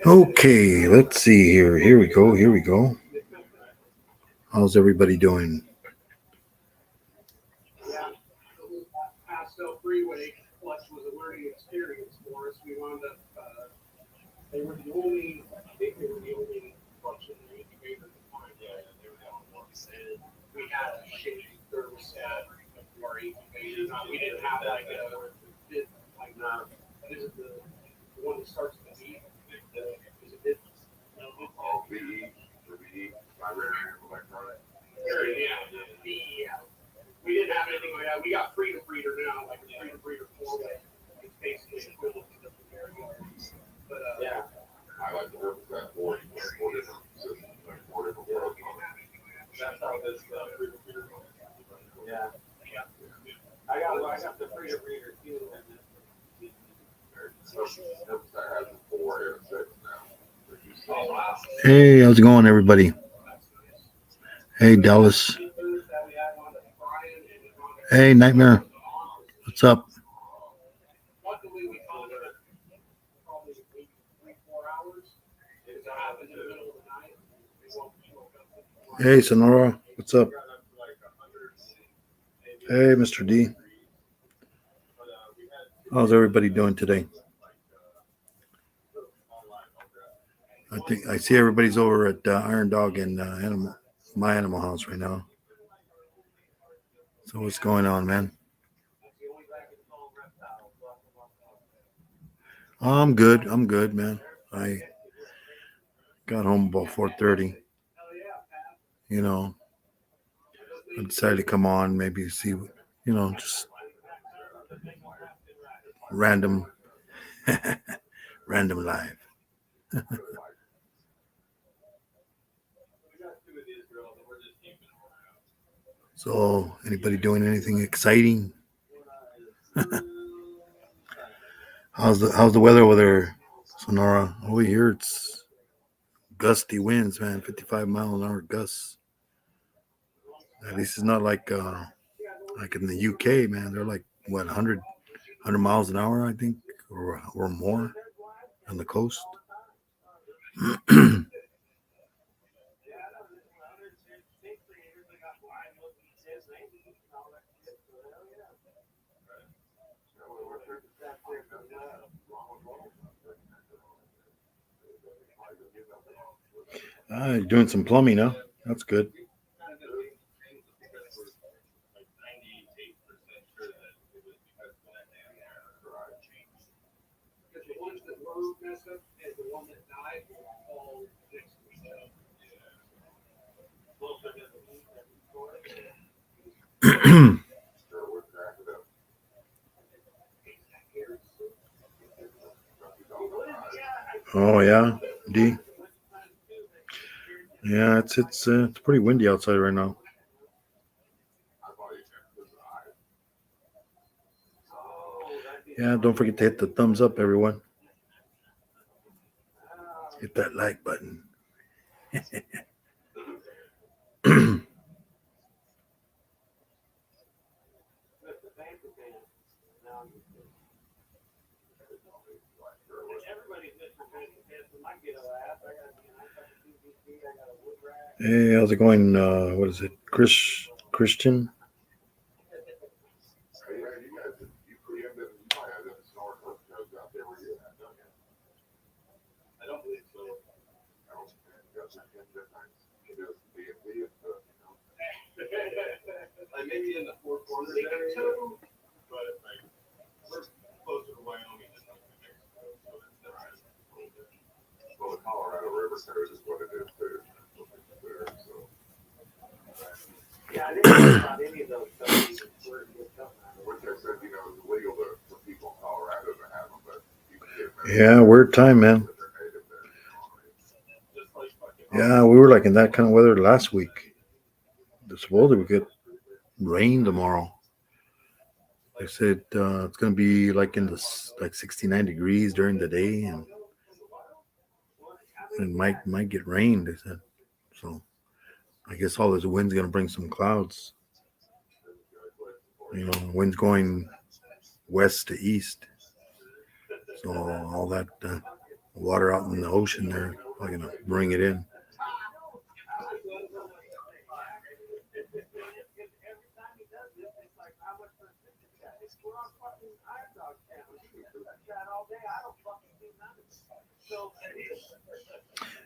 Okay, let's see here. Here we go. Here we go. How's everybody doing? Hey, how's it going, everybody? Hey, Dallas. Hey, Nightmare. What's up? Hey, Sonora. What's up? Hey, Mr. D. How's everybody doing today? I think I see everybody's over at Iron Dog and my animal house right now. So what's going on, man? I'm good. I'm good, man. I got home about 4:30. You know, I decided to come on, maybe see, just random, random live. So, anybody doing anything exciting? How's the weather over there, Sonora? Over here, it's gusty winds, man. 55-mile-an-hour gusts. At least it's not like in the UK, man. They're like what 100 miles an hour, I think, or more on the coast. You're doing some plumbing, huh? That's good. Oh yeah, D. Yeah, it's pretty windy outside right now. Yeah, don't forget to hit the thumbs up, everyone. Hit that like button. Hey, how's it going? What is it, Christian? Yeah, weird time, man. Yeah, we were like in that kind of weather last week. Supposedly we get rain tomorrow. They said it's gonna be like in the like 69 degrees during the day, and it might get rain. They said so. I guess all this wind's gonna bring some clouds. Wind's going west to east. So all that water out in the ocean, they're going to bring it in.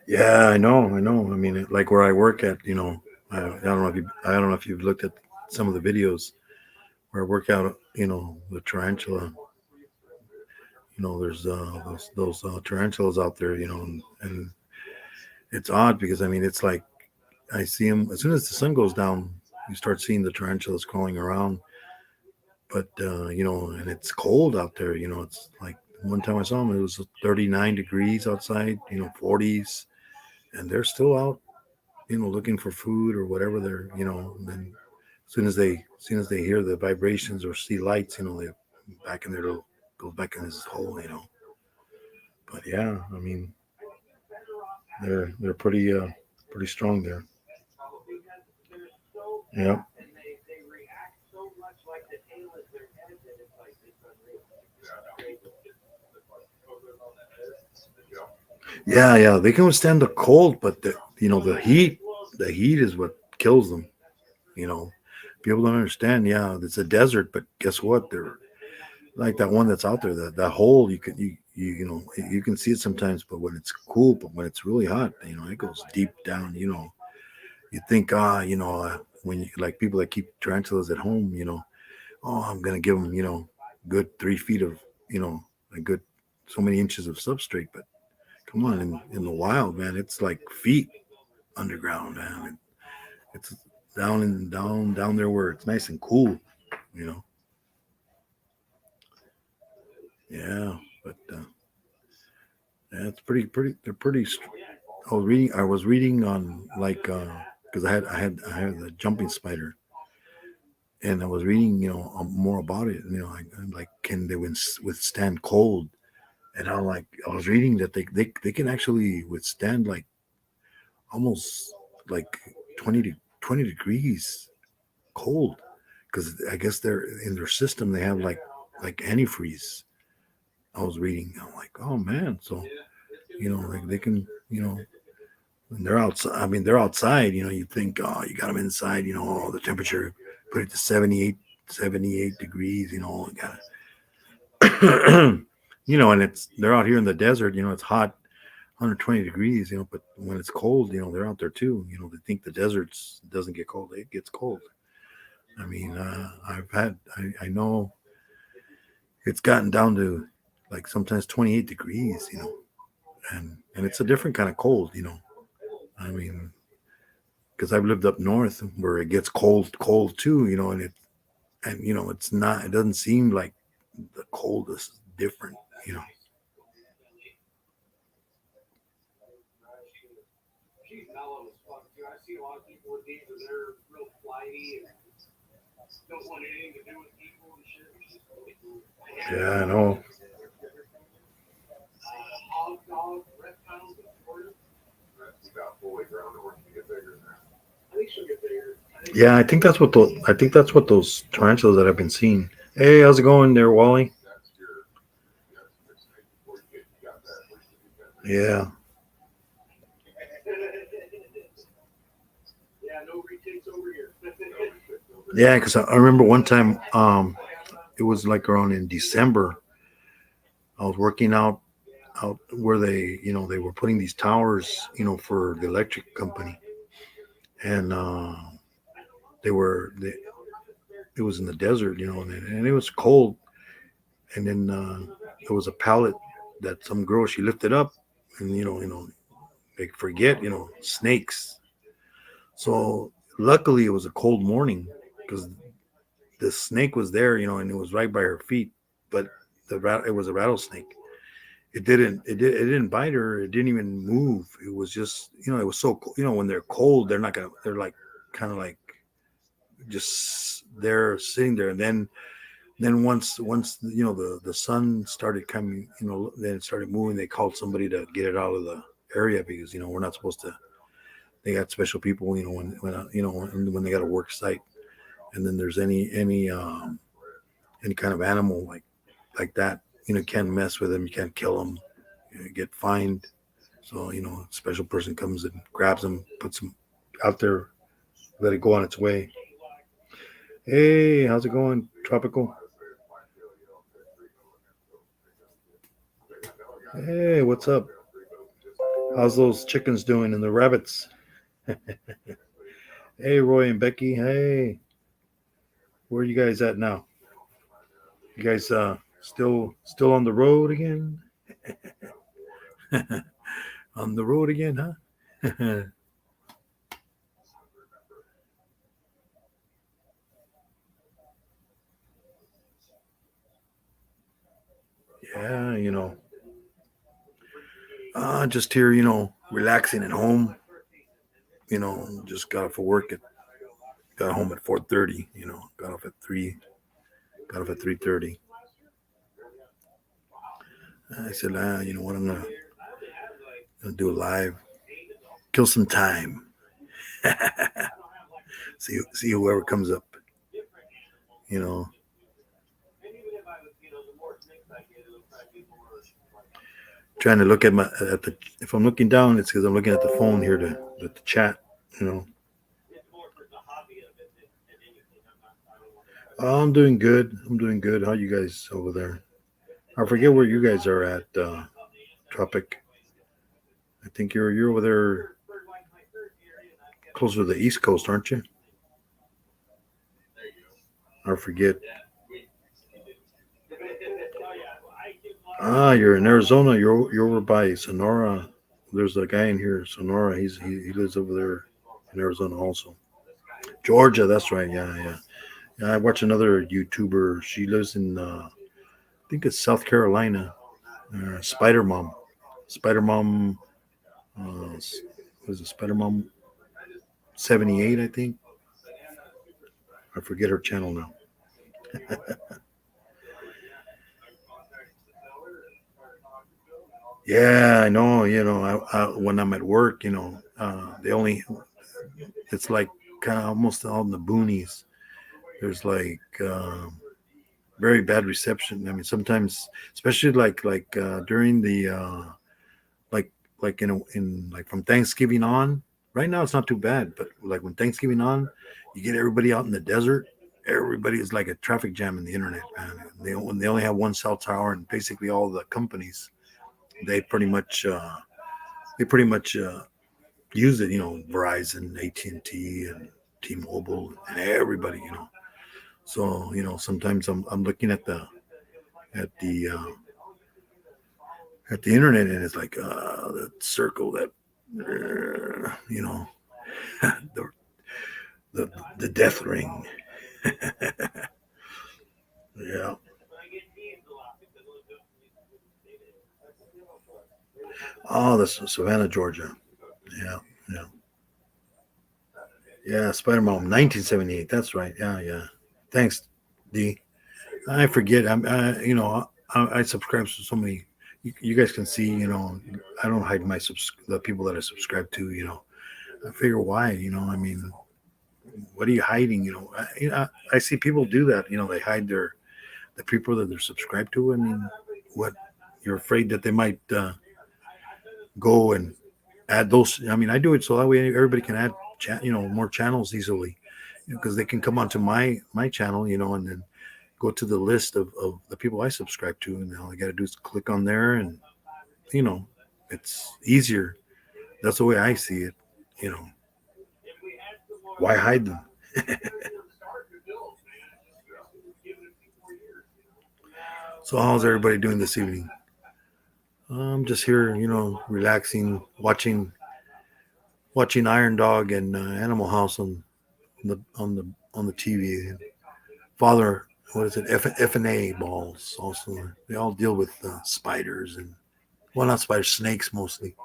Yeah, I know, I know. I mean, like where I work at, I don't know if you've looked at some of the videos where I work out, the tarantula. There's those tarantulas out there, and it's odd because I mean, it's like I see them as soon as the sun goes down. You start seeing the tarantulas crawling around, but and it's cold out there. It's like one time I saw them, it was 39 degrees outside, 40s, and they're still out, looking for food or whatever. And then as soon as they hear the vibrations or see lights, they back in their little go back in this hole. But yeah, I mean, they're pretty strong there. Yeah. Yeah, yeah, they can withstand the cold, but the heat is what kills them. You know, People don't understand. Yeah, it's a desert, but guess what? They're like that one that's out there. That hole you can see it sometimes, but when it's cool, but when it's really hot, it goes deep down. You think when like people that keep tarantulas at home, oh, I'm gonna give them good 3 feet of a good so many inches of substrate, but come on, in the wild, man, it's like feet underground, man. It's down there where it's nice and cool, you know. Yeah, but yeah, it's pretty. They're pretty. I was reading on like because I had the jumping spider, and I was reading more about it. I'm like, can they withstand cold? And I was reading that they can actually withstand like almost like 20 degrees cold, because I guess they're in their system they have like antifreeze. I was reading. I'm like, oh man, so like they can when they're outside. I mean, they're outside. You think, oh, you got them inside. The temperature, put it to 78 degrees. You got and they're out here in the desert. It's hot, 120 degrees. But when it's cold, they're out there too. They think the deserts doesn't get cold. It gets cold. I mean, I know it's gotten down to like sometimes 28 degrees. And it's a different kind of cold. I mean, because I've lived up north where it gets cold too. It's not. It doesn't seem like the cold is different. You know. Yeah, I know. Yeah, I think that's what those tarantulas that I've been seeing. Hey, how's it going there, Wally? Yeah, yeah. Because I remember one time, it was like around in December. I was working out where they were putting these towers, for the electric company, and it was in the desert, and it was cold, and then there was a pallet that some girl she lifted up, and they forget, snakes. So luckily it was a cold morning because the snake was there, and it was right by her feet, but it was a rattlesnake. It didn't bite her. It didn't even move. It was just, it was so when they're cold, they're like kind of like just they're sitting there. And then once the sun started coming, then it started moving. They called somebody to get it out of the area because we're not supposed to. They got special people, when they got a work site, and then there's any kind of animal like that, can't mess with them. You can't kill them. You get fined. So a special person comes and grabs them, puts them out there, let it go on its way. Hey, how's it going, Tropical? Hey, what's up? How's those chickens doing and the rabbits? Hey, Roy and Becky. Hey, where are you guys at now? You guys still on the road again? On the road again, huh? Yeah, just here, relaxing at home. Just got off of work got home at 4:30. Got off at 3:30. I said, you know what, I'm gonna do a live, kill some time, see whoever comes up. You know, trying to look at the. If I'm looking down, it's because I'm looking at the phone here to chat. You know, oh, I'm doing good. I'm doing good. How you guys over there? I forget where you guys are at. Tropic. I think you're over there closer to the East Coast, aren't you? I forget. Ah, you're in Arizona. You're over by Sonora. There's a guy in here, Sonora. He lives over there in Arizona also. Georgia, that's right. Yeah, yeah. Yeah, I watch another YouTuber. She lives in I think it's South Carolina. Spider Mom. Spider Mom. Was it Spider Mom 78? I think. I forget her channel now. Yeah, I know. When I'm at work, they only it's like kind of almost all in the boonies. There's like very bad reception. I mean, sometimes, especially during the like in like from Thanksgiving on. Right now, it's not too bad, but like when Thanksgiving on, you get everybody out in the desert. Everybody is like a traffic jam in the internet, man. They only have one cell tower, and basically all the companies they pretty much use it. Verizon, AT&T, and T-Mobile, and everybody. So sometimes I'm looking at the uh, at the internet, and it's like the circle that you know the, the death ring. Yeah. Oh, that's Savannah, Georgia. Yeah, yeah, yeah. Spider Man, 1978. That's right. Yeah, yeah. Thanks, D. I forget. I subscribe to so many. You guys can see. I don't hide the people that I subscribe to. I figure why. I mean, what are you hiding? I see people do that. They hide the people that they're subscribed to. I mean, what you're afraid that they might go and add those. I mean, I do it so that way everybody can add more channels easily, because they can come onto my channel, and then go to the list of the people I subscribe to, and all I got to do is click on there, and you know, it's easier. That's the way I see it. You know, why hide them? So how's everybody doing this evening? I'm just here, relaxing, watching Iron Dog and Animal House on the TV. Father, what is it? F&A balls also. They all deal with spiders and, well, not spiders, snakes mostly.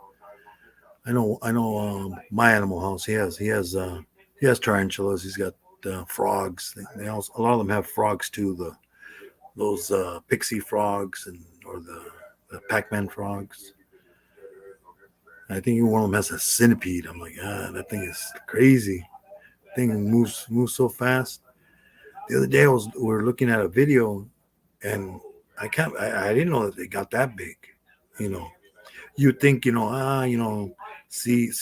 I know. My Animal House. He has tarantulas. He's got frogs. They also, a lot of them have frogs too. Those pixie frogs or the Pac-Man frogs. I think one of them has a centipede. I'm like, that thing is crazy. Thing moves so fast. The other day we were looking at a video, and I didn't know that they got that big. You know, you think see a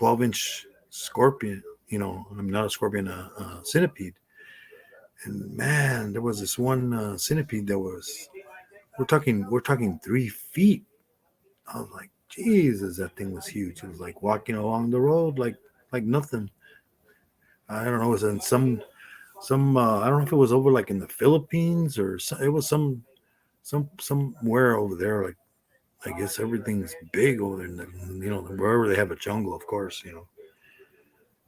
12-inch scorpion. I'm not a scorpion, a centipede. And man, there was this one centipede that was we're talking 3 feet. I was like, Jesus, that thing was huge. It was like walking along the road like nothing. I don't know. It was in some I don't know if it was over like in the Philippines or it was somewhere over there. Like I guess everything's big over there. Wherever they have a jungle, of course.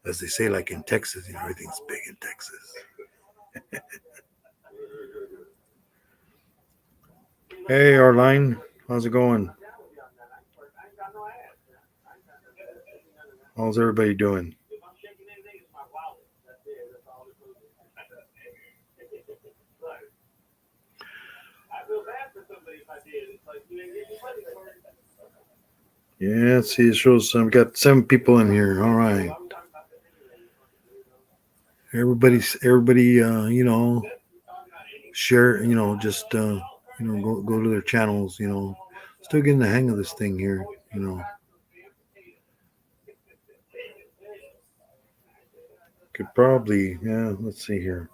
As they say, like in Texas, everything's big in Texas. Hey, Arline, how's it going? How's everybody doing? Yeah, see, it shows we got 7 people in here. All right, everybody, share. Just go to their channels. Still getting the hang of this thing here. You know, could probably, yeah. Let's see here.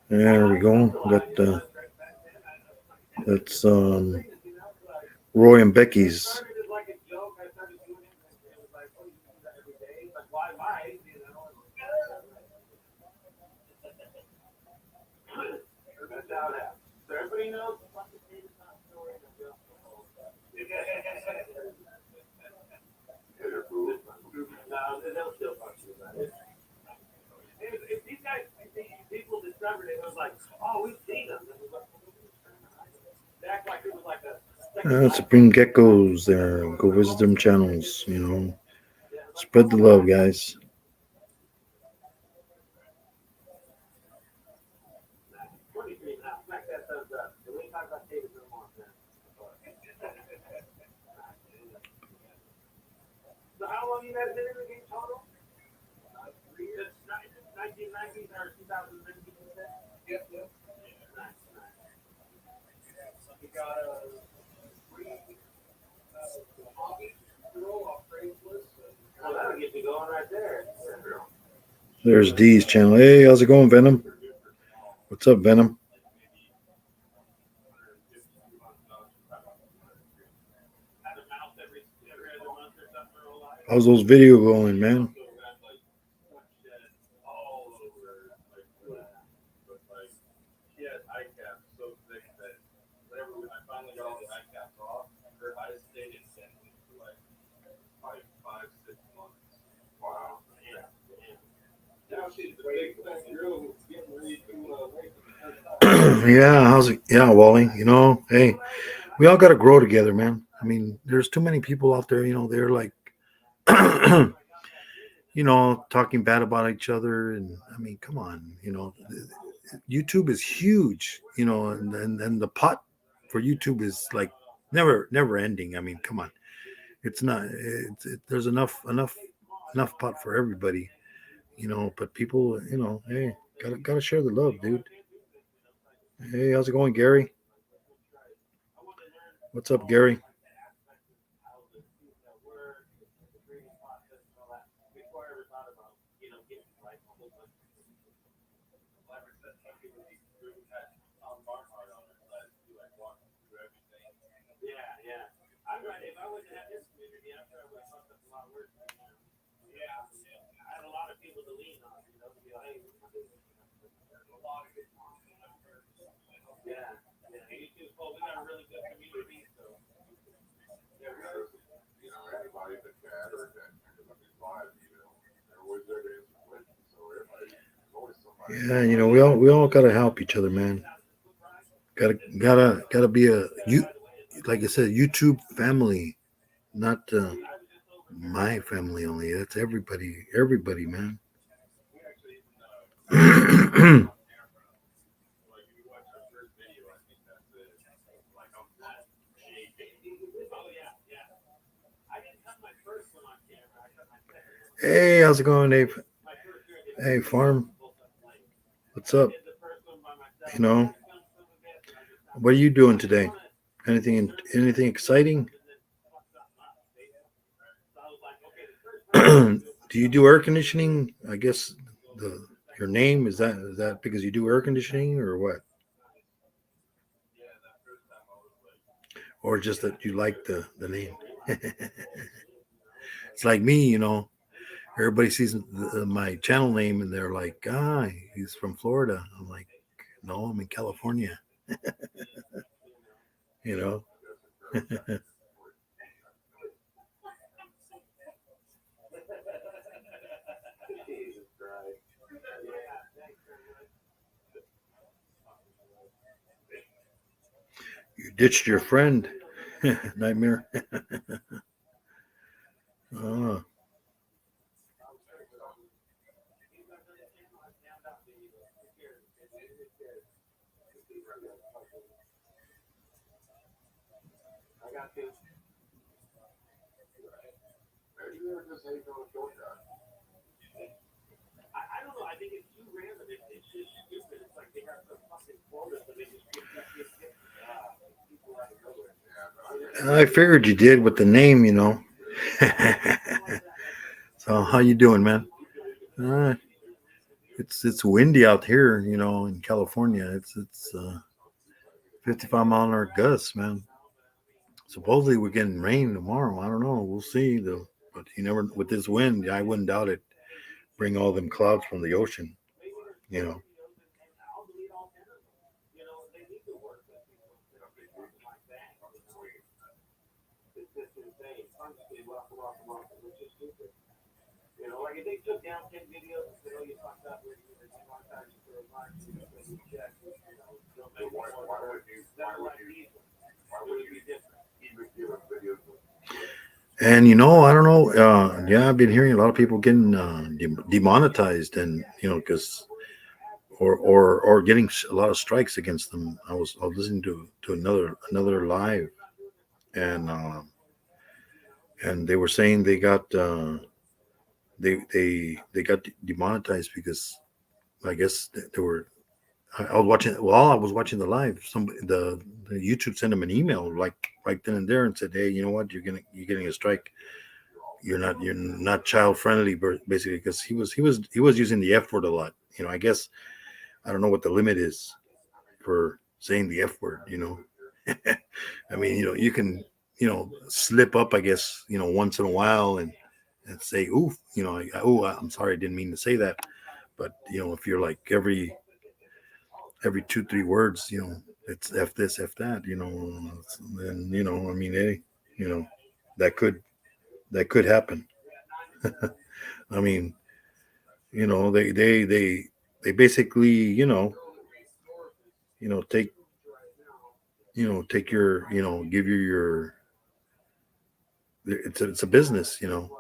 There we go. Got that's Roy and Becky's. Supreme Geckos there. Go visit them channels. Spread the love, guys. There's D's channel. Hey, how's it going, Venom? What's up, Venom? How's those video going, man? Yeah, how's it? Yeah, Wally. Hey, we all got to grow together, man. I mean, there's too many people out there. They're like, talking bad about each other, and I mean, come on. YouTube is huge. And the pot for YouTube is like never ending. I mean, come on. It's not. There's enough pot for everybody. But people, hey, gotta share the love, dude. Hey, how's it going, Gary? What's up, Gary? Yeah, we all gotta help each other, man. Gotta be a you, like I said, YouTube family, not my family only. That's everybody, man. Hey, how's it going, Dave? Hey, farm, what's up? You know, what are you doing today? Anything exciting? Do you do air conditioning? I guess the your name is that because you do air conditioning or what? Or just that you like the name? It's like me, everybody sees my channel name and they're like, ah, he's from Florida. I'm like, no, I'm in California. You know, you ditched your friend, Nightmare. Oh, I figured you did with the name. So how you doing, man? Uh, it's windy out here, in California. It's 55-mile-an-hour gusts, man. Supposedly we're getting rain tomorrow. I don't know. We'll see though. But you never with this wind, I wouldn't doubt it. Bring all them clouds from the ocean. You know. And I don't know. Yeah, I've been hearing a lot of people getting demonetized, and because or getting a lot of strikes against them. I was listening to another live, and they were saying they got demonetized because I guess they were. I was watching while I was watching the live. The YouTube sent them an email like right then and there and said, "Hey, you know what? You're getting a strike. You're not child friendly, basically, because he was using the F word a lot. I guess I don't know what the limit is for saying the F word. I mean, you can slip up, I guess, once in a while and say oof, oh, I'm sorry, I didn't mean to say that. But if you're like every 2-3 words, it's F this, F that, then I mean, hey, you know, that could happen. I mean, they basically, take take your, give you your, it's a business, and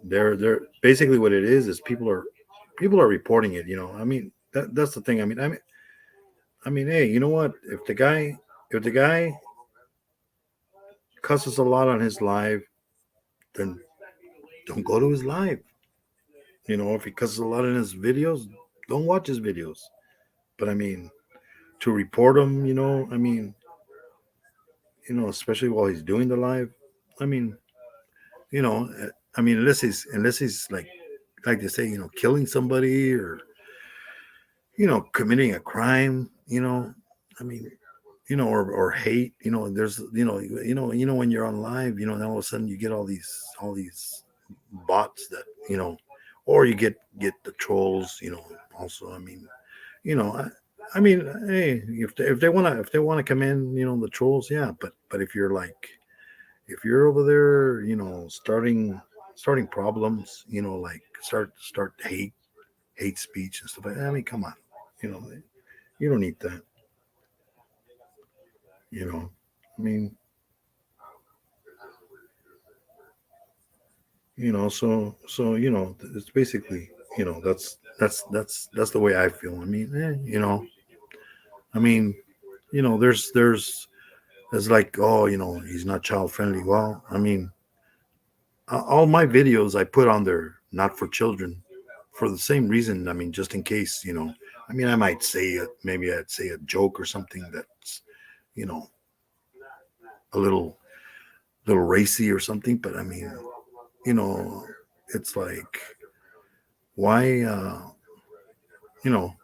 they're basically what it is people are reporting it. I mean, that's the thing. I mean, hey, you know what? If the guy cusses a lot on his live, then don't go to his live. If he cusses a lot in his videos, don't watch his videos. But I mean, to report him, especially while he's doing the live, I mean, I mean, unless he's like they say, killing somebody or committing a crime, I mean, or hate, there's, when you're on live, then all of a sudden you get all these bots that, or you get the trolls, also. I mean, you know, I mean, hey, if they wanna come in, the trolls, yeah, but if you're over there, starting problems, like start hate speech and stuff like that. I mean, come on, you know, you don't need that. You know, I mean, it's basically, that's the way I feel. I mean, I mean, there's like, oh, he's not child friendly. Well, I mean, all my videos I put on there not for children, for the same reason. I mean, just in case, I mean, I might say maybe I'd say a joke or something that's, you know, a little racy or something. But I mean, you know, it's like, why, you know,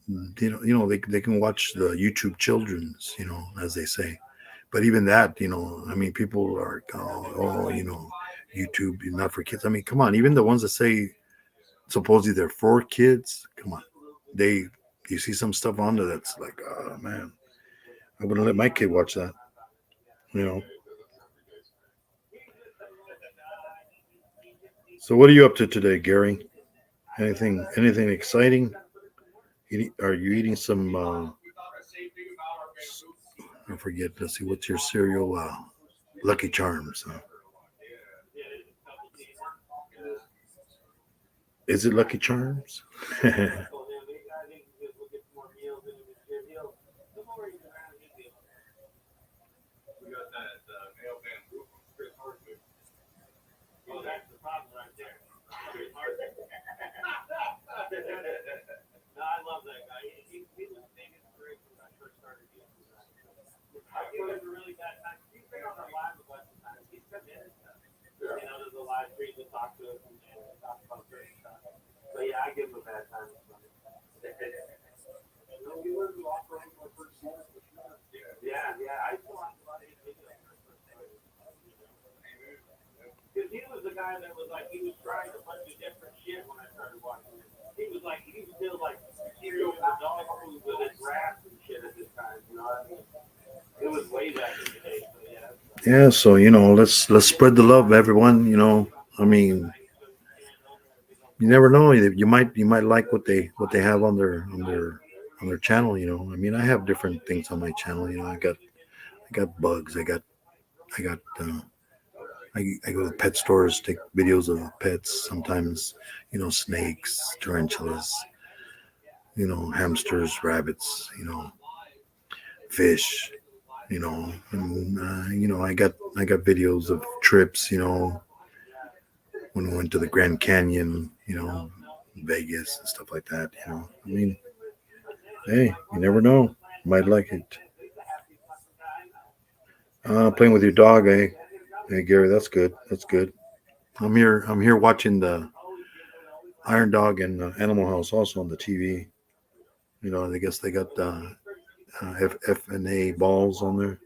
they can watch the YouTube children's, as they say. But even that, I mean, people are, YouTube not for kids. I mean, come on, even the ones that say supposedly they're for kids, come on, they you see some stuff on there that's like, oh man, I wouldn't let my kid watch that. You know. So what are you up to today, Gary? Anything exciting? Are you eating some? I forget. Let's see. What's your cereal? Lucky Charms. Is it Lucky Charms? Yeah. So let's spread the love, everyone. I mean, you never know. You might like what they have on their channel. I mean, I have different things on my channel. I got bugs. I got I go to pet stores, take videos of pets. Sometimes, snakes, tarantulas, hamsters, rabbits, fish. And I got videos of trips. When we went to the Grand Canyon, Vegas and stuff like that. I mean, hey, you never know. Might like it. Playing with your dog, eh? Hey, Gary, that's good. That's good. I'm here watching the Iron Dog and Animal House also on the TV. I guess they got F&A balls on there.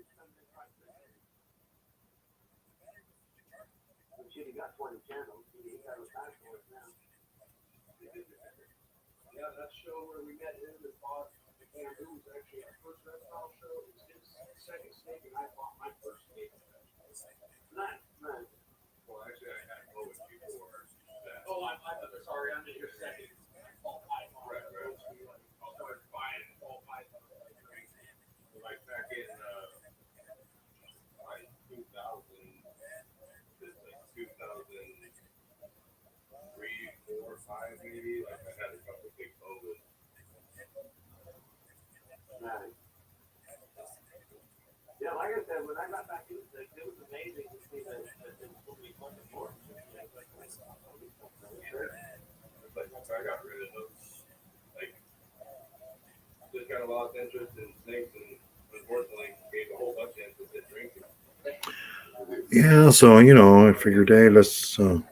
Yeah, so I figured, hey, let's. So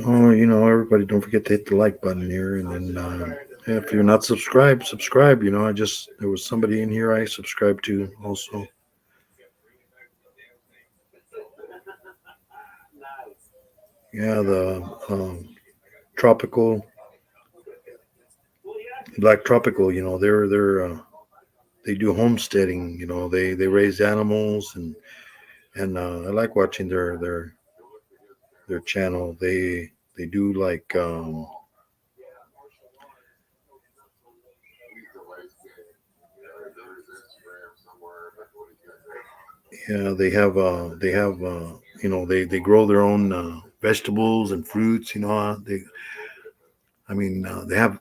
everybody, don't forget to hit the like button here, and then if you're not subscribed, subscribe. There was somebody in here I subscribed to also. Yeah, the tropical Black Tropical. They do homesteading. They raise animals, and I like watching their channel. They do like Yeah, they have they grow their own vegetables and fruits. They have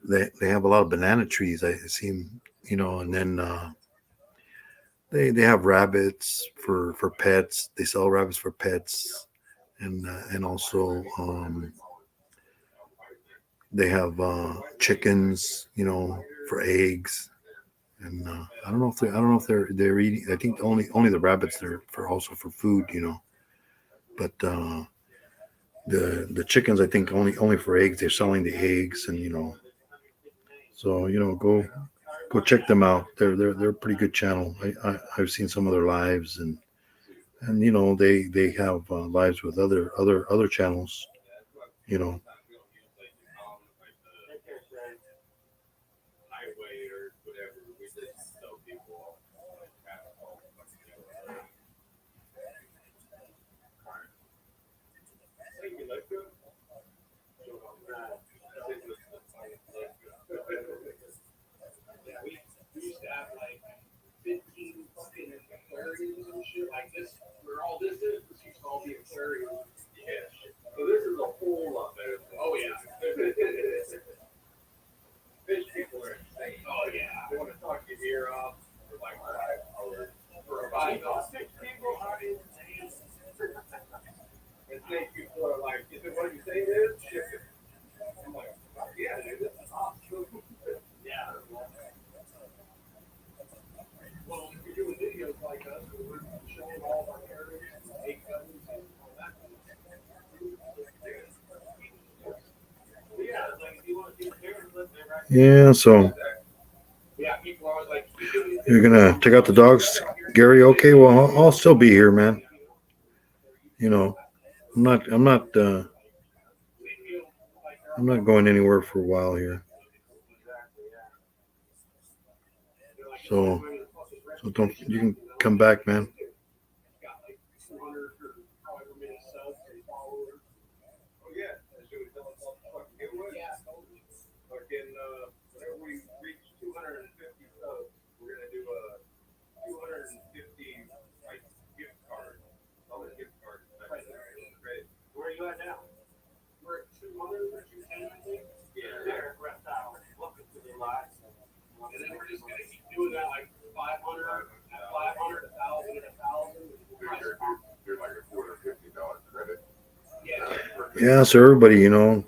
a lot of banana trees. I seem and then they have rabbits for pets. They sell rabbits for pets, and also they have chickens, for eggs. And I don't know if they're eating. I think only the rabbits they're for also for food. But the chickens, I think only for eggs. They're selling the eggs, and so go check them out. They're a pretty good channel. I've seen some of their lives, and they have lives with other channels. You know. Yeah. So you're gonna check out the dogs, Gary? Okay. Well, I'll still be here, man. You know, I'm not going anywhere for a while here. So don't you can come back, man. Yeah. So everybody, go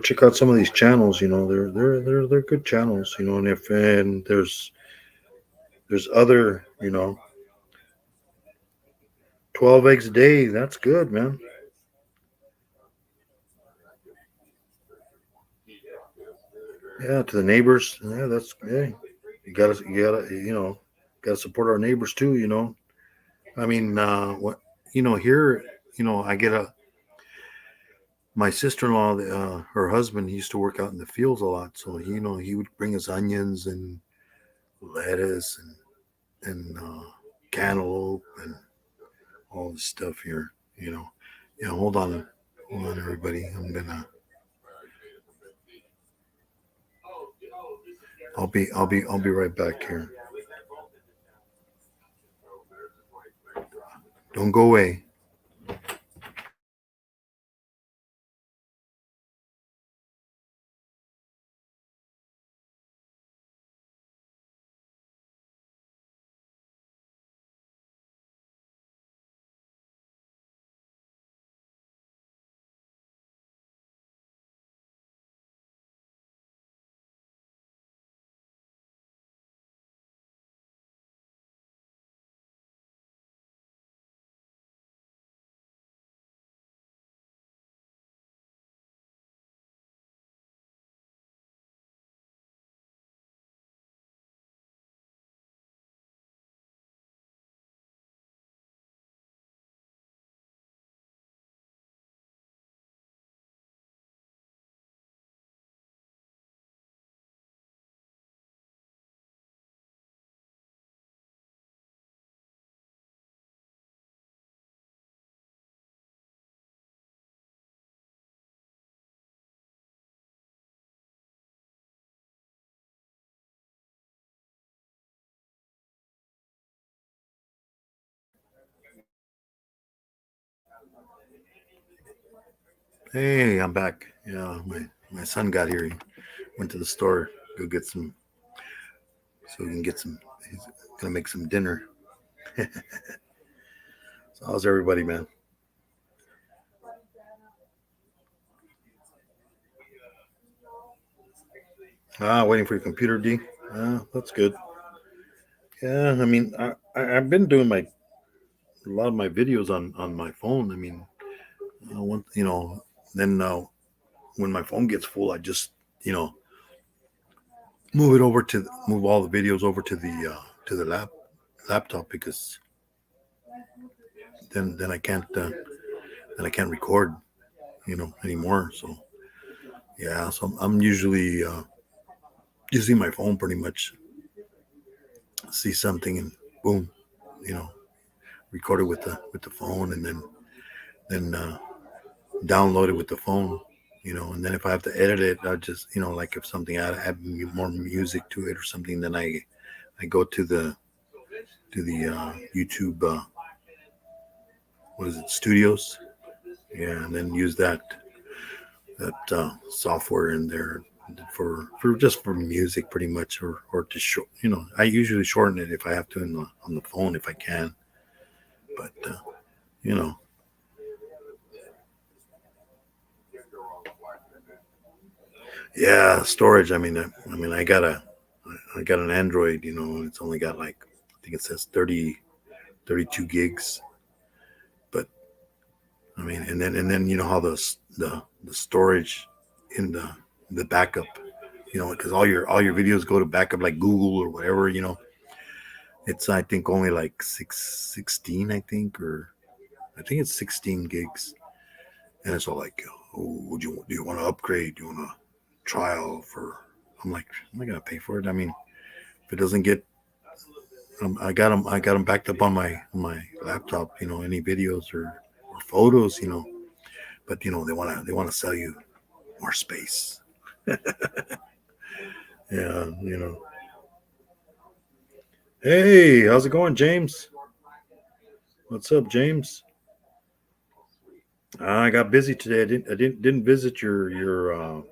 check out some of these channels. They're good channels. And there's other 12 eggs a day. That's good, man. Yeah, to the neighbors. Yeah, that's yeah. You gotta support our neighbors too. I mean, what here, I get a my sister-in-law, her husband, he used to work out in the fields a lot, so he would bring us onions and lettuce and cantaloupe and all this stuff here. Yeah, hold on, everybody. I'll be right back here. Don't go away. Hey, I'm back. Yeah, my son got here. He went to the store, go get some, so we can get some. He's gonna make some dinner. So how's everybody, man? Waiting for your computer, D. That's good. Yeah, I mean, I've been doing a lot of my videos on my phone. I mean, one, then when my phone gets full, I just you know move all the videos over to the laptop because then I can't record anymore. So yeah, so I'm usually using my phone pretty much. See something and boom, you know, record it with the phone, and then download it with the phone. And then if I have to edit it, I just like if something I add more music to it or something, then I go to the YouTube what is it, studios, yeah, and then use that software in there for just for music pretty much, or to show, I usually shorten it if I have to on the phone if I can, but you know yeah, storage. I mean I got an Android, and it's only got like, I think it says 32 gigs, but I mean, and then how the storage in the backup, because all your videos go to backup like Google or whatever, it's, I think, only like 16, I think, or I think it's 16 gigs, and it's all like, oh, do you want to upgrade? Do you want to trial for? I'm like, I'm not gonna pay for it. I mean, if it doesn't get, I got them backed up on my laptop. Any videos or photos. But they want to sell you more space. Yeah. Hey, how's it going, James? What's up, James? I got busy today. I didn't visit your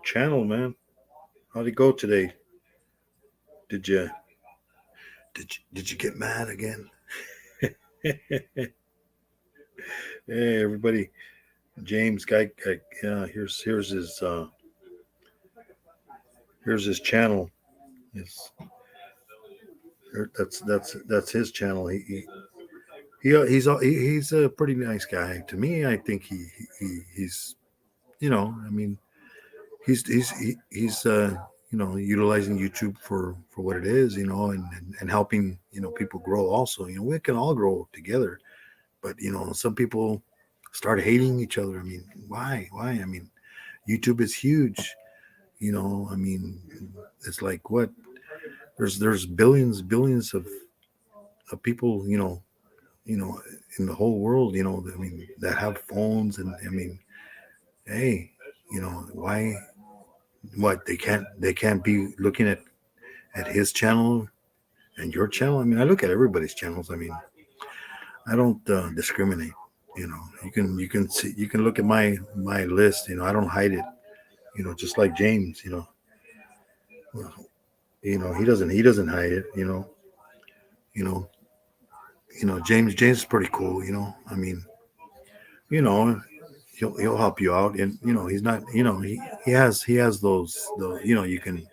channel, man. How'd it go today? Did you did you get mad again? Hey, everybody. James, guy, yeah. Here's his channel. His, that's his channel. He's a pretty nice guy to me. I think he's, I mean, he's utilizing YouTube for what it is, and helping people grow also. We can all grow together, but some people start hating each other. I mean, why? I mean, YouTube is huge. I mean, it's like, what, there's billions of people, you know in the whole world, I mean, that have phones, and I mean, hey, why, what, they can't be looking at his channel and your channel. I mean, I look at everybody's channels. I mean, I don't discriminate. You can look at my list. I don't hide it. Just like James. He doesn't hide it. You know James is pretty cool. I mean, you know he'll help you out, and he's not, he has those, you can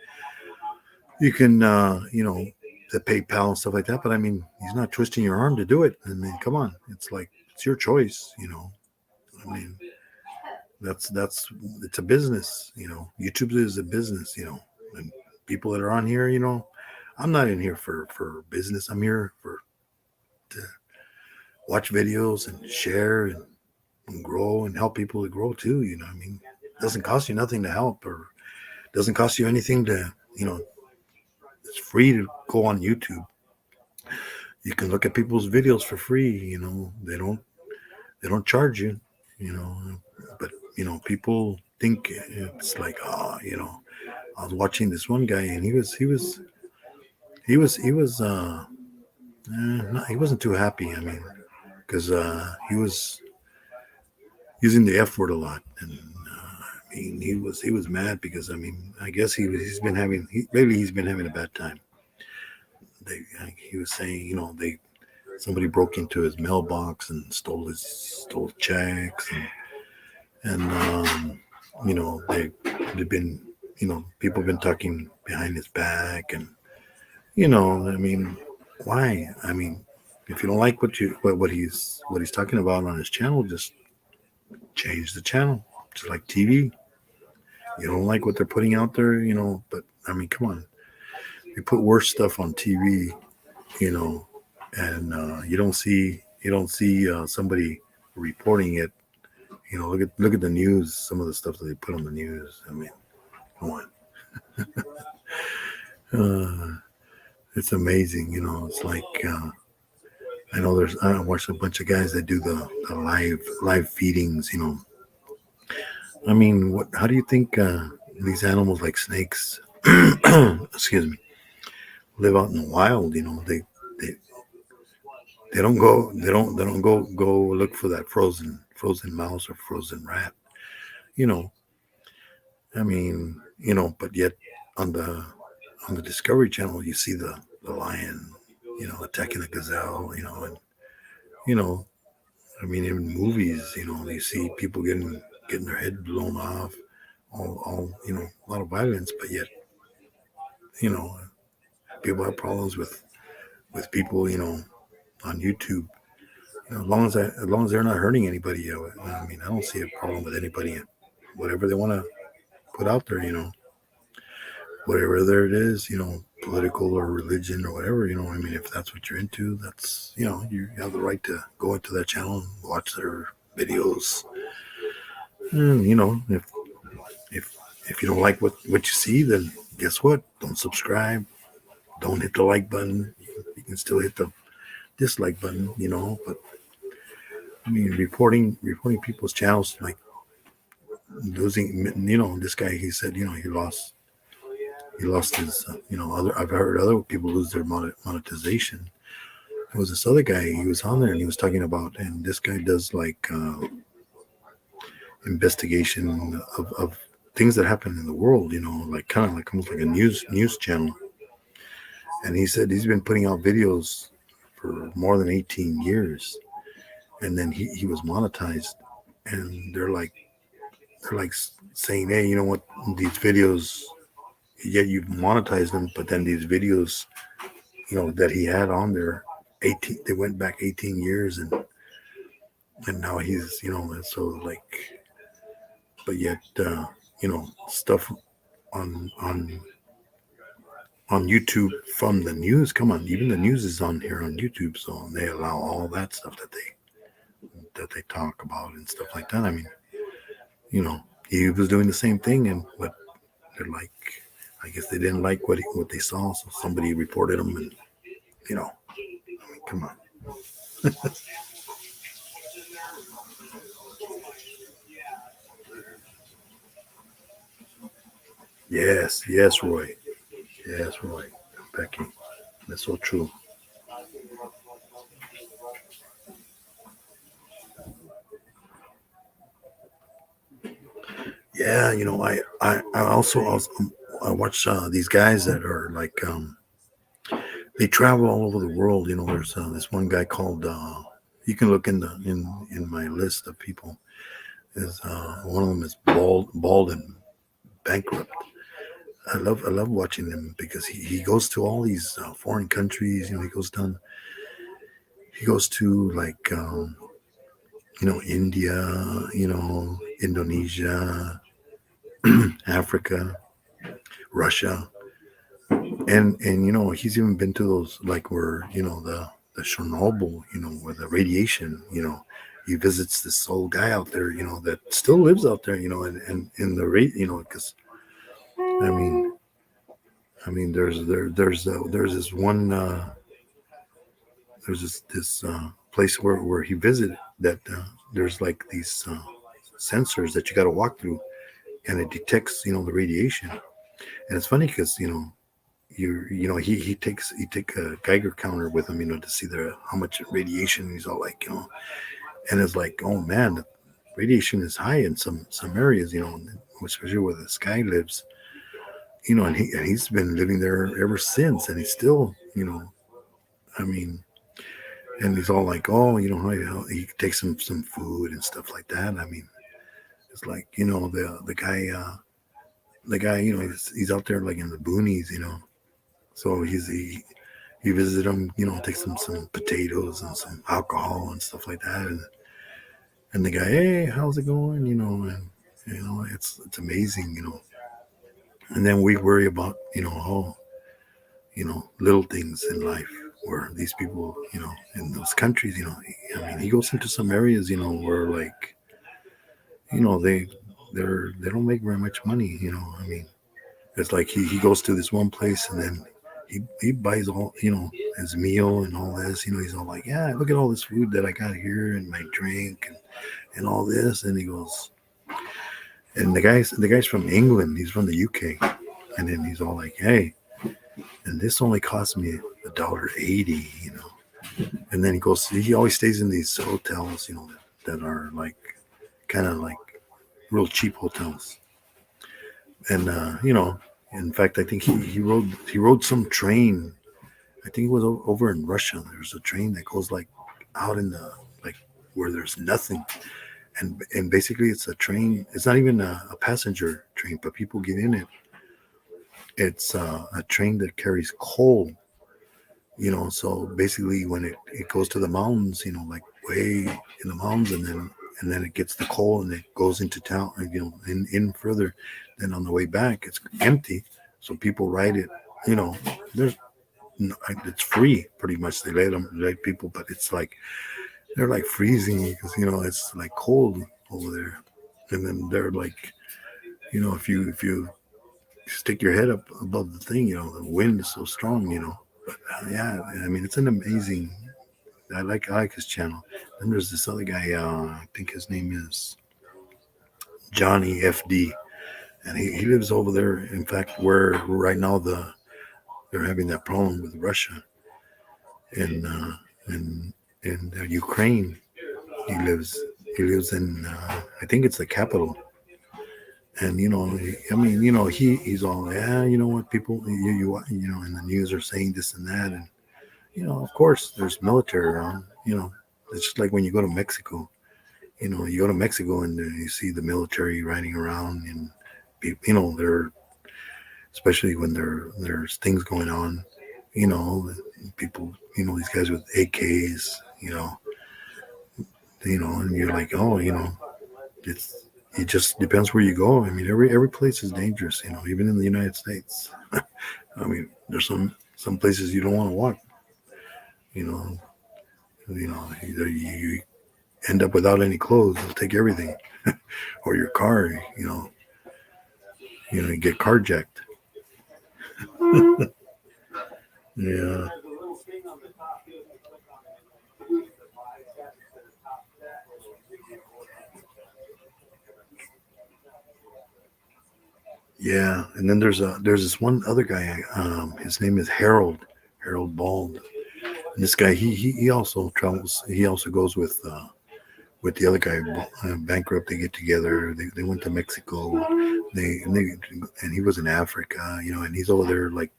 the PayPal and stuff like that. But I mean, he's not twisting your arm to do it. I mean, come on, it's like, it's your choice. I mean, that's it's a business. YouTube is a business. And people that are on here, I'm not in here for business. I'm here for to watch videos and share and grow and help people to grow too. I mean, it doesn't cost you nothing to help, or doesn't cost you anything to, it's free to go on YouTube. You can look at people's videos for free. They don't charge you. You know, but people think it's like, oh, I was watching this one guy, and he wasn't too happy. I mean, because he was using the F word a lot. And I mean, he was mad because I mean, I guess he's been having maybe he's been having a bad time. He was saying, they somebody broke into his mailbox and stole checks, and they've been, people have been talking behind his back, and I mean, why? I mean, if you don't like what he's talking about on his channel, just change the channel. Just like TV, you don't like what they're putting out there, but I mean, come on, they put worse stuff on TV, you know, and you don't see somebody reporting it. Look at the news. Some of the stuff that they put on the news. I mean, come on, it's amazing. It's like I know I watched a bunch of guys that do the live feedings. I mean, what? How do you think these animals like snakes, excuse me, live out in the wild? They they don't go look for that frozen mouse or frozen rat. You know, I mean, but yet on the on the Discovery Channel, you see the lion, attacking the gazelle, and you know, I mean, in movies, you see people getting their head blown off, all a lot of violence, but yet, you know, people have problems with people, on YouTube. As long as they're not hurting anybody, I mean, I don't see a problem with anybody. Whatever they want to put out there, whatever there it is, political or religion or whatever, I mean, if that's what you're into, that's, you have the right to go into that channel and watch their videos. And, if if you don't like what you see, then guess what? Don't subscribe. Don't hit the like button. You can still hit the dislike button, but I mean, reporting people's channels, like losing, this guy, he said, he lost his, I've heard other people lose their monetization. There was this other guy, he was on there and he was talking about, and this guy does like investigation of things that happen in the world, like kind of like almost like a news channel. And he said he's been putting out videos for more than 18 years, and then he was monetized, and they're like saying, hey, you know what, these videos, yet you've monetized them, but then these videos, that he had on there, 18, they went back 18 years, and now he's, and so like, but yet, stuff on on on YouTube from the news. Come on, even the news is on here on YouTube, so they allow all that stuff that they talk about and stuff like that. I mean, you know, he was doing the same thing, and but they're like, I guess they didn't like what they saw, so somebody reported him, and I mean, come on. Yes, yes, Roy. Yes, Roy. Becky. That's so true. Yeah, I watch these guys that are like they travel all over the world. There's this one guy called you can look in my list of people. Is one of them is bald and bankrupt. I love watching him because he goes to all these foreign countries. He goes to like India, Indonesia, Africa, Russia, and he's even been to those, like, where the Chernobyl, where the radiation, he visits this old guy out there, that still lives out there, and in the rate, because I mean, there's this one there's this place where he visited that there's like these sensors that you got to walk through, and it detects the radiation. And it's funny because he take a Geiger counter with him, to see the how much radiation. He's all like, and it's like, oh man, the radiation is high in some areas, especially where this guy lives, and he's been living there ever since, and he's still, I mean, and he's all like, oh, he takes some food and stuff like that. I mean, it's like, the guy, he's out there like in the boonies, so he visited him, takes him some potatoes and some alcohol and stuff like that, and the guy, hey, how's it going, and it's amazing, and then we worry about, little things in life where these people, in those countries, I mean, he goes into some areas, where like, they don't make very much money, I mean, it's like he goes to this one place, and then he buys all, his meal and all this, he's all like, yeah, look at all this food that I got here and my drink and all this, and he goes, and the guy's from England, he's from the UK, and then he's all like, hey, and this only cost me $1.80, and then he always stays in these hotels, that are like kind of like real cheap hotels, and in fact, I think he rode some train. I think it was over in Russia. There's a train that goes like out in the, like, where there's nothing, and basically it's a train. It's not even a passenger train, but people get in it. It's a train that carries coal. So basically when it goes to the mountains, like way in the mountains, and then it gets the coal and it goes into town, in further. Then on the way back, it's empty, so people ride it. There's it's free pretty much. They let people, but it's like they're like freezing because it's like cold over there, and then they're like, if you stick your head up above the thing, the wind is so strong, But yeah, I mean, it's an amazing. I like his channel. Then there's this other guy. I think his name is Johnny FD, and he lives over there. In fact, where right now they're having that problem with Russia and in Ukraine. He lives in I think it's the capital. And I mean, he's all, yeah, you know what, people, in the news are saying this and that, and of course there's military around. It's just like when you go to Mexico. You go to Mexico and you see the military riding around, and they're, especially when there's things going on. People, these guys with AKs, and you're like, oh, it's it just depends where you go. I mean, every place is dangerous, even in the United States. I mean, there's some places you don't want to walk. You know, either you end up without any clothes, they'll take everything, or your car. You get carjacked. Yeah. Yeah, and then there's this one other guy. His name is Harold Bald. And this guy, he also travels. He also goes with the other guy, bankrupt. They get together. They went to Mexico. And he was in Africa. And he's over there like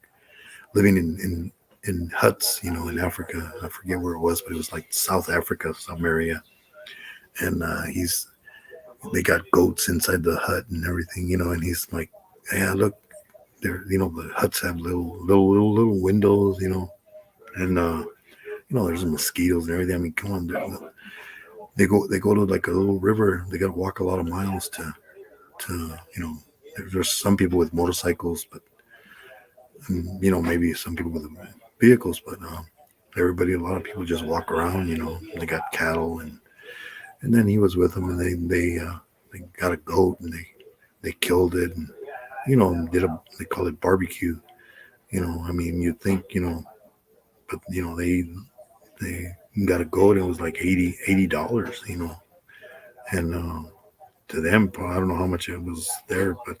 living in huts. In Africa. I forget where it was, but it was like South Africa, some area. And they got goats inside the hut and everything. And he's like, yeah, look, there. The huts have little windows. And there's mosquitoes and everything. I mean, come on, they go to like a little river. They got to walk a lot of miles to. There's some people with motorcycles, but maybe some people with vehicles, but a lot of people just walk around. They got cattle, and then he was with them, and they got a goat, and they killed it, and they call it barbecue. I mean, you think, but they got a goat. It was like $80, and to them, I don't know how much it was there, but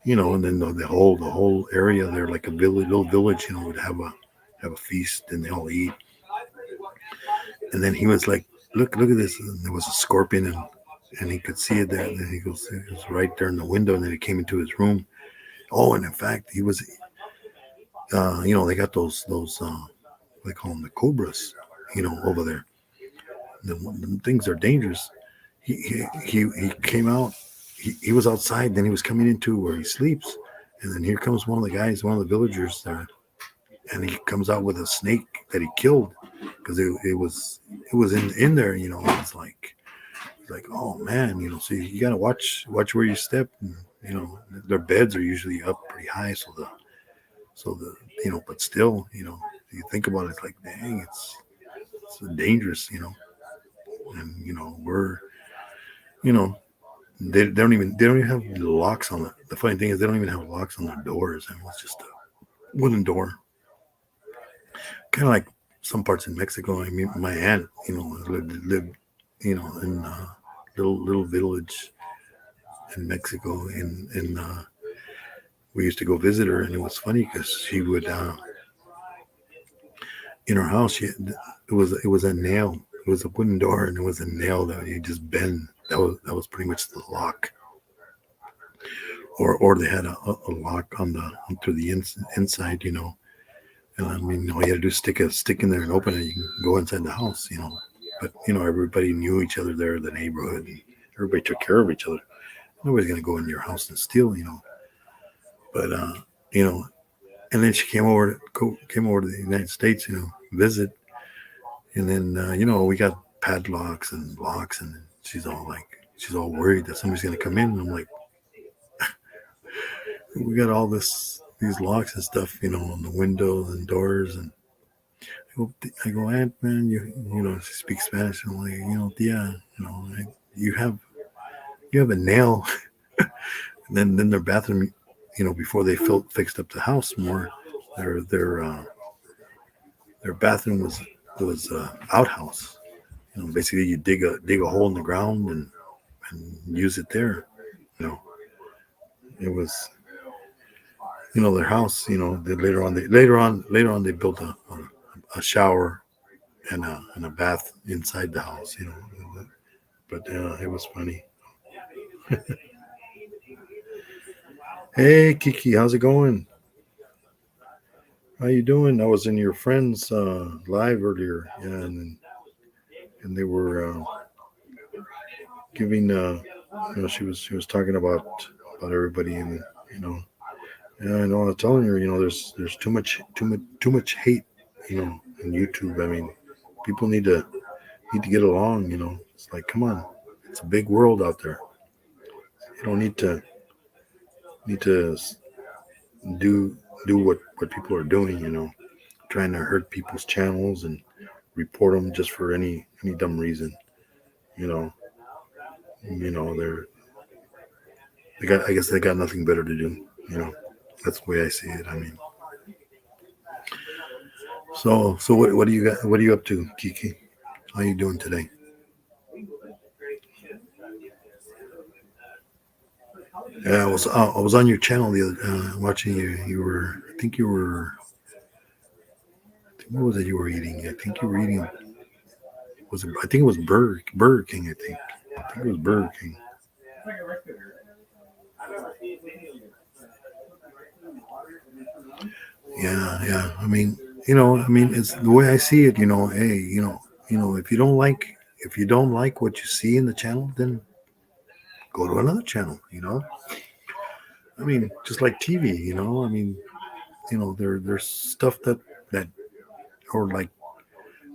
and then the whole area there, like a little village, would have a feast, and they all eat. And then he was like, look at this. And there was a scorpion, and he could see it there. And then he goes, it was right there in the window, and then he came into his room. Oh, and in fact, he was, they got those they call them the cobras, over there. The things are dangerous. He came out. He was outside. Then he was coming into where he sleeps, and then here comes one of the guys, one of the villagers there, and he comes out with a snake that he killed because it was in there. It's like, oh man, so you gotta watch where you step. And, their beds are usually up pretty high, so the but still, you think about it, it's like, dang, it's dangerous, and you know they don't even have locks on it. The funny thing is they don't even have locks on their doors. I mean, it's just a wooden door, kind of like some parts in Mexico. I mean, my aunt, lived in a little village in Mexico, and we used to go visit her, and it was funny because she would in her house. It was a nail. It was a wooden door, and it was a nail that you just bend. That was pretty much the lock, or they had a lock through the inside, And I mean, all you had to do is stick a stick in there and open it. You can go inside the house. But everybody knew each other there in the neighborhood, and everybody took care of each other. Nobody's gonna go in your house and steal. But you know, and then she came over to the United States, visit, and then we got padlocks and locks, and she's all worried that somebody's gonna come in. And I'm like, we got all these locks and stuff, on the windows and doors, and I go, Aunt, man, she speaks Spanish. And I'm like, yeah, you have a nail. And then their bathroom, before they fixed up the house more, their bathroom was outhouse. Basically you dig a hole in the ground and use it there. You know, it was their house. Later on they built a shower and a bath inside the house. But it was funny. Hey Kiki, how's it going? How you doing? I was in your friend's live earlier, yeah, and they were giving she was talking about everybody, and you know yeah, I know. I was telling her, there's too much hate, on YouTube. I mean, people need to get along. It's like, come on, it's a big world out there. You don't need to do what people are doing. Trying to hurt people's channels and report them just for any dumb reason. You know, I guess they got nothing better to do. You know, that's the way I see it. I mean, so what do you got? What are you up to, Kiki? How you doing today? Yeah, I was on your channel the other watching you. I think you were. What was it you were eating? I think you were eating. I think it was Burger King. I think it was Burger King. Yeah. I mean, it's the way I see it. Hey, if you don't like what you see in the channel, then go to another channel. I mean, just like TV. I mean, there's stuff that or like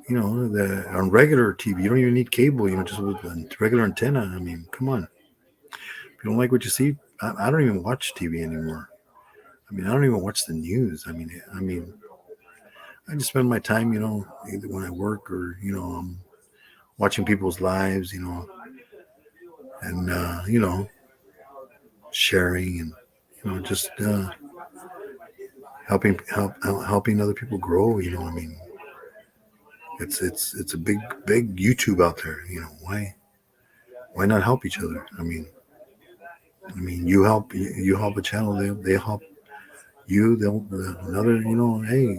the on regular TV. You don't even need cable. Just with a regular antenna. I mean, come on. If you don't like what you see, I don't even watch TV anymore. I mean, I don't even watch the news. I mean, I just spend my time, either when I work or I'm watching people's lives, and sharing and just helping other people grow. I mean, it's a big YouTube out there. Why not help each other? I mean, you help a channel, they help you. They'll another. Hey,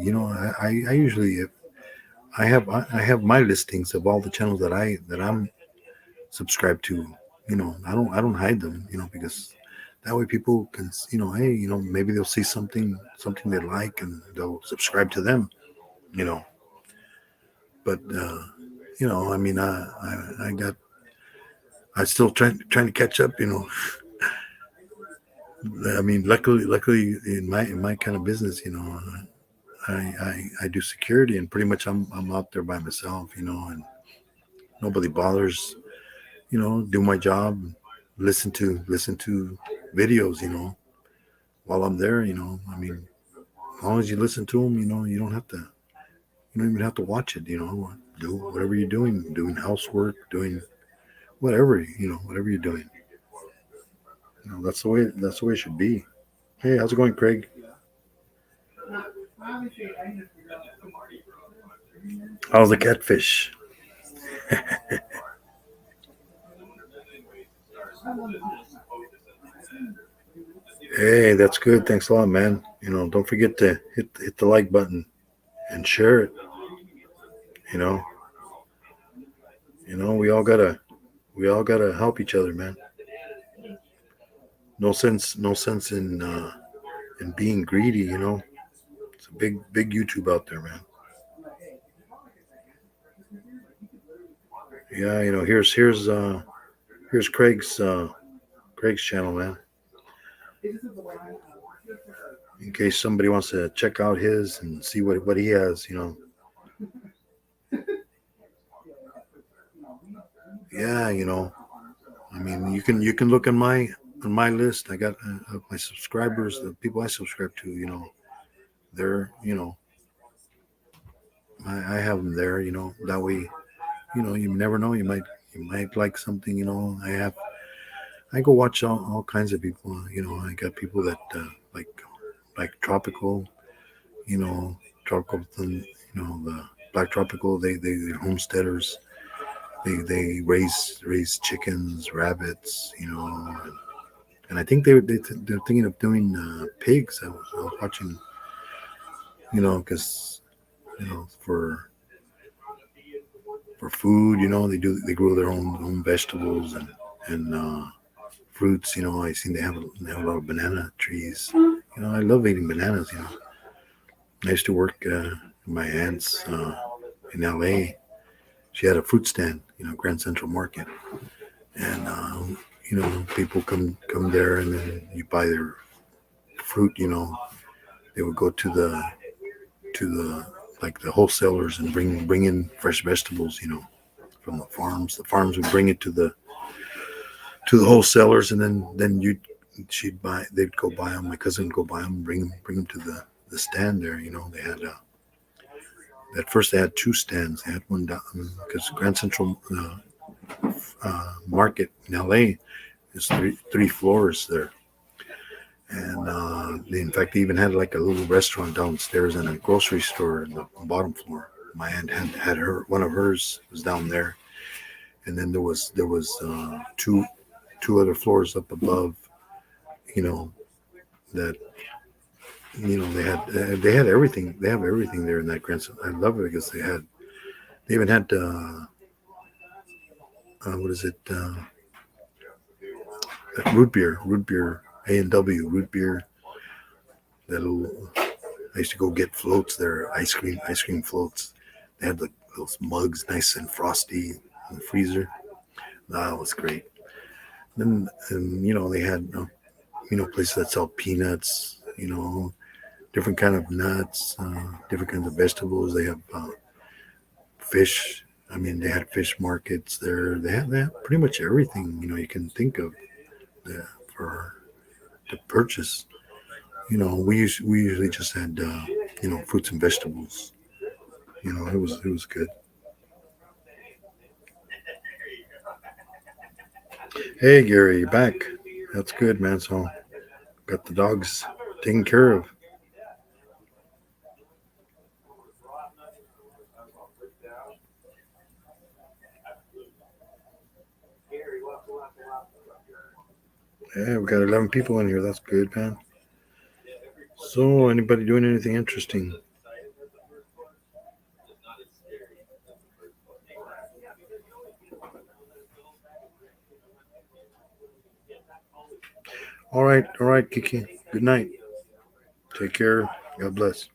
I usually if I have my listings of all the channels that I'm subscribed to. I don't hide them, because that way people can, hey, maybe they'll see something they like and they'll subscribe to them, you know. But I mean, I still trying to catch up, I mean, luckily in my kind of business, I do security, and pretty much I'm out there by myself, and nobody bothers, do my job, listen to videos, while I'm there, I mean, as long as you listen to them, you don't even have to watch it, do whatever you're doing housework, doing whatever, whatever you're doing, that's the way it should be. Hey, how's it going, Craig? How's the catfish? Hey, that's good. Thanks a lot, man. Don't forget to hit the like button and share it. You know, we all gotta help each other, man. No sense in being greedy. It's a big YouTube out there, man. Yeah, here's Craig's channel, man. In case somebody wants to check out his and see what he has, Yeah, I mean, you can look on my list. I got my subscribers, the people I subscribe to. They're I have them there. That way, you never know. You might like something. I go watch all kinds of people. I got people that like tropical. You know, tropical. The black tropical. They're homesteaders. They raise chickens, rabbits. And I think they're thinking of doing pigs. I was watching, because for food, they grow their own vegetables and fruits. I seen they have a lot of banana trees. I love eating bananas. I used to work in my aunt's in L.A. She had a fruit stand, Grand Central Market, and people come there and then you buy their fruit. They would go to the like the wholesalers and bring in fresh vegetables, from the farms. The farms would bring it to the wholesalers, and then they'd go buy them. My cousin would go buy them, bring them to the stand there. They had at first they had two stands. They had one down because Grand Central Market in LA is three floors there. And in fact, they even had like a little restaurant downstairs and a grocery store in the bottom floor. My aunt had one of hers was down there, and then there was two other floors up above. You know that they had everything. They have everything there in that Grand. I love it because they even had what is it root beer A&W root beer. That little I used to go get floats there, ice cream floats. They had those mugs, nice and frosty in the freezer. That was great. Then, and they had places that sell peanuts, different kind of nuts, different kinds of vegetables. They have fish. I mean, they had fish markets there. They had pretty much everything you can think of for to purchase. We usually just had fruits and vegetables. It was good. Hey Gary, you're back. That's good, man. So got the dogs taken care of. Yeah, we got 11 people in here. That's good, man. So anybody doing anything interesting? All right, Kiki. Good night. Take care. God bless.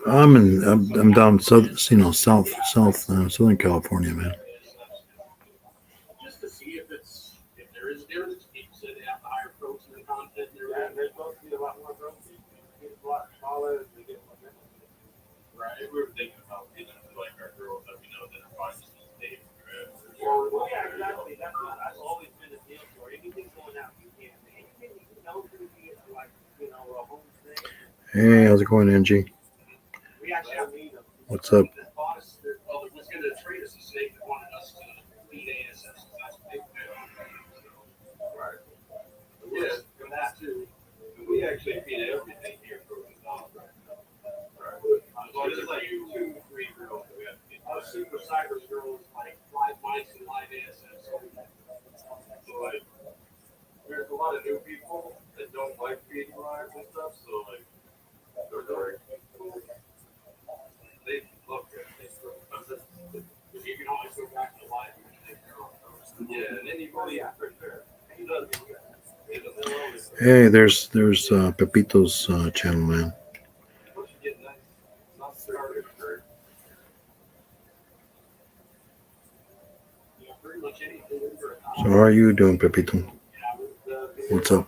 I'm down Southern California, man. Hey, how's it going, Angie? What's up? Hey, there's Pepito's channel, man. So how are you doing, Pepito? What's up?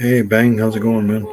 Hey, Bang, how's it going, man?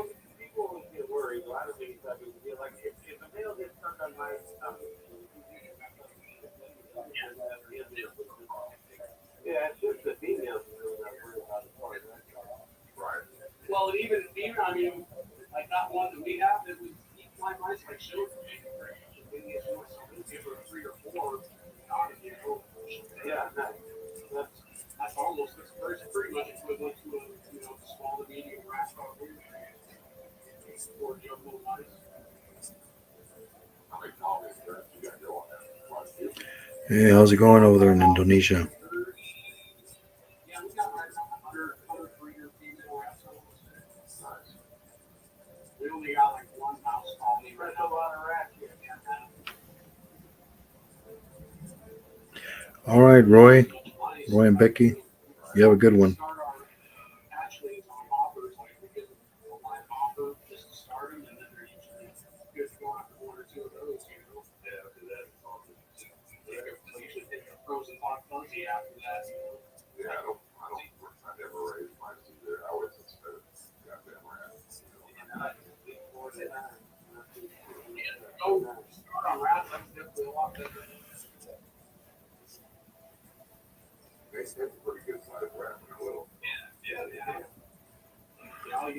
Hey, how's it going over there in Indonesia? All right, Roy and Becky, you have a good one.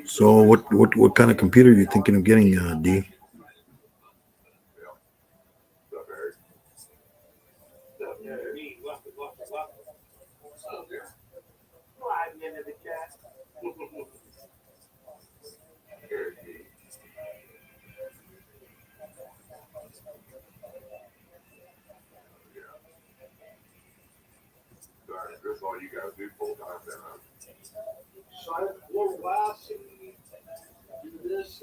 So, what kind of computer are you thinking of getting, D? That's all you gotta do full time then. So I blow glass and do this,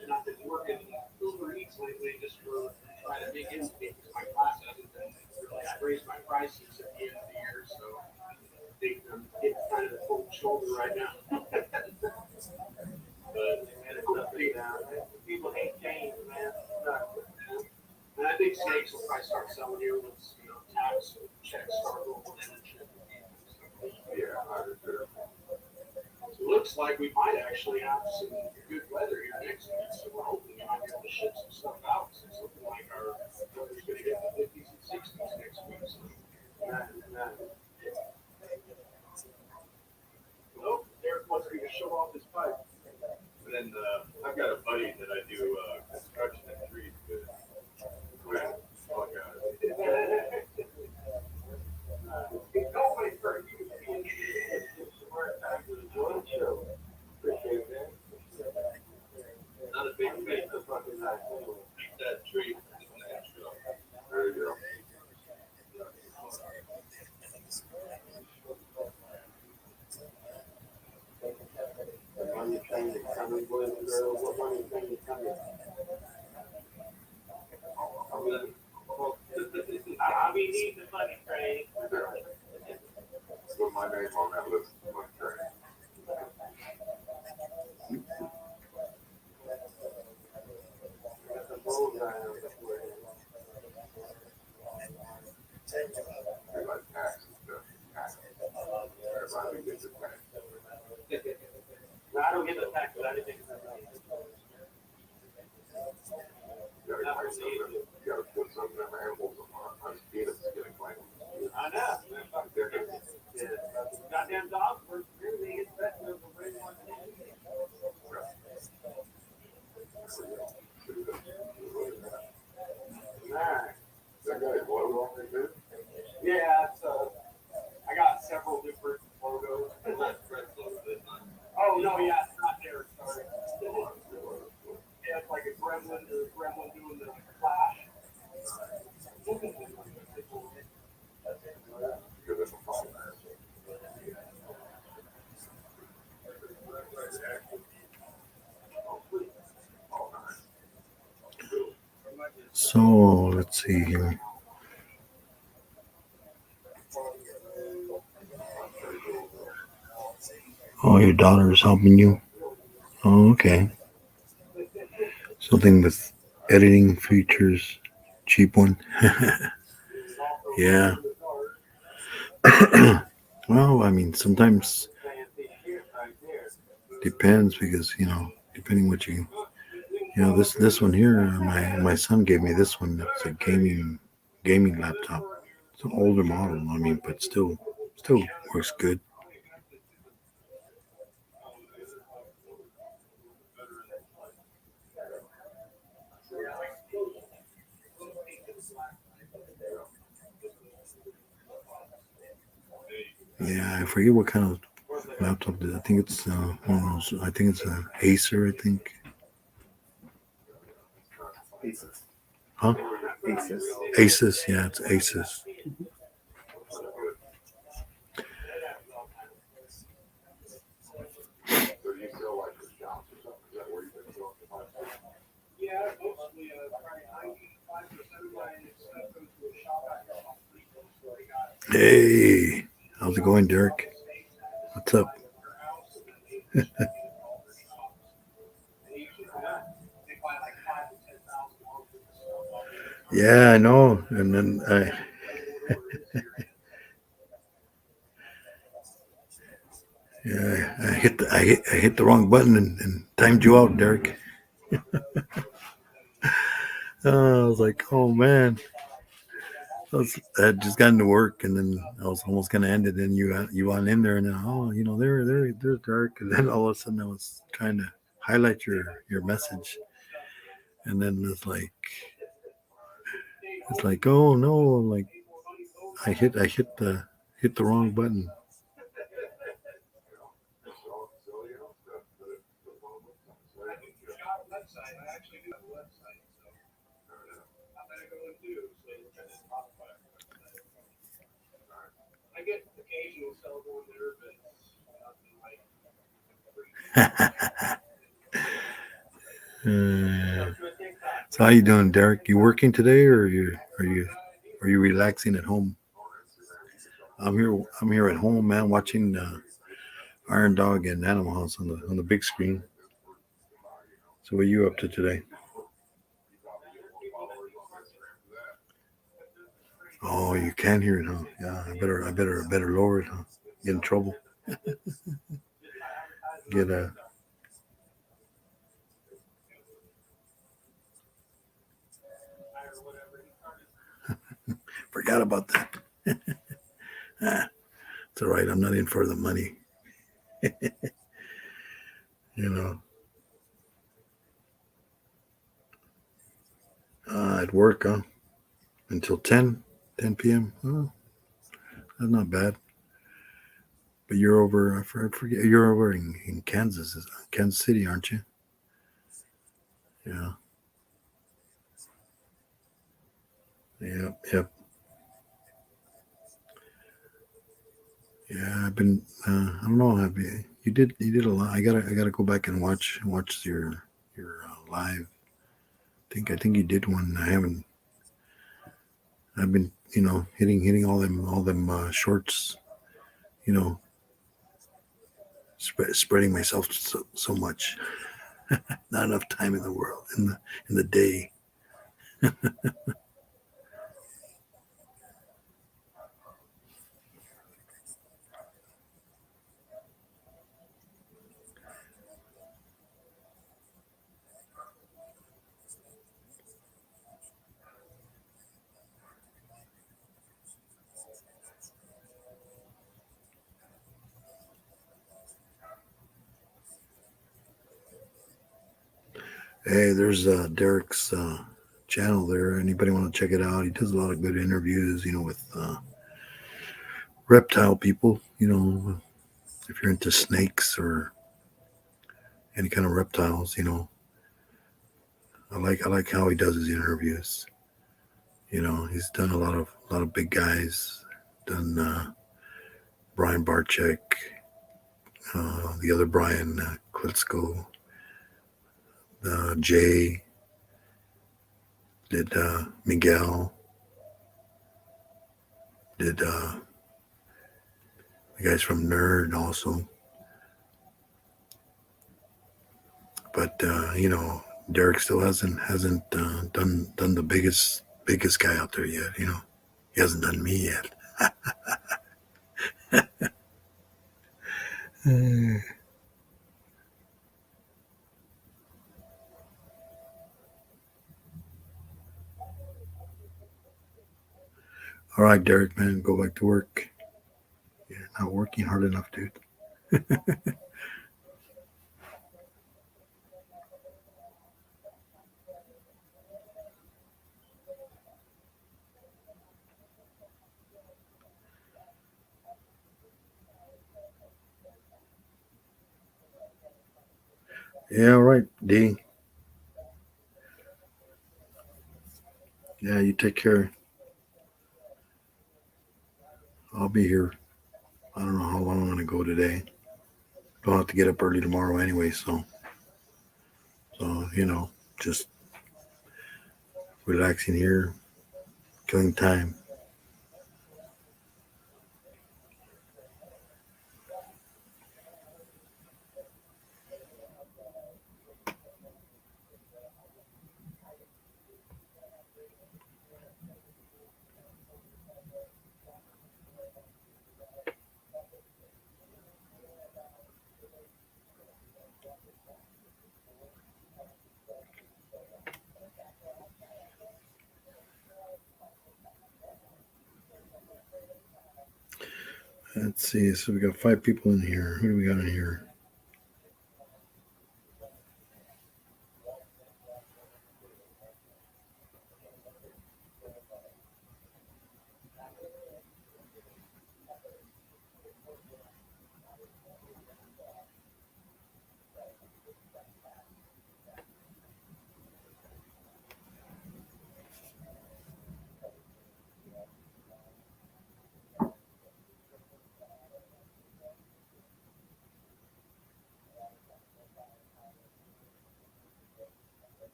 and I've been working Uber Eats lately just for trying to make ends meet because my class hasn't been really. I raised my prices at the end of the year, so I think I'm getting kind of the cold shoulder right now. But man, it's nothing down. People hate change, man. And I think snakes will probably start selling here once tax checks start rolling in and shit. Yeah, I agree. So it looks like we might actually have some good weather here next week, so we're hoping we might be able to ship some stuff out. So it's looking like our weather's going to get the 50s and 60s next week. So oh, Derek wants me to show off his pipe. And then I've got a buddy that I do construction and trees with. Not a big fan of fucking that tree. There you go. Money train is coming, boys and girls. What money train is coming? I'll be needing the money train. Put my name on that list of money train. Got the bullseye on the way. They like taxes, stuff. Everybody gets a tax. No, I don't get the tax, but I didn't think about that. You gotta put some of them animals on peanuts to get a claim. I know. Yeah. Goddamn dogs were really expecting them to bring one in. Alright. That guy logo on there too? Yeah, so I got several different logos. Oh no, yeah, it's not there. Sorry. Yeah, it's like a gremlin or a gremlin doing the flash. So let's see here. Oh, your daughter is helping you. Oh, okay. Something with editing features, cheap one. Yeah. Well, I mean, sometimes depends because depending what this one here, my son gave me this one. It's a gaming laptop. It's an older model. I mean, but still works good. Yeah, I forget what kind of laptop it is. I think it's I think it's a Acer. I think. Asus. Huh? Asus. Asus. Yeah, it's Asus. Hey, how's it going, Derek? What's up? Yeah, I know. And then I hit the wrong button and timed you out, Derek. I was like, oh man. I had just gotten to work, and then I was almost gonna end it, and you on in there, and then there's Derek, and then all of a sudden I was trying to highlight your message, and then it's like oh no, like I hit the wrong button. How about I go in too, so you can talk about it. I get occasional cell going there, but nothing like So how you doing, Derek? You working today, or are you relaxing at home? I'm here. I'm here at home, man, watching Iron Dog and Animal House on the big screen. So what are you up to today? Oh, you can hear it, huh? Yeah, I better lower it, huh? Get in trouble. Get forgot about that. Ah, it's all right. I'm not in for the money, you know. At work, huh? Until 10 p.m. Oh, that's not bad. But you're over. I forget. You're over in Kansas, Kansas City, aren't you? Yeah. Yep. Yep. Yeah. I've been. I don't know. Have you? You did a lot. I gotta go back and watch your live. I think you did one. I haven't. I've been hitting all them shorts. You know, spreading myself so much. Not enough time in the world in the day. Hey, there's Derek's channel there. Anybody want to check it out? He does a lot of good interviews, with reptile people. If you're into snakes or any kind of reptiles, I like how he does his interviews. He's done a lot of big guys. Done Brian Barczyk, the other Brian Klitschko, Jay, did Miguel, did the guys from Nerd also. But Derek still hasn't done the biggest guy out there yet. He hasn't done me yet. All right, Derek, man, go back to work. You're not working hard enough, dude. Yeah, all right, D. Yeah, you take care. I'll be here. I don't know how long I'm gonna go today. Don't have to get up early tomorrow anyway, so just relaxing here, killing time. Let's see. So we got 5 people in here. Who do we got in here?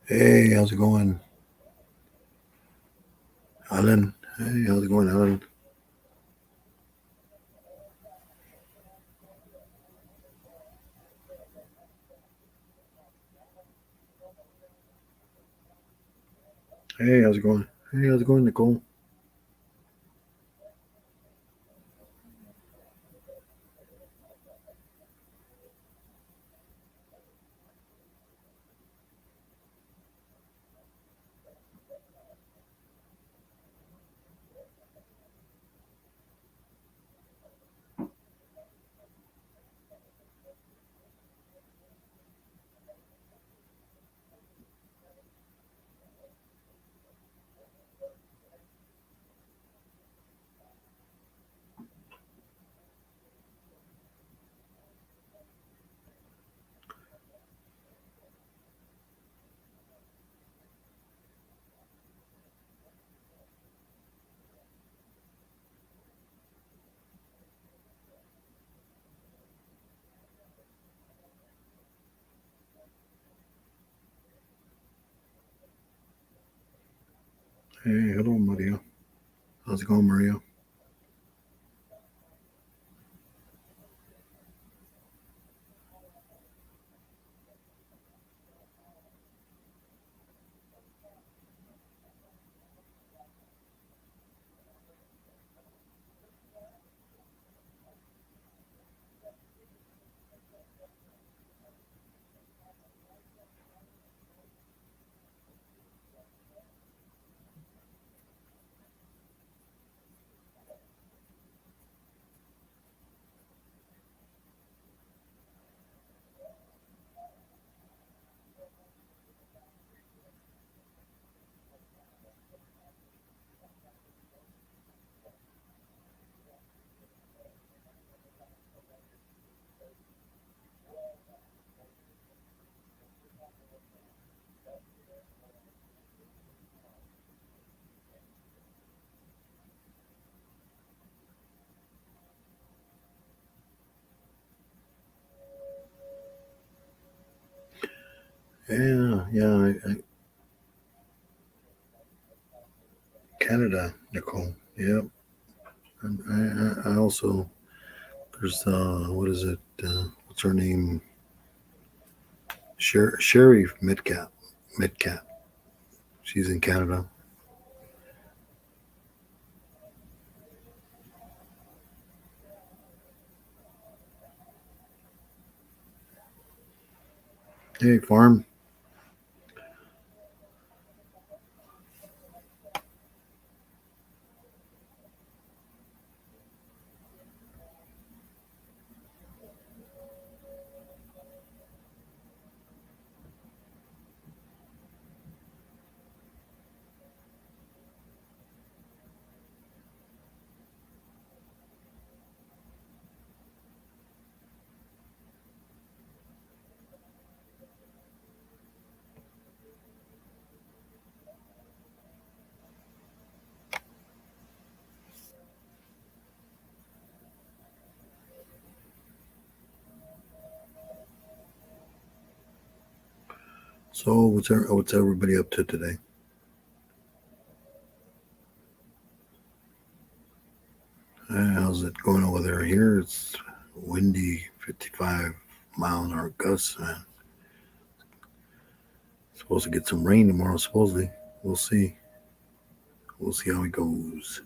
Hey, how's it going, Alan? Hey, how's it going, Alan? Hey, how's it going? Hey, how's it going, Nicole? Hey, hello, Maria. How's it going, Maria? Yeah, yeah, Canada, Nicole. Yep. And I also there's what is it? What's her name? Sherry Midcap. Midcap. She's in Canada. Hey, farm. So what's everybody up to today? How's it going over there? Here it's windy, 55-mile-an-hour gusts, man. Supposed to get some rain tomorrow, supposedly. We'll see. We'll see how it goes.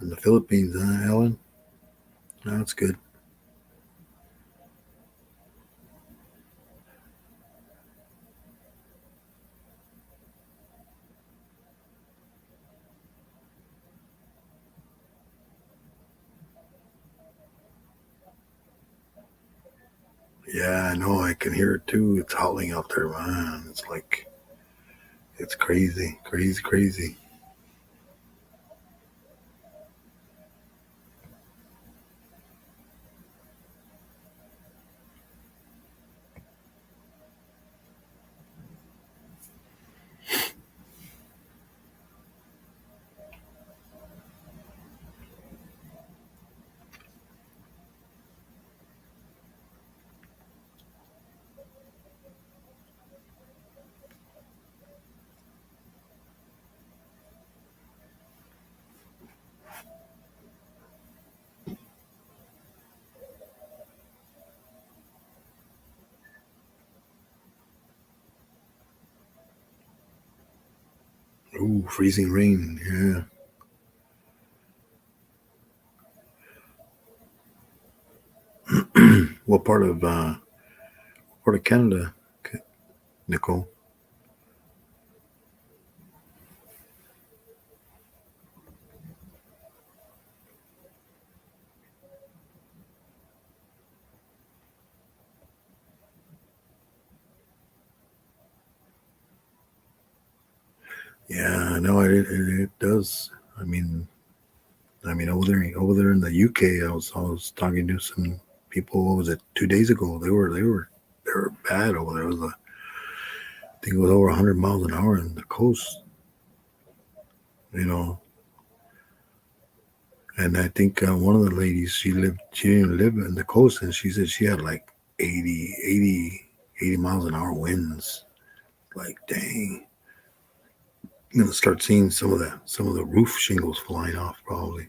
In the Philippines, huh, Alan? That's good. Yeah, I know. I can hear it too. It's howling out there, man. It's like it's crazy, crazy, crazy. Ooh, freezing rain. Yeah. What part of Canada, Nicole? Yeah, no, it does. I mean, over there in the UK, I was talking to some people. What was it? 2 days ago, they were bad over there. It was I think it was over 100 miles an hour in the coast. You know, and I think one of the ladies she didn't live in the coast, and she said she had like 80 miles an hour winds. Like, dang, I'm gonna start seeing some of the roof shingles flying off probably.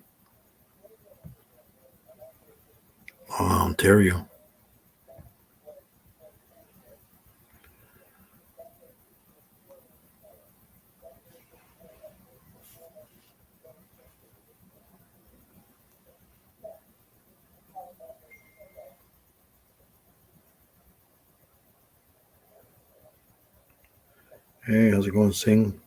Ontario. Hey, how's it going, Sing?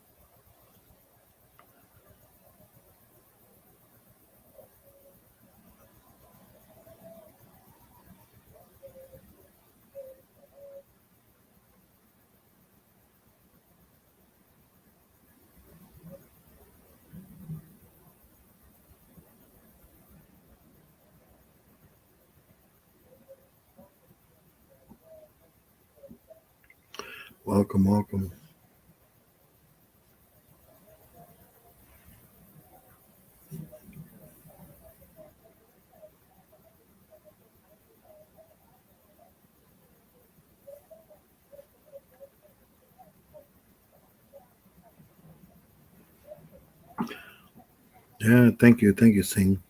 Welcome, welcome. Yeah, thank you, Sing.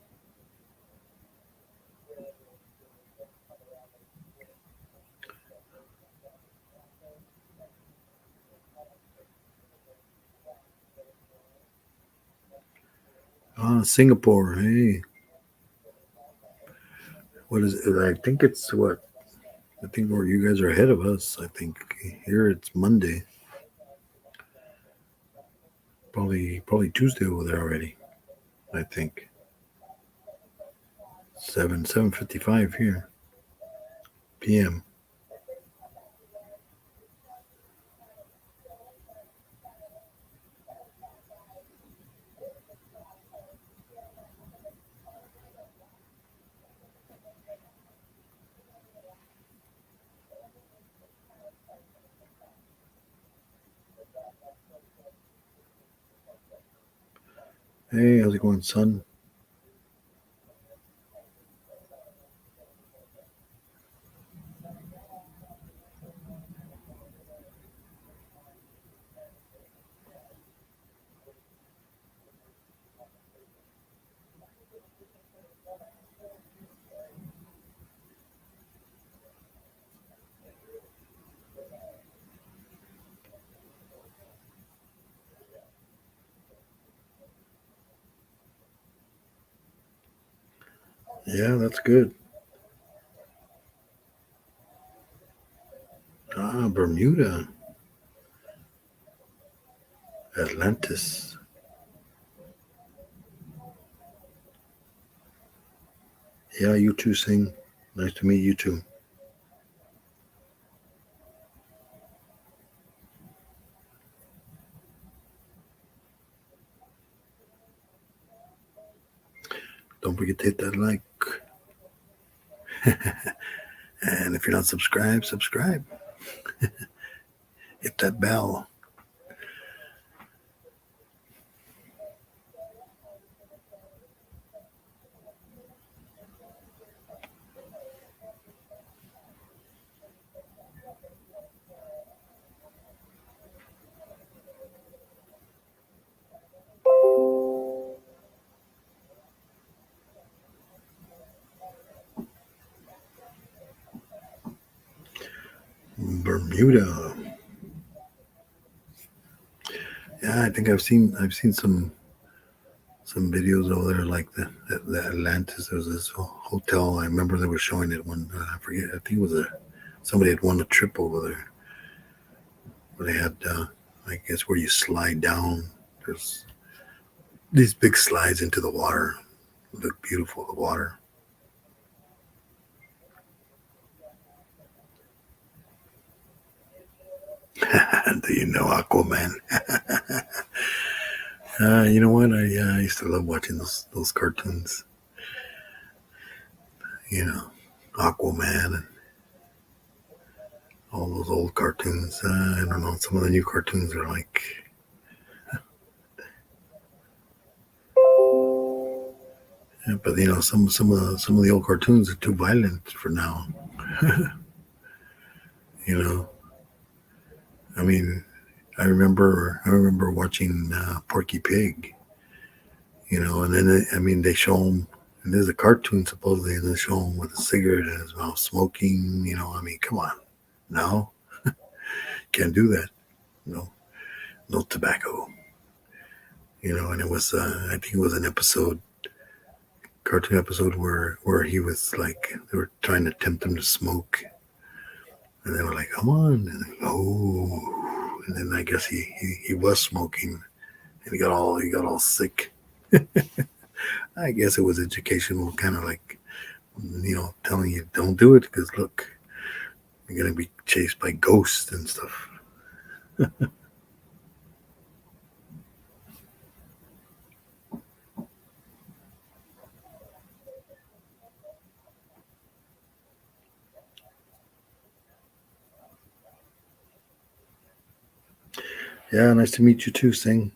Singapore. Hey, what is it? I think it's what I think where you guys are ahead of us. I think here it's Monday, probably Tuesday over there already. I think 7:55 here p.m. Hey, how's it going, son? Yeah, that's good. Bermuda, Atlantis. Yeah, you too, Sing. Nice to meet you too. Don't forget to hit that like. And if you're not subscribed, subscribe. Hit that bell. Bermuda. Yeah, I think I've seen some videos over there, like the Atlantis. There was this hotel. I remember they were showing it when I forget. I think it was somebody had won a trip over there. Where they had, I guess, where you slide down. There's these big slides into the water. Look beautiful, the water. Do you know Aquaman? You know what? I used to love watching those cartoons. You know, Aquaman and all those old cartoons. I don't know. Some of the new cartoons are like, yeah, but you know, some of the old cartoons are too violent for now. You know, I mean, I remember watching Porky Pig. You know, and then I mean they show him. And there's a cartoon supposedly, and they show him with a cigarette in his mouth, smoking. You know, I mean, come on, no, can't do that. No, no tobacco. You know, and it was I think it was an cartoon episode where he was like they were trying to tempt him to smoke, and they were like, "Come on," and oh, and then I guess he was smoking, and he got all sick. I guess it was educational, kind of like telling you don't do it because look, you're gonna be chased by ghosts and stuff. Yeah, nice to meet you too, Sing.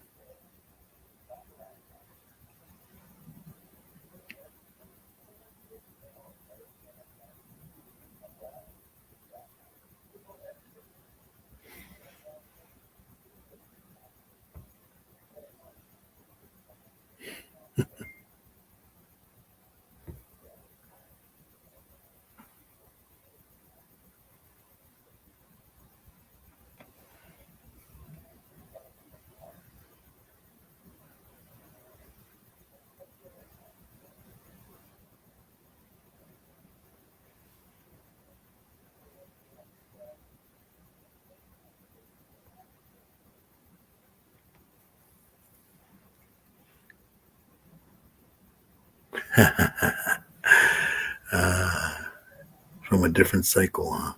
From a different cycle, huh?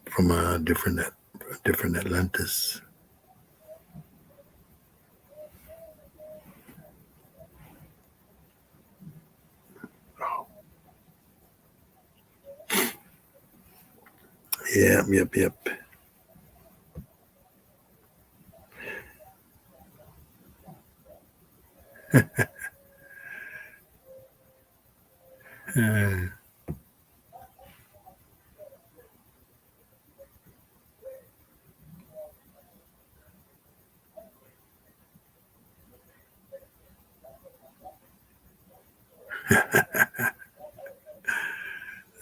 From a different Atlantis. Yep, yep, yep. Uh,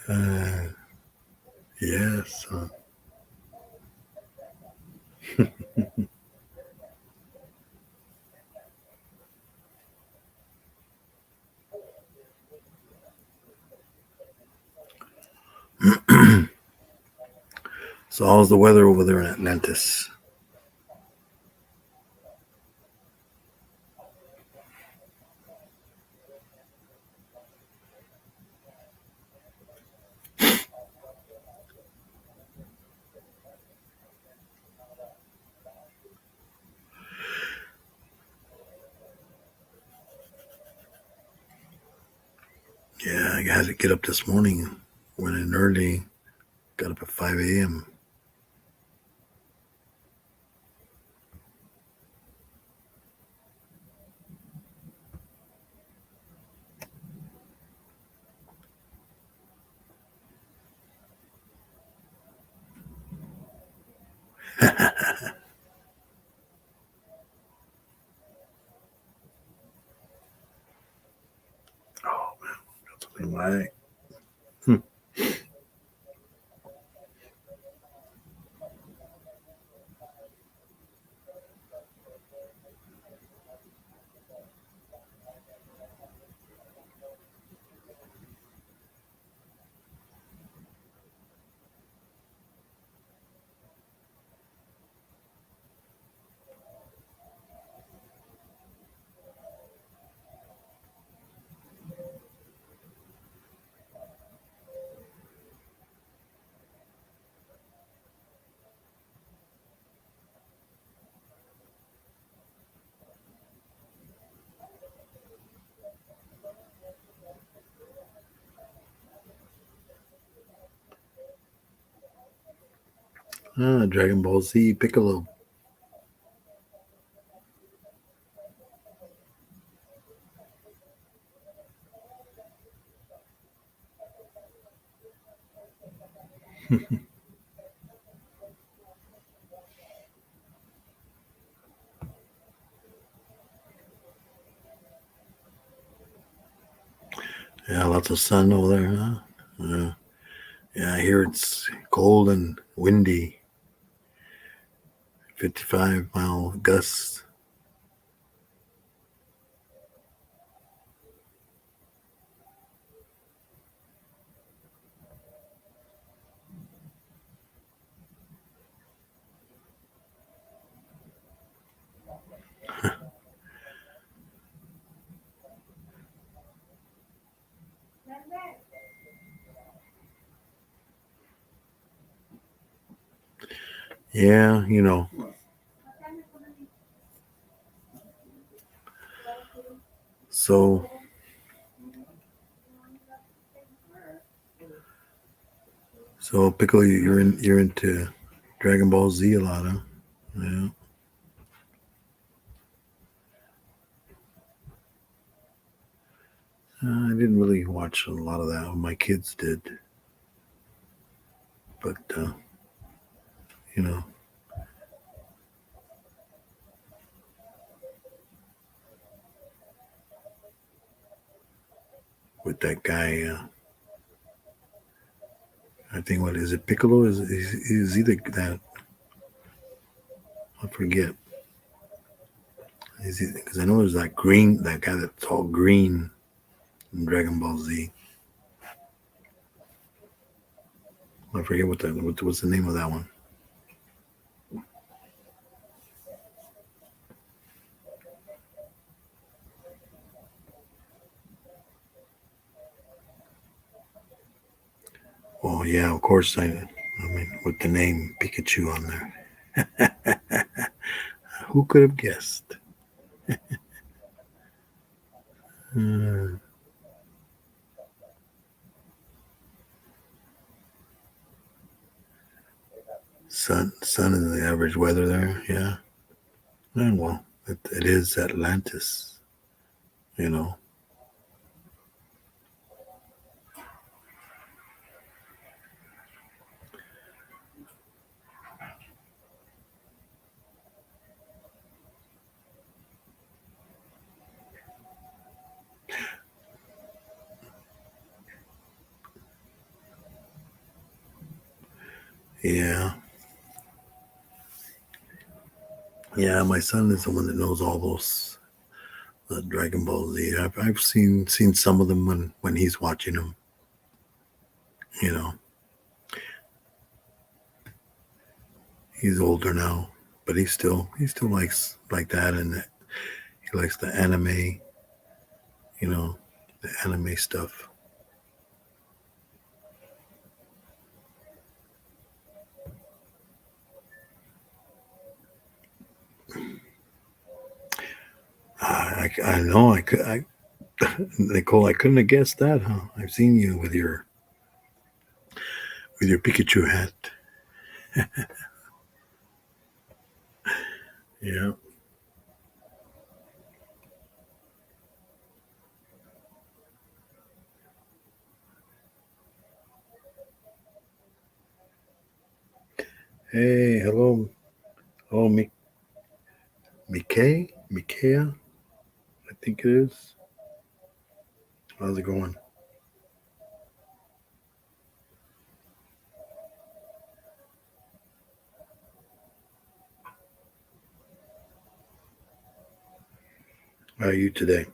uh, yes. So how's the weather over there in Atlantis? Yeah, I had to get up this morning. Went in early. Got up at 5 a.m. Oh man, that's something like. Hmm. Dragon Ball Z Piccolo. Yeah, lots of sun over there, huh? Yeah, yeah. I hear it's cold and windy. 55-mile gusts. Yeah, So, so Piccolo, you're into Dragon Ball Z a lot, huh? Yeah. I didn't really watch a lot of that. My kids did, but you know, with that guy, I think what is it? Piccolo is either that I forget. Is he? Because I know there's that guy that's all green in Dragon Ball Z. I forget what's the name of that one. Oh yeah, of course I mean, with the name Pikachu on there. Who could have guessed? Uh, sun is the average weather there. Yeah. And well, it is Atlantis. You know. Yeah. Yeah. My son is the one that knows all those Dragon Ball Z. I've seen some of them when he's watching them. You know, he's older now, but he still likes like that, and he likes the anime. You know, the anime stuff. I know I could. Nicole, I couldn't have guessed that, huh? I've seen you with your Pikachu hat. Yeah. Hey, hello, hello, Mikea, I think it is. How's it going? How are you today?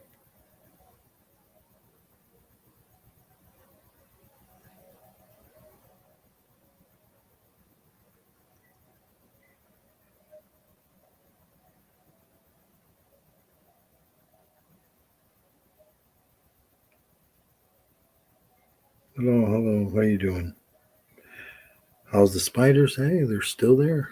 Hello, hello. How you doing? How's the spiders? Hey, they're still there.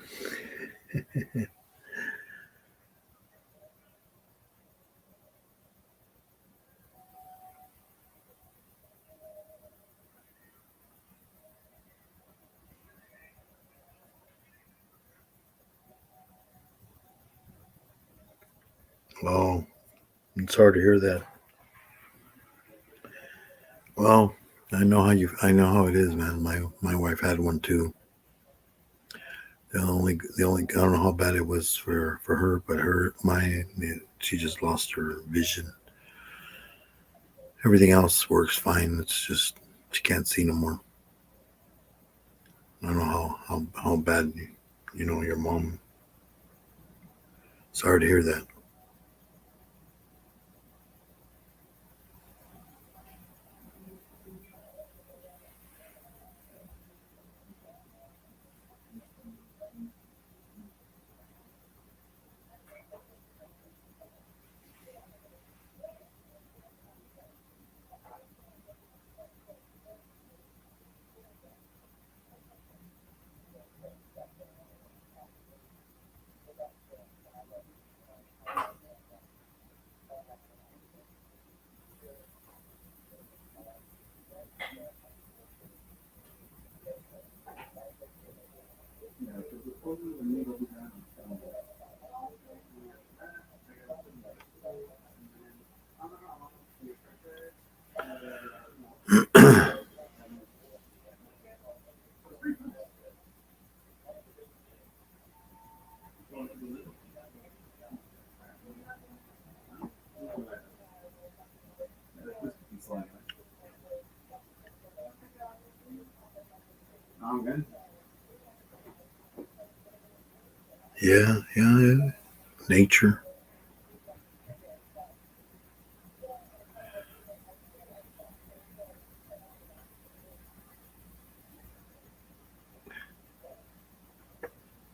Oh, it's hard to hear that. Well, I know how it is, man. My wife had one too. The only I don't know how bad it was for her, but she just lost her vision. Everything else works fine. It's just she can't see no more. I don't know how bad your mom. Sorry to hear that. Yeah, yeah, yeah. Nature.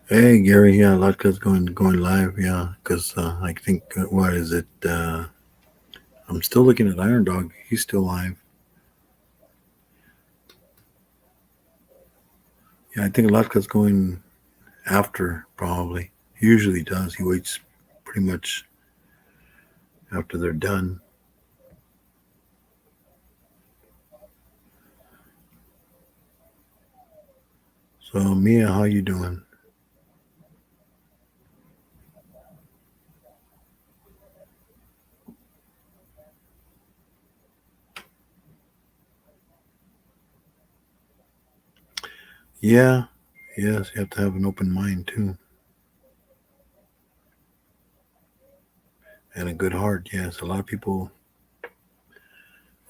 Hey, Gary. Yeah, Latka's going live. Yeah, because I think what is it? I'm still looking at Iron Dog. He's still live. Yeah, I think Latka's going after probably. He usually does. He waits pretty much after they're done. So Mia, how you doing? Yeah, yes. You have to have an open mind too, and a good heart. Yes, a lot of people,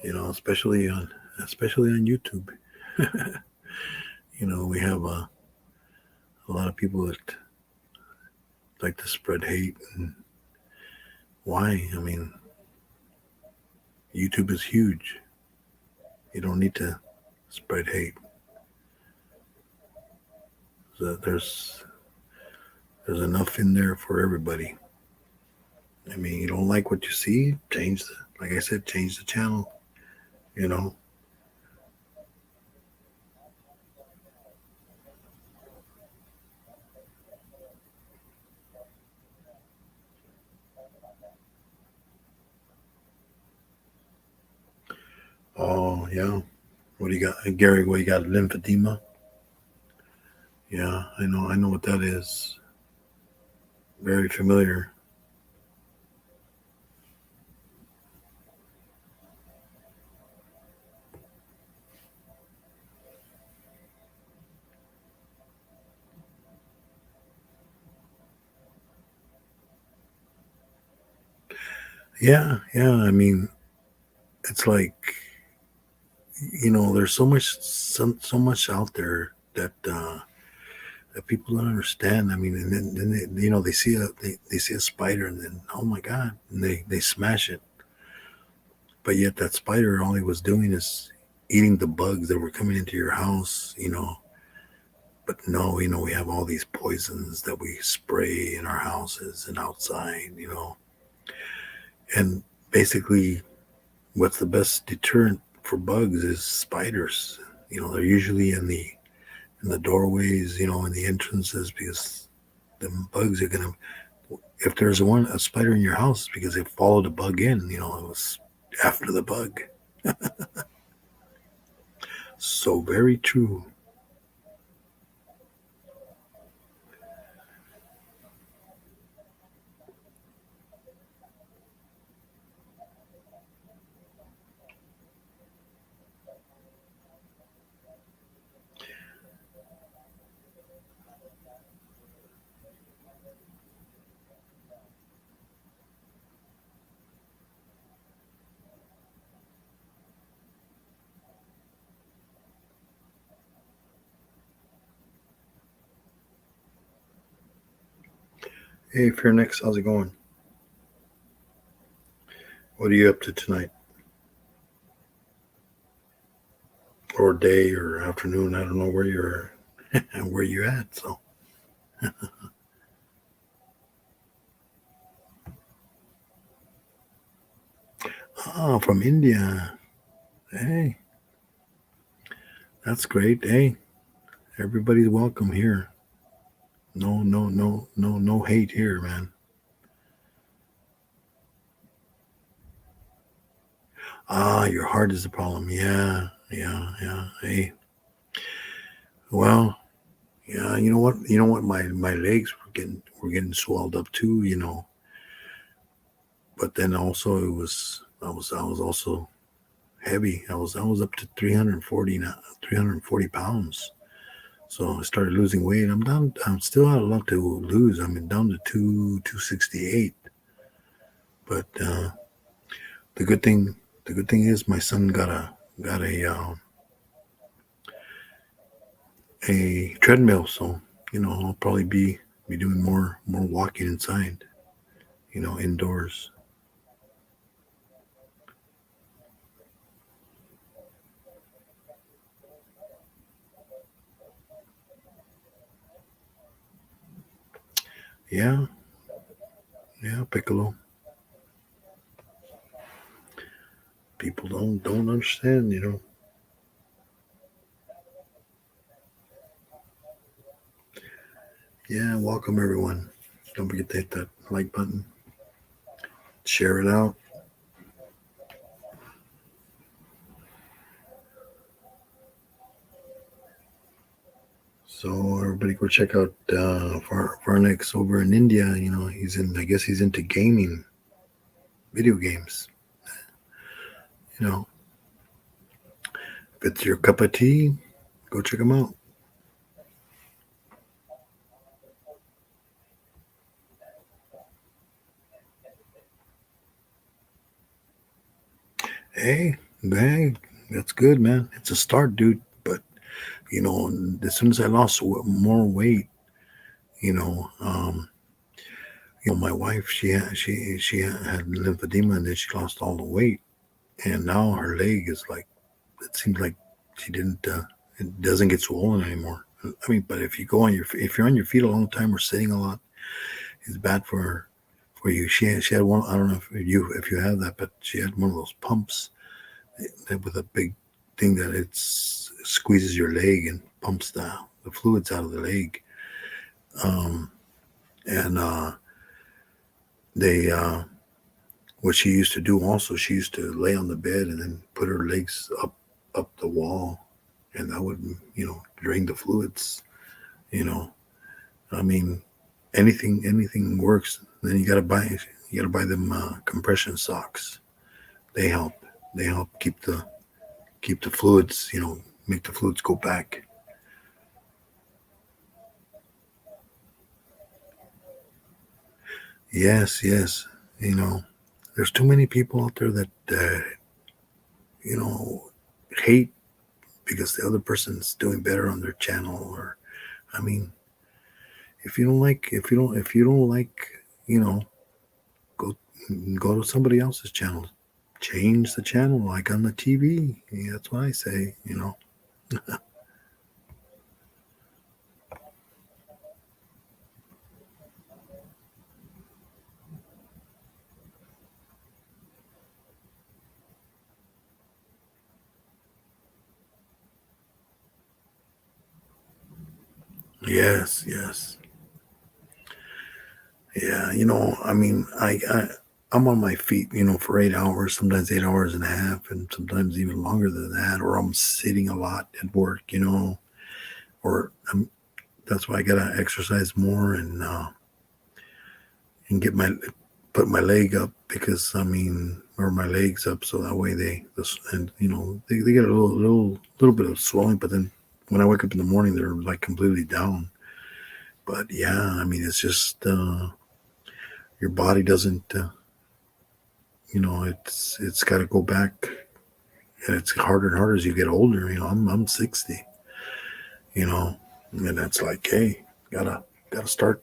especially on YouTube. We have a lot of people that like to spread hate. And why? I mean, YouTube is huge. You don't need to spread hate. So there's enough in there for everybody. I mean, you don't like what you see, like I said, change the channel. You know, yeah. What do you got, Gary? What you got? Lymphedema. Yeah, I know. I know what that is. Very familiar. Yeah, yeah. I mean, it's like there's so much out there that people don't understand. I mean, and then they see they see a spider, and then oh my god, and they smash it. But yet that spider, all he was doing is eating the bugs that were coming into your house. But no, we have all these poisons that we spray in our houses and outside. And basically, what's the best deterrent for bugs is spiders. They're usually in the doorways, in the entrances, because the bugs are gonna. If there's a spider in your house, because it followed the bug in. It was after the bug. So very true. Hey, Fair Next, how's it going? What are you up to tonight? Or day or afternoon? I don't know where you're where you at. So, from India. Hey, that's great. Hey, everybody's welcome here. No, no, no, no, no hate here, man. Your heart is the problem. Yeah, yeah, yeah. Hey, well, yeah. You know what? You know what? My legs were getting swelled up too. But then also I was also heavy. I was up to 340 now, 340 pounds. So I started losing weight. I'm down. I'm still had a lot to lose. I'm down to 268. But the good thing the good thing is my son got a treadmill. So I'll probably be doing more walking inside. Indoors. Yeah, yeah, Piccolo. People don't understand. Yeah, welcome everyone. Don't forget to hit that like button. Share it out. So everybody go check out Farnex over in India. He's in. I guess he's into gaming, video games. You know, if it's your cup of tea, go check him out. Hey, hey, that's good, man. It's a start, dude. But as soon as I lost more weight, you know, um, my wife she had lymphedema, and then she lost all the weight, and now her leg is like, it seems like she didn't. It doesn't get swollen anymore. I mean, but if you're on your feet a long time or sitting a lot, it's bad for you. She had one. I don't know if you have that, but she had one of those pumps with a big thing that it squeezes your leg and pumps the fluids out of the leg. Um, and they what she used to do also, she used to lay on the bed and then put her legs up up the wall, and that would, drain the fluids. You know, I mean, anything works. Then you gotta buy them compression socks. They help. They help keep the fluids. Make the fluids go back. Yes, yes. You know, there's too many people out there that you know hate because the other person's doing better on their channel. Or, I mean, if you don't like, you know, go go to somebody else's channel. Change the channel, like on the TV. Yeah, that's what I say. Yes, yes. Yeah, I mean, I'm on my feet, for 8 hours, sometimes 8 hours and a half, and sometimes even longer than that. Or I'm sitting a lot at work, or that's why I gotta exercise more and put my leg up, because I mean, or my legs up, so that way they get a little bit of swelling, but then when I wake up in the morning, they're like completely down. But yeah, I mean, it's just your body doesn't. It's got to go back, and it's harder and harder as you get older. I'm 60. You know, and that's like, hey, gotta gotta start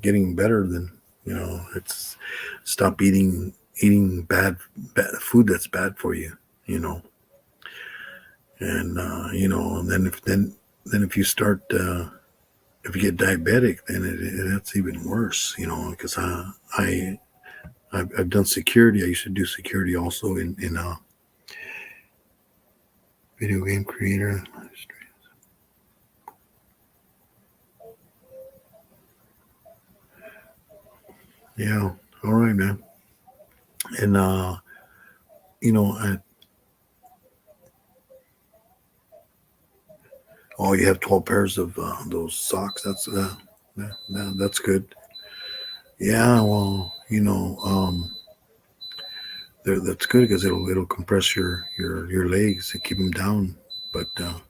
getting better. Than it's stop eating bad food that's bad for you. You know, and then if you start if you get diabetic, then that's even worse. Because I I've done security. I used to do security also in video game creator. Yeah. All right, man. And you know, I, oh, you have 12 pairs of those socks. That's good. Yeah. Well, that's good because it'll compress your legs and keep them down. But the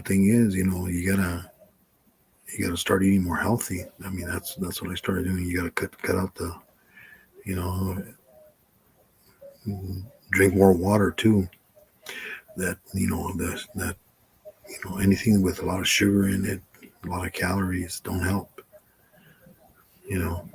thing is, you gotta start eating more healthy. I mean, that's what I started doing. You gotta cut out you know, drink more water too. That that anything with a lot of sugar in it, a lot of calories don't help. You know.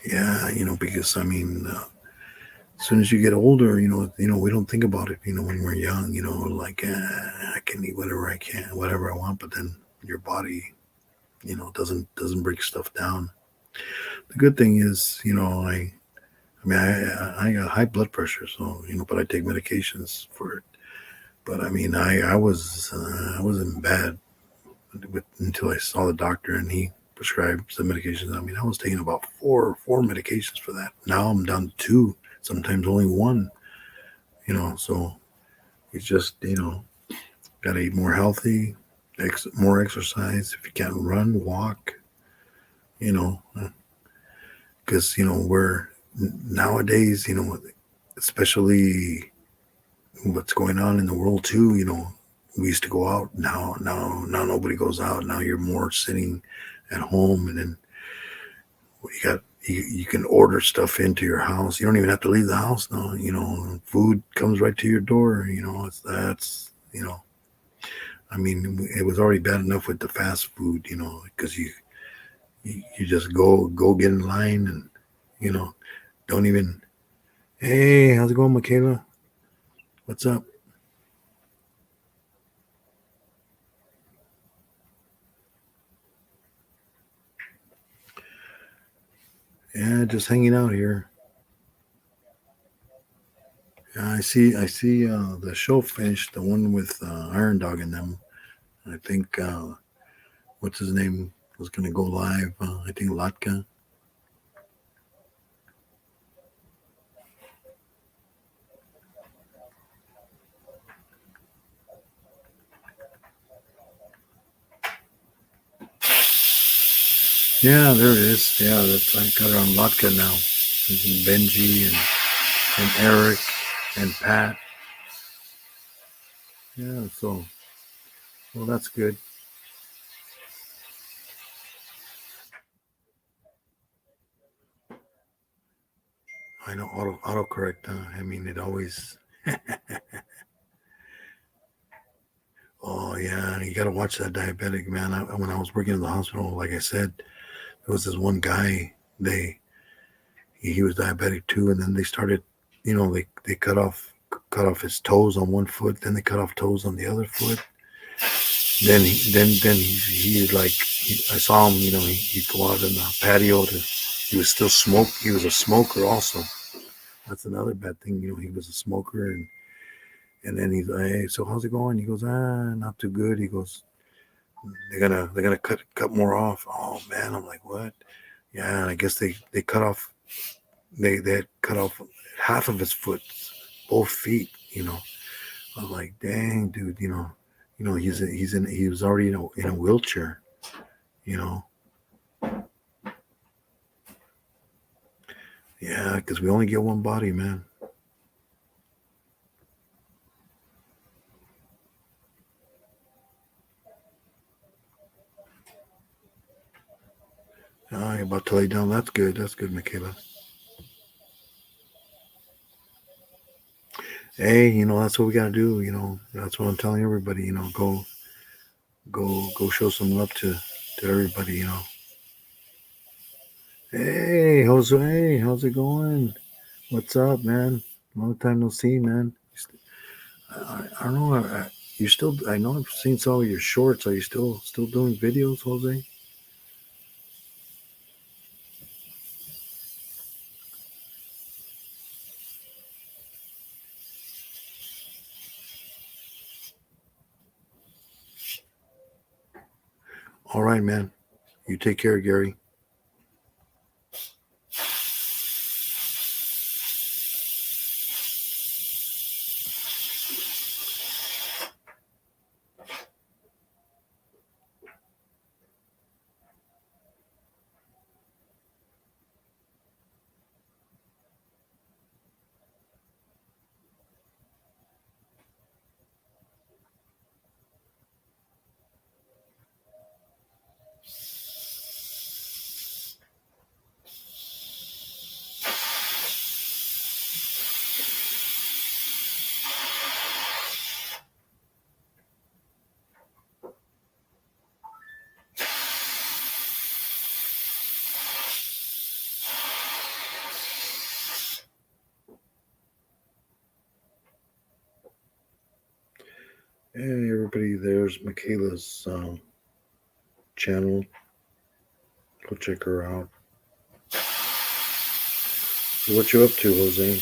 Yeah, because I mean, as soon as you get older, we don't think about it. When we're young, like I can eat whatever I can, whatever I want, but then your body, doesn't break stuff down. The good thing is, I mean, I got high blood pressure, so but I take medications for it. But I mean, I was in bad until I saw the doctor and he prescribed some medications. I mean, I was taking about four medications for that. Now I'm down to two, sometimes only one. So it's just got to eat more healthy, more exercise. If you can't run, walk. You know, because we're nowadays, especially what's going on in the world too. We used to go out. Now nobody goes out. Now you're more sitting at home, and then you can order stuff into your house. You don't even have to leave the house now. Food comes right to your door. That's I mean, it was already bad enough with the fast food. Because you just go get in line, and you know don't even. Hey, how's it going, Michaela? What's up? Yeah, just hanging out here. I see. I see. The show finished. The one with Iron Dog in them. I think. What's his name was going to go live. I think Latka. Yeah, there it is. Yeah, that's I got her on Latka now. And Benji and Eric and Pat. Yeah, so well, that's good. I know autocorrect. I mean, it always. Oh yeah, you got to watch that diabetic man. When I was working in the hospital, like I said, there was this one guy. He was diabetic too, and then they started, they cut off his toes on one foot, then they cut off toes on the other foot. He's like, I saw him. He'd go out in the patio to. He was still smoke. He was a smoker also. That's another bad thing. He was a smoker, and then he's like, hey, so how's it going? He goes, not too good. He goes, they're gonna cut more off. Oh man, I'm like, what? Yeah, and I guess they cut off. They had cut off half of his foot, both feet. I was like, dang, dude. He was already in a wheelchair. You know, yeah, because we only get one body, man. Oh, you're about to lay down. That's good. That's good, Michaela. Hey, that's what we gotta do. That's what I'm telling everybody. Go show some love to everybody. Hey, Jose, how's it going? What's up, man? Long time no see, man. I don't know. You still? I know I've seen some of your shorts. Are you still doing videos, Jose? All right, man. You take care, Gary. Hey, everybody. There's Michaela's channel. Go check her out. So what you up to, Jose?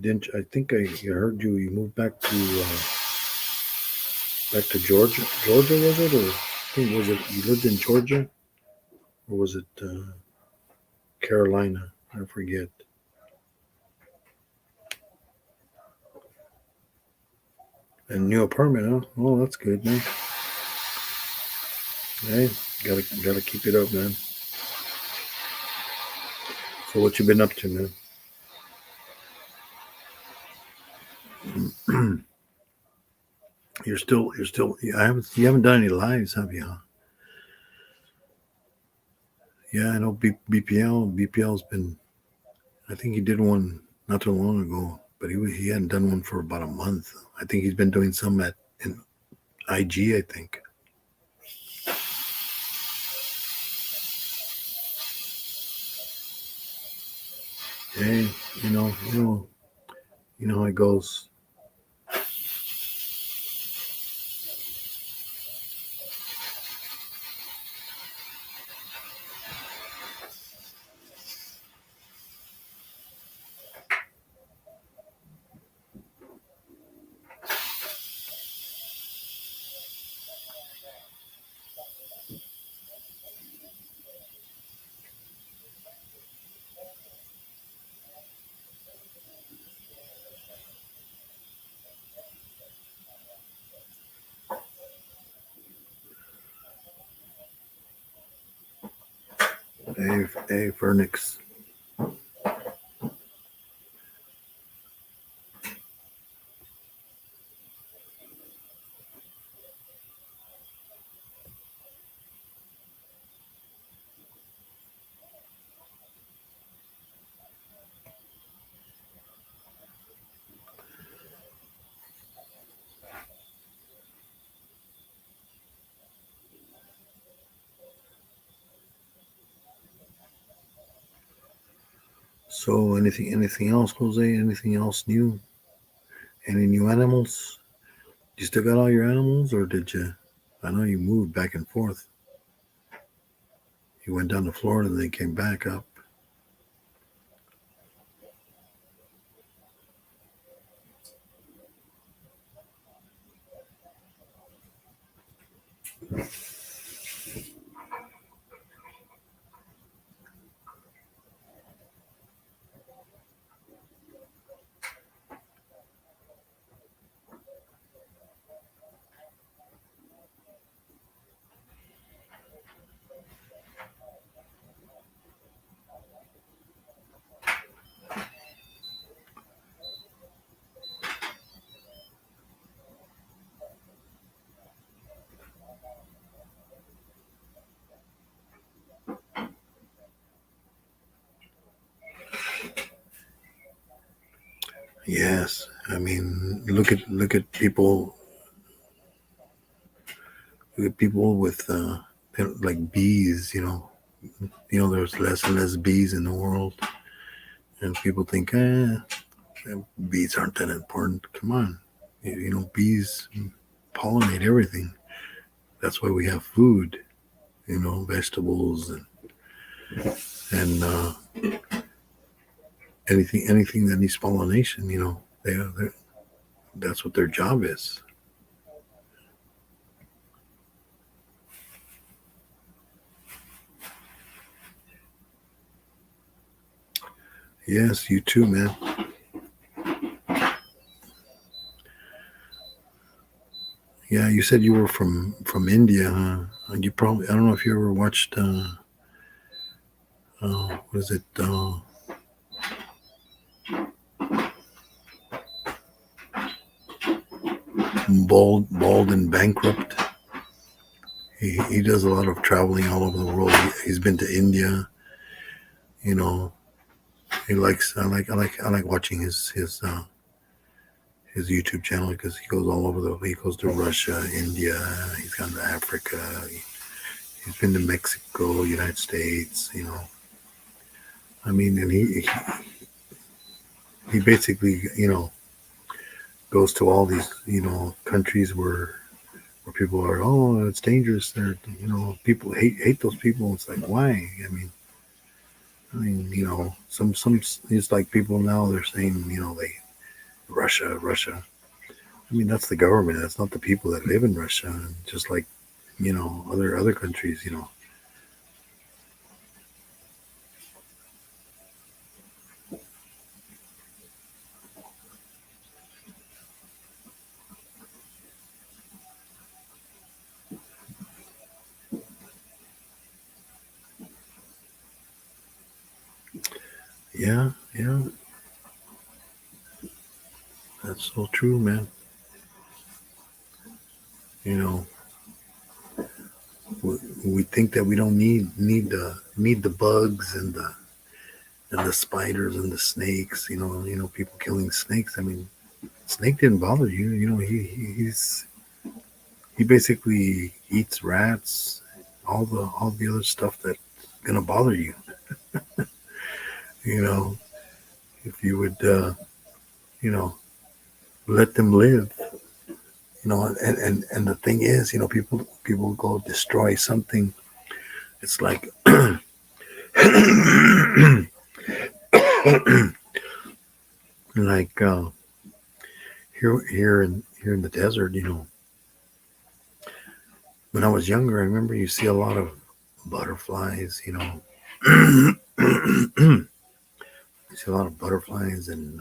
Didn't I think I heard you moved back to Georgia? Georgia was it, or I think was it you lived in Georgia, or was it Carolina? I forget. A new apartment, huh? Oh, that's good, man. Hey, gotta keep it up, man. So what you been up to, man? You're still. You haven't done any lives, have you? Huh? Yeah, I know. BPL's been. I think he did one not too long ago, but he hadn't done one for about a month. I think he's been doing some in IG. I think. Hey, you know, you know, you know how it goes. Hey, Fernix. So, anything else, Jose? Anything else new? Any new animals? You still got all your animals, or did you? I know you moved back and forth. You went down to Florida, and then came back up. Yes, I mean, look at people, with like bees. There's less and less bees in the world, and people think, bees aren't that important. Come on, bees pollinate everything. That's why we have food. Vegetables and anything that needs pollination. That's what their job is. Yes, you too, man. Yeah, you said you were from India, huh? You probably, I don't know if you ever watched what is it, Bald and Bankrupt. He does a lot of traveling all over the world. He's been to India. You know, he likes. I like watching his YouTube channel because he goes all over the. He goes to Russia, India. He's gone to Africa. He's been to Mexico, United States. I mean, and he basically goes to all these countries where people are, oh, it's dangerous. They're, people hate those people. It's like, why? I mean, some it's like people now they're saying, they Russia. I mean, that's the government. That's not the people that live in Russia. Just like other countries. Yeah, yeah, that's so true, man. You know, we think that we don't need the bugs and the spiders and the snakes. People killing snakes. I mean, snake didn't bother you. He basically eats rats, all the other stuff that's gonna bother you. You know, if you would, you know, let them live. And the thing is, people go destroy something. It's like like here in the desert. When I was younger, I remember you see a lot of butterflies. You see a lot of butterflies and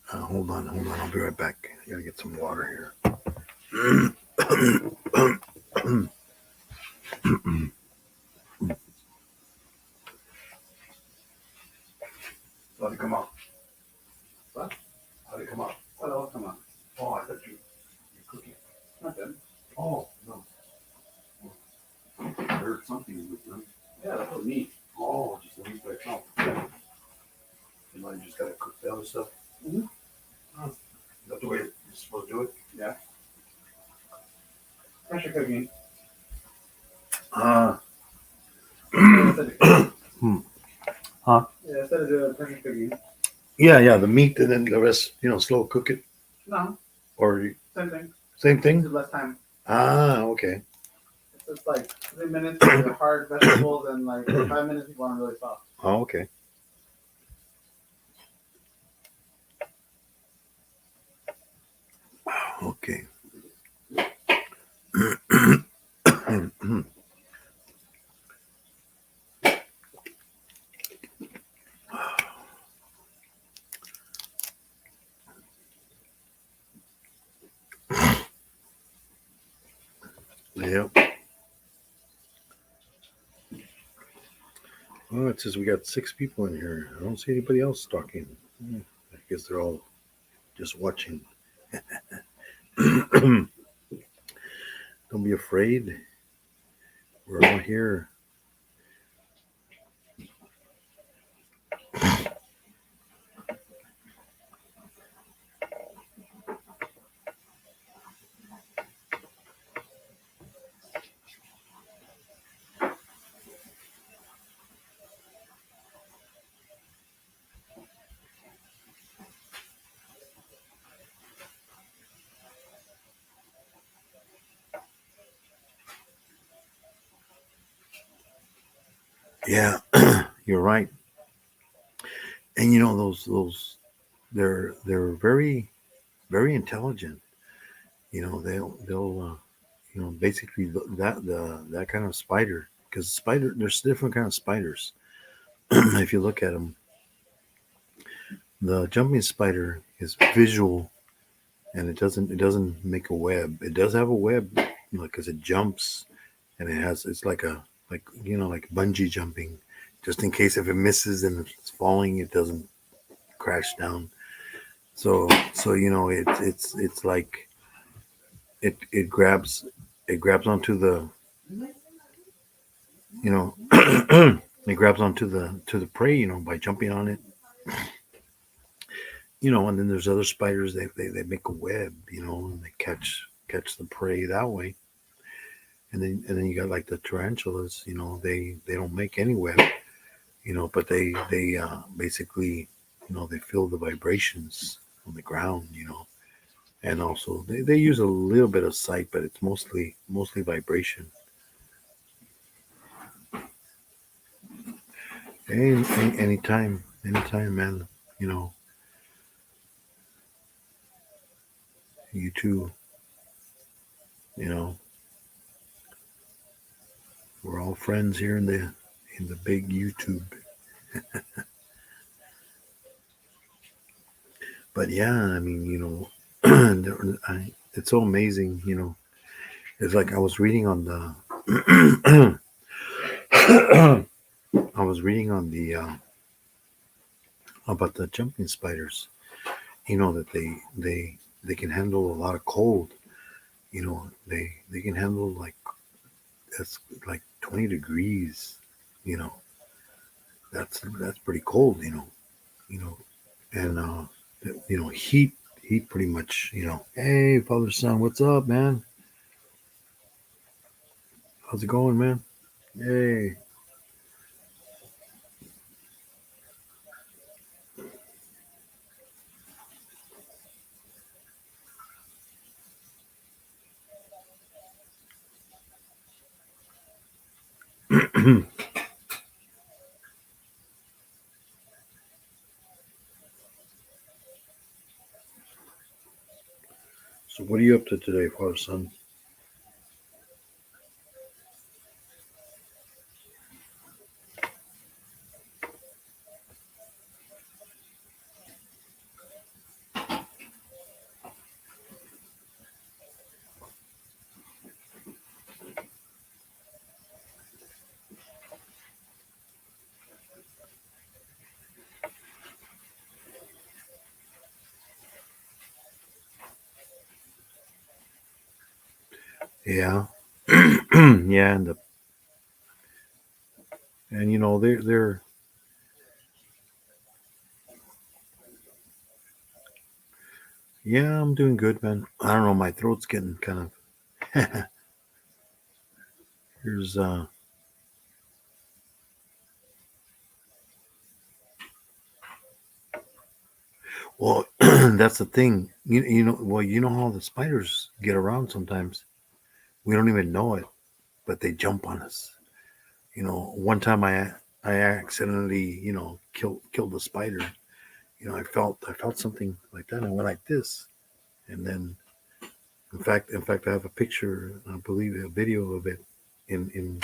hold on, I'll be right back. I gotta get some water here. How'd it come out? What? How'd it come out? What else come on? Oh, I thought you're cooking. Nothing. Oh, no. I heard something with them. Yeah, that's what meat. Oh, just the meat by itself. You know, you just gotta cook the other stuff. Mm-hmm. Oh, that's the way you're supposed to do it. Yeah. Pressure cooking. Ah. Huh? Yeah, instead of doing pressure cooking. Yeah, the meat and then the rest, slow cook it. No, Or same thing. same thing? Just less time. Ah, okay. It's just like 3 minutes for the hard vegetables and like 5 minutes if you want them really soft. Oh, okay. Okay. Yep. Well, it says we got 6 people in here. I don't see anybody else talking. I guess they're all just watching. Don't be afraid. We're all here. Yeah, you're right. And they're very very intelligent. They'll basically that kind of spider, because there's different kind of spiders. If you look at them, the jumping spider is visual, and it doesn't make a web. It does have a web, because it jumps, and it's like bungee jumping, just in case if it misses and it's falling, it doesn't crash down. So it's like it grabs onto the you know it grabs onto the prey, by jumping on it. And then there's other spiders, they make a web, and they catch the prey that way. And then you got like the tarantulas, they don't make any web, but they basically, they feel the vibrations on the ground, and also they use a little bit of sight, but it's mostly vibration. Anytime, man. You know, you too. You know, we're all friends here in the big YouTube. But yeah, I mean, it's so amazing. It's like I was reading on the, I was reading on the about the jumping spiders. That they can handle a lot of cold. They can handle that's like 20 degrees. You know, that's pretty cold. You know, and heat pretty much. Hey, father son, what's up, man? How's it going, man? Hey. So what are you up to today, father son? Yeah. Yeah, and they're yeah, I'm doing good, man. I don't know, my throat's getting kind of here's well, that's the thing. You know how the spiders get around sometimes. We don't even know it, but they jump on us. One time I accidentally, killed a spider. I felt something like that. I went like this, and then in fact, I have a picture. I believe a video of it in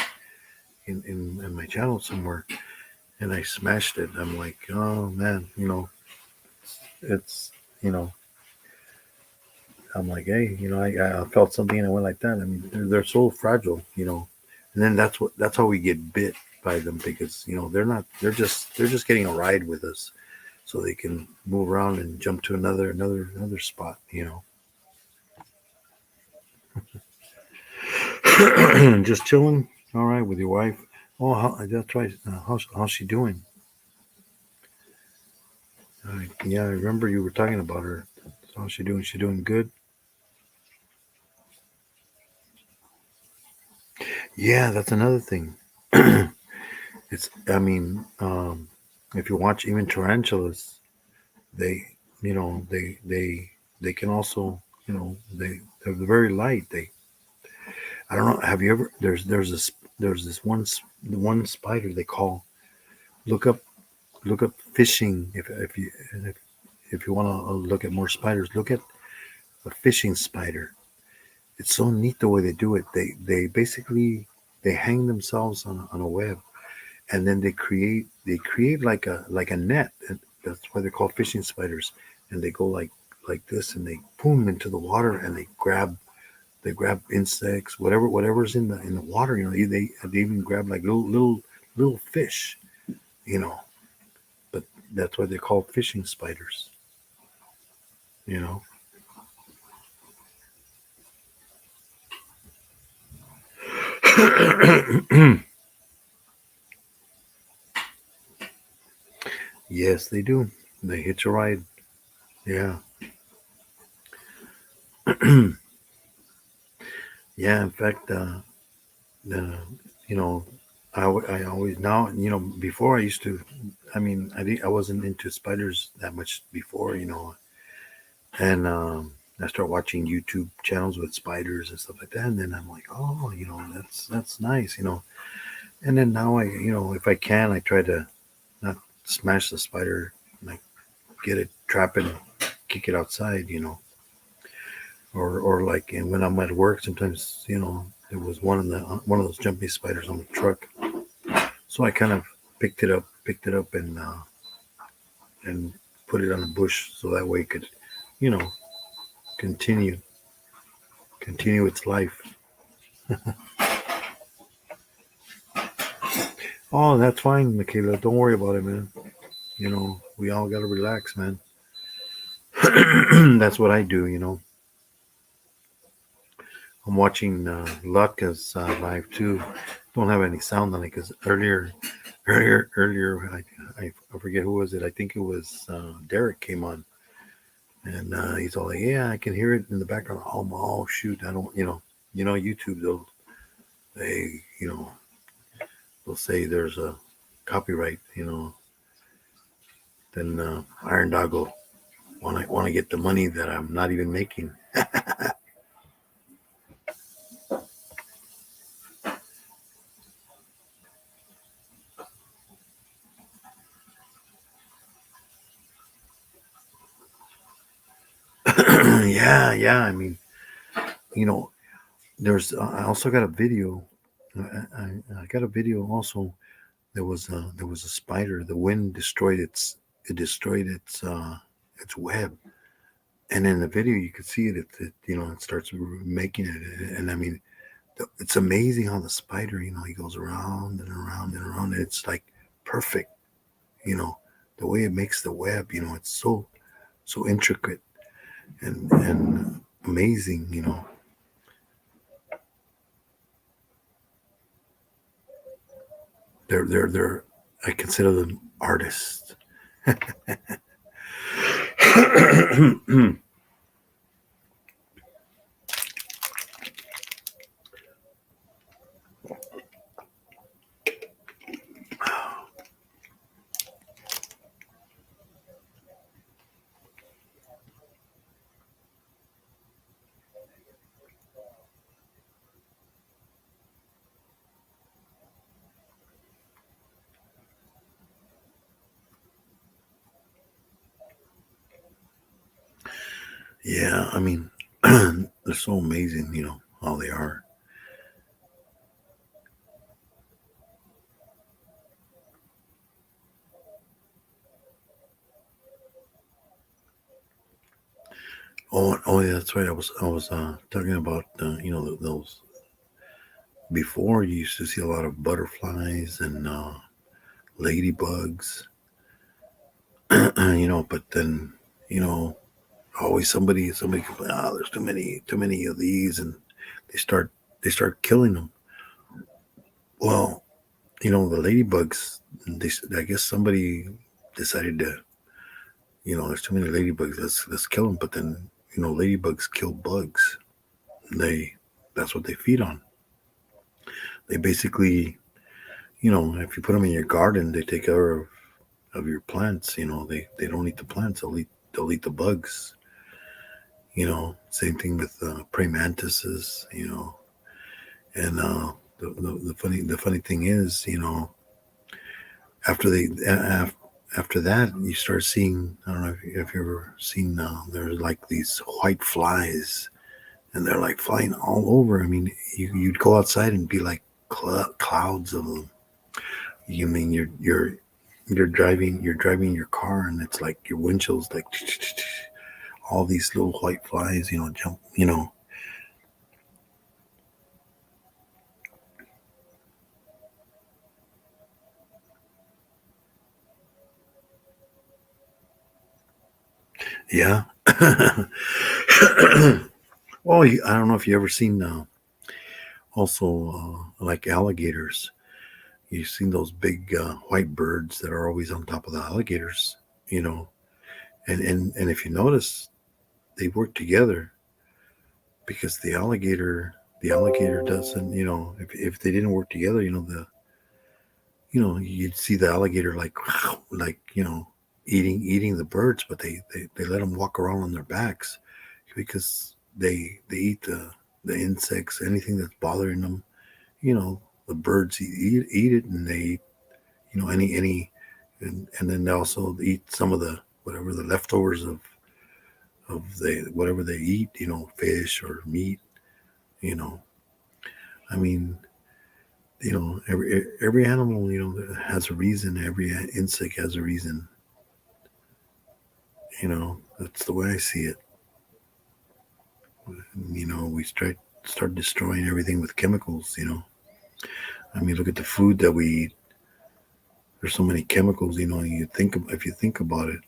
in in my channel somewhere, and I smashed it. I'm like, oh man, it's you know. I'm like, hey, I felt something and I went like that. I mean, they're so fragile. And then that's how we get bit by them because they're just getting a ride with us, so they can move around and jump to another spot. Just chilling. All right, with your wife. Oh, that's right. How's she doing? Yeah, I remember you were talking about her. How's she doing? She doing good? Yeah, that's another thing. It's. I mean, if you watch even tarantulas, they, they can also, they're very light. I don't know. Have you ever? There's this one spider they call. Look up look up fishing if you want to look at more spiders. Look at a fishing spider. It's so neat the way they do it. They basically they hang themselves on a web, and then they create like a net. And that's why they're called fishing spiders. And they go like this, and they boom into the water, and they grab insects, whatever's in the water. They even grab like little fish. You know, but that's why they're called fishing spiders. You know. Yes, they do. They hitch a ride. Yeah. Yeah. In fact, the you know, I always now before I used to. I mean, I wasn't into spiders that much before. And I start watching YouTube channels with spiders and stuff like that. And then I'm like, oh, that's nice. And then now if I can, I try to not smash the spider, like get it, trap it, and kick it outside. Or like, and when I'm at work, sometimes there was one of those jumping spiders on the truck, so I kind of picked it up and put it on a bush so that way it could you know continue continue its life. Oh, that's fine, Michaela. Don't worry about it, man. We all gotta relax, man. That's what I do. I'm watching Lutka's live too. Don't have any sound on it because earlier, I forget who was it. I think it was Derek came on, and he's all like, "Yeah, I can hear it in the background." Oh shoot, I don't, YouTube. They, you know, they'll say there's a copyright. Then Iron Dog will want to get the money that I'm not even making. Yeah, yeah. I mean, you know, I also got a video. I got a video also. There was a spider. The wind destroyed its web, and in the video you could see it. It starts making it, and I mean, it's amazing how the spider. He goes around and around and around. And it's like perfect. You know, the way it makes the web. It's so intricate and amazing. They're I consider them artists. Yeah, I mean, they're so amazing, how they are. Oh, yeah, that's right. I was talking about those before. You used to see a lot of butterflies and ladybugs, but then you know always somebody complain, there's too many of these, and they start they start killing them. Well, the ladybugs. I guess somebody decided to, there's too many ladybugs. Let's kill them. But then, ladybugs kill bugs. They That's what they feed on. They basically, if you put them in your garden, they take care of your plants. They don't eat the plants. They'll eat the bugs. Same thing with praying mantises. And the funny thing is, after they after that, you start seeing. I don't know if you ever seen. There's like these white flies, and they're like flying all over. I mean, you'd go outside and be like clouds of them. You mean you're driving your car, and it's like your windshield's like all these little white flies. Jump. Yeah. Well, I don't know if you ever seen also like alligators. You've seen those big white birds that are always on top of the alligators, you know, and if you notice, they work together because the alligator doesn't, if they didn't work together, you'd see the alligator like like eating the birds, but they let them walk around on their backs because they eat the insects, anything that's bothering them. You know, the birds eat it, and they any and then they also eat some of the whatever the leftovers of whatever they eat. Fish or meat. You know, I mean, every animal has a reason. Every insect has a reason. That's the way I see it. We start destroying everything with chemicals. I mean, look at the food that we eat. There's so many chemicals. If you think about it,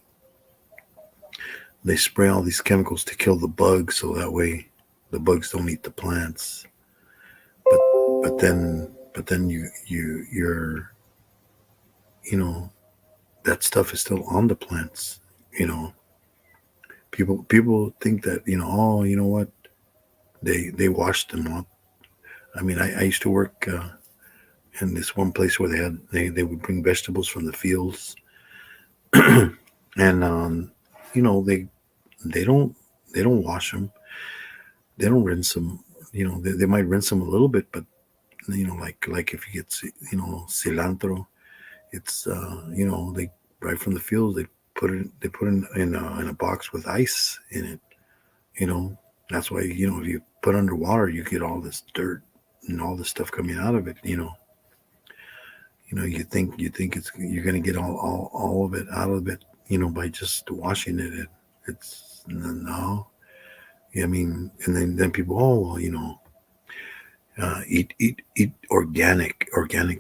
they spray all these chemicals to kill the bugs, so that way the bugs don't eat the plants. But but then you know that stuff is still on the plants. You know, people think that oh, you know what, they washed them up. I mean, I used to work in this one place where they would bring vegetables from the fields, and they don't they don't wash them. They don't rinse them. They might rinse them a little bit, but like if you get cilantro, it's they right from the fields, they put it in a box with ice in it. You know that's why if you put underwater, you get all this dirt and all this stuff coming out of it. You think you're gonna get all of it out of it, by just washing it. It's no. I mean, and then people, oh well, eat organic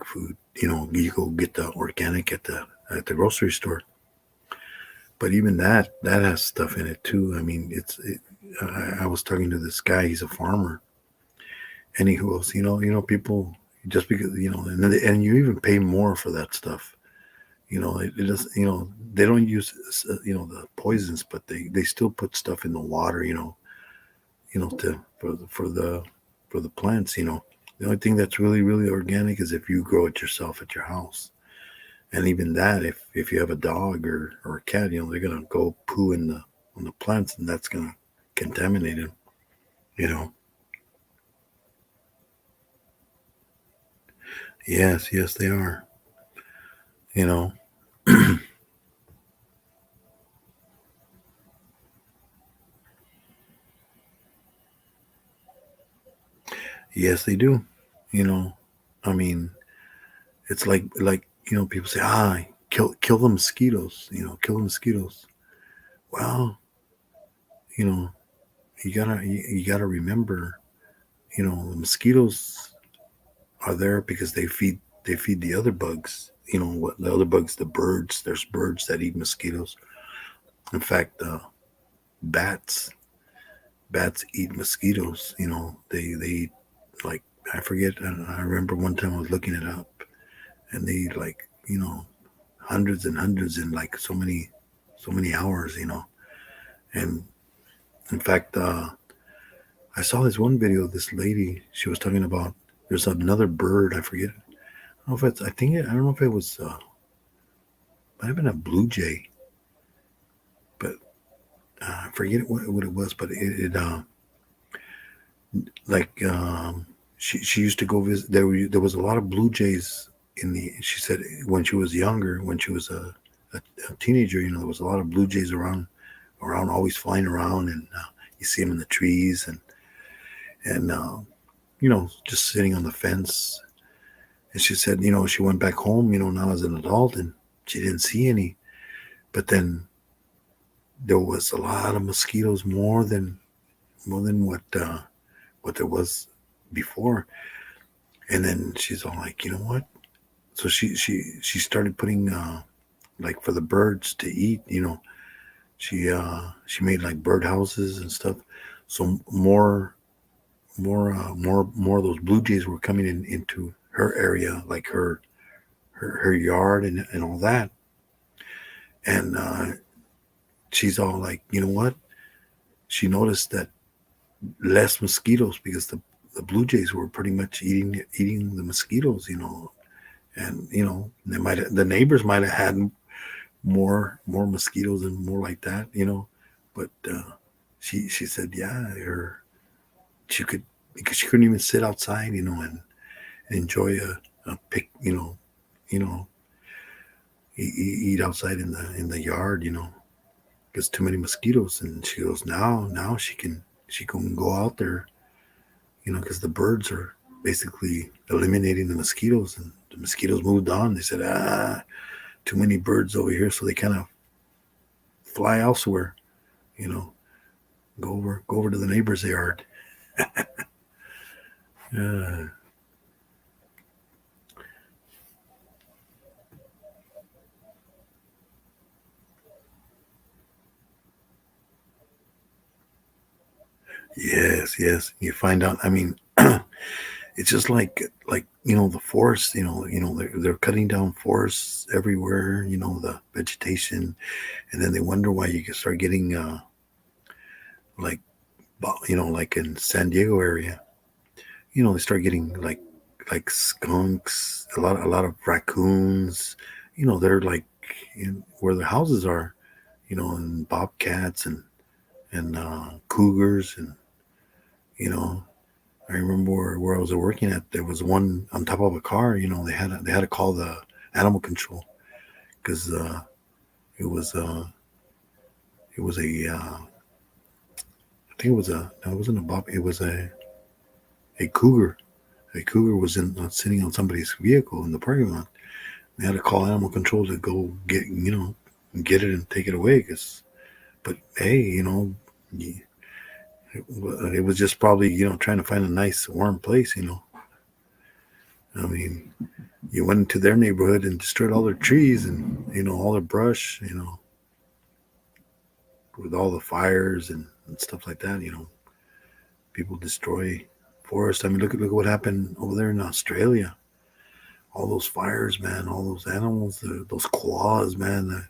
food. You go get the organic at the grocery store, but even that has stuff in it too. I mean, I was talking to this guy. He's a farmer, and he goes, people. just because and you even pay more for that stuff. It does. They don't use the poisons, but they still put stuff in the water. To for the plants. The only thing that's really really organic is if you grow it yourself at your house. And even that, if you have a dog or a cat, they're gonna go poo in the on the plants, and that's gonna contaminate them. You know. Yes, yes, they are. You know. Yes, they do. You know. I mean, it's like people say, kill the mosquitoes. Kill the mosquitoes. Well, you know, you gotta remember, the mosquitoes are there because they feed the other bugs. What the other bugs, the birds. There's birds that eat mosquitoes. In fact, bats bats eat mosquitoes. They eat, like, I forget. I remember one time I was looking it up, and they eat, like, hundreds and hundreds in, like, so many hours. And in fact, I saw this one video of this lady. She was talking about there's another bird. I forget. I don't know if it's. I don't know if it was. Might have been a blue jay, but I forget what it was. But it like she used to go visit. There was a lot of blue jays in the. She said when she was younger, when she was a teenager, there was a lot of blue jays around, always flying around, and you see them in the trees, and just sitting on the fence. And she said, she went back home, now as an adult, and she didn't see any. But then there was a lot of mosquitoes, more than what there was before. And then she's all like, you know what? So she started putting, like, for the birds to eat. She made, like, bird houses and stuff. So more of those blue jays were coming into her area, like her yard and all that. And she's all like, you know what? She noticed that less mosquitoes because the blue jays were pretty much eating the mosquitoes. And the neighbors might have had more mosquitoes and more like that. But she said, yeah, she could, because she couldn't even sit outside, and enjoy a pick, you know eat outside in the yard, because too many mosquitoes. And she goes, now she can go out there, because the birds are basically eliminating the mosquitoes, and the mosquitoes moved on. They said, too many birds over here, so they kind of fly elsewhere, you know, go over to the neighbor's yard. uh, yes, yes. You find out. I mean, it's just like the forests. They're cutting down forests everywhere. The vegetation, and then they wonder why you can start getting like like in San Diego area. They start getting like skunks, a lot of raccoons. They're like where the houses are. And bobcats and cougars, and you know I remember where I was working at. There was one on top of a car. They had to call the animal control because it was it was a I think it was a no, it wasn't a bob. It was a cougar. A cougar was sitting on somebody's vehicle in the parking lot. They had to call animal control to go get it and take it away. But hey, it was just probably trying to find a nice warm place. I mean, you went into their neighborhood and destroyed all their trees and all their brush. With all the fires and stuff like that. People destroy forest. I mean, look at what happened over there in Australia. All those fires, man. All those animals, those koalas, man.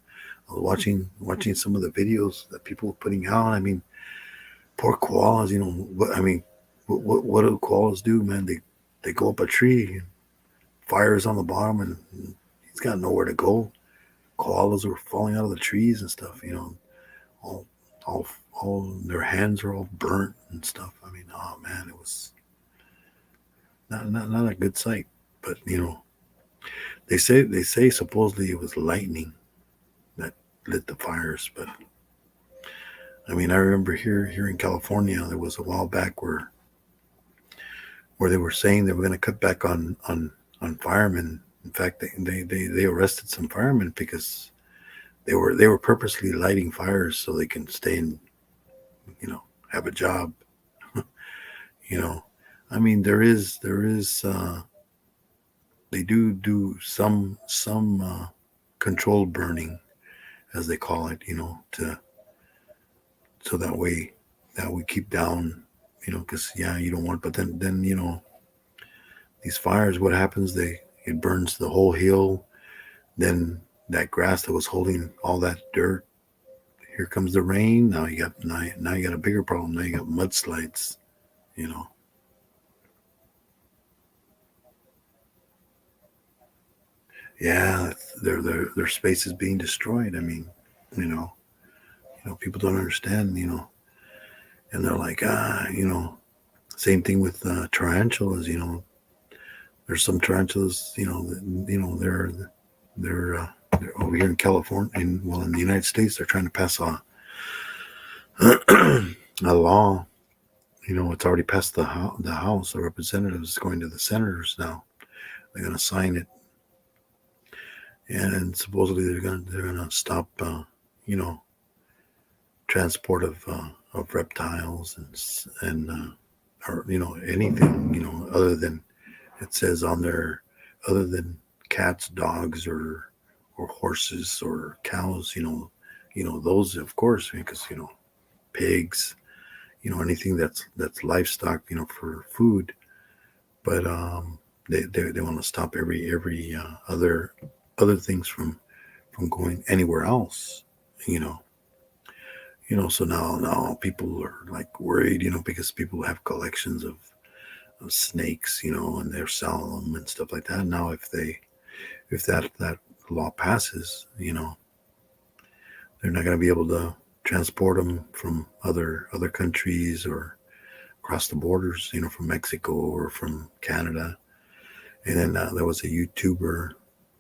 I was watching some of the videos that people were putting out. I mean, poor koalas. You know, what I mean, what do koalas do, man? They go up a tree, and fires on the bottom, and he's got nowhere to go. Koalas were falling out of the trees and stuff. You know, all all all their hands are all burnt and stuff. I mean, oh man, it was not a good sight. But you know, they say supposedly it was lightning that lit the fires. But I mean, I remember here in California, there was a while back where they were saying they were going to cut back on firemen. In fact, they arrested some firemen because they were purposely lighting fires so they can stay and you know have a job. You know, I mean there is they do some controlled burning as they call it. You know, to so that we keep down. You know, because yeah, you don't want. But then you know these fires. What happens? It burns the whole hill. Then that grass that was holding all that dirt. Here comes the rain. Now you got a bigger problem. Now you got mudslides. You know. Yeah, their space is being destroyed. I mean, you know, people don't understand. And they're like, same thing with tarantulas. There's some tarantulas. They're over here in California, and well, in the United States, they're trying to pass a law. It's already passed the House. The representatives going to the senators now. They're going to sign it, and supposedly they're gonna stop, you know, transport of reptiles or anything other than it says on there other than cats, dogs, or horses or cows. Those of course because pigs, anything that's livestock, for food. But they want to stop every other things from going anywhere else. You know, so now people are like worried, because people have collections of snakes, and they're selling them and stuff like that. Now, if that law passes, they're not going to be able to transport them from other countries or across the borders, from Mexico or from Canada. And then there was a YouTuber,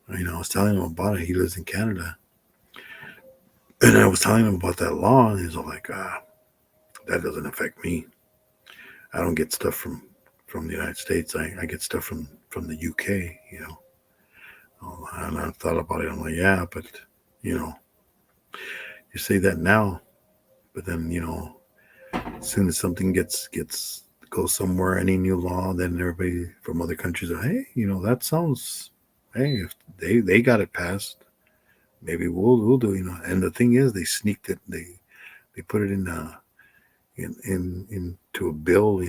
I was telling him about it. He lives in Canada, and I was telling him about that law, and he's all like, that doesn't affect me. I don't get stuff from the United States. I get stuff from the UK. And I thought about it. I'm like, yeah, but you know, you say that now, but then as soon as something gets goes somewhere, any new law, then everybody from other countries are, hey, that sounds, hey, if they got it passed, maybe we'll do. And the thing is, they sneaked it. They put it into a bill,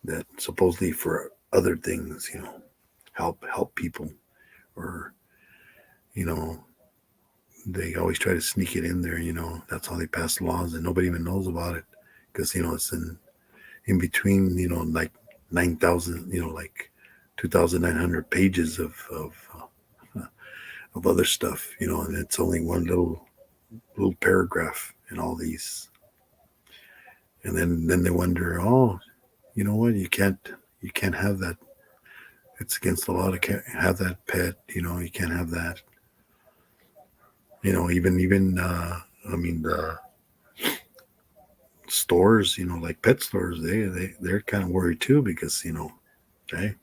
that supposedly for other things, help people, or you know they always try to sneak it in there. That's how they pass laws, and nobody even knows about it because it's in between, like 9,000, like 2,900 pages of other stuff, and it's only one little paragraph in all these. And then they wonder, oh, you know what, you can't have that. It's against the law to have that pet. You can't have that. Even I mean the stores, like pet stores, they're kind of worried too because hey,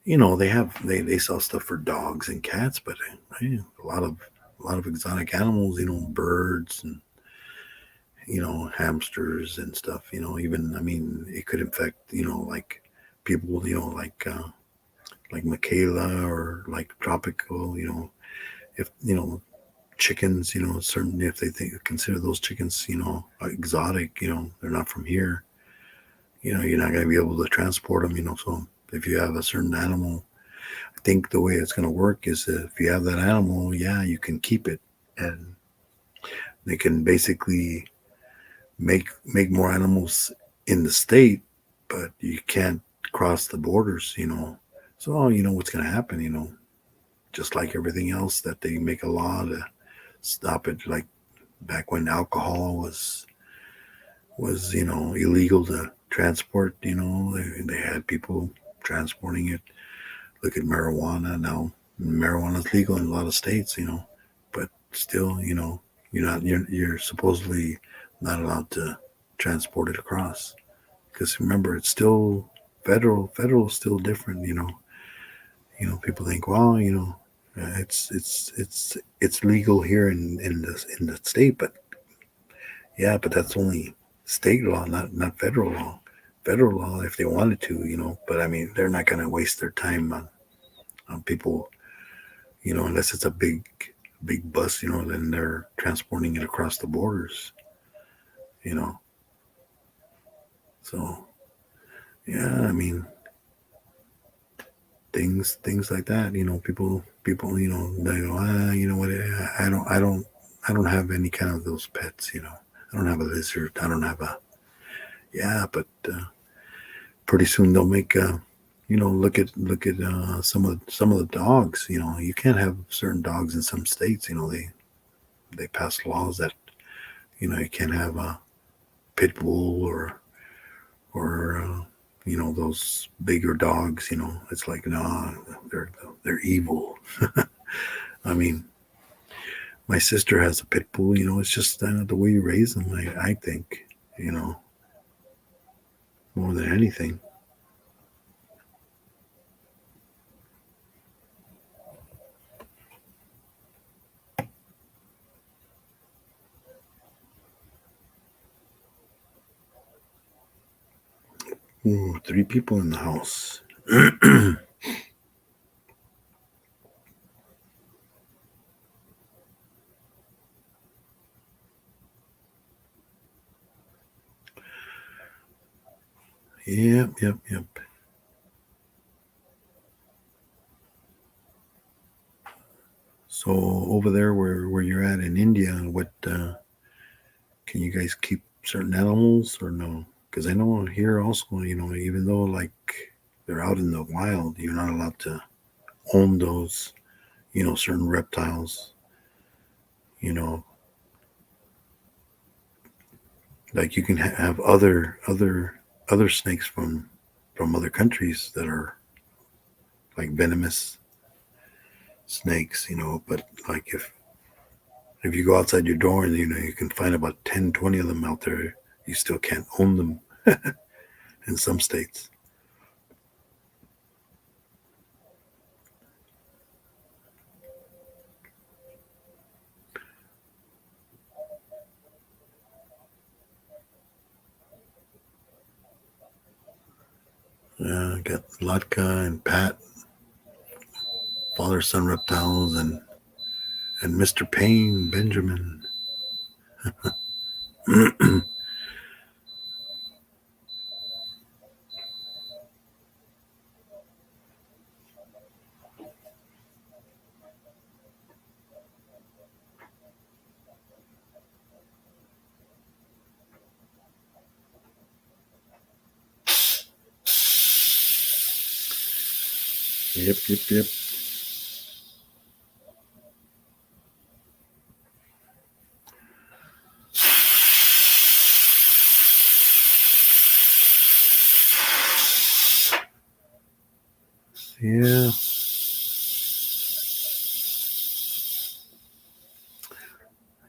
they sell stuff for dogs and cats, but hey, a lot of exotic animals, birds and hamsters and stuff. Even I mean, it could infect like people, like Michaela or like tropical, if chickens, certainly if they consider those chickens, exotic, they're not from here. you're not going to be able to transport them. So if you have a certain animal, I think the way it's going to work is that if you have that animal, yeah, you can keep it, and they can basically make more animals in the state, but you can't cross the borders. So you know what's going to happen. Just like everything else that they make a law to stop it, like back when alcohol was illegal to transport. They had people transporting it. Look at marijuana now. Marijuana is legal in a lot of states. But still, you're supposedly not allowed to transport it across, because remember, it's still federal. Federal is still different. People think, well, it's legal here in the state, but yeah, but that's only state law, not federal law. Federal law, if they wanted to. But I mean, they're not going to waste their time on people, unless it's a big bus. Then they're transporting it across the borders, you know. So yeah, I mean, things like that. People. They go, you know what? I don't have any kind of those pets. I don't have a lizard. I don't have a. Yeah, but pretty soon they'll make. Look at some of the dogs. You can't have certain dogs in some states. They pass laws that you can't have a pit bull or those bigger dogs. It's like, nah, they're evil. I mean, my sister has a pit bull. It's just the way you raise them. I think you know more than anything. Ooh, three people in the house. Yep, yep, yep. So over there, where you're at in India, what can you guys keep certain animals or no? Because I know here also, even though like they're out in the wild, you're not allowed to own those, certain reptiles. You know, like you can have other snakes from other countries that are like venomous snakes. But like if you go outside your door and you can find about 10, 20 of them out there, you still can't own them in some states. Got Latka and Pat, father son reptiles, and Mr. Payne Benjamin. Yep, yep, yep. Yeah,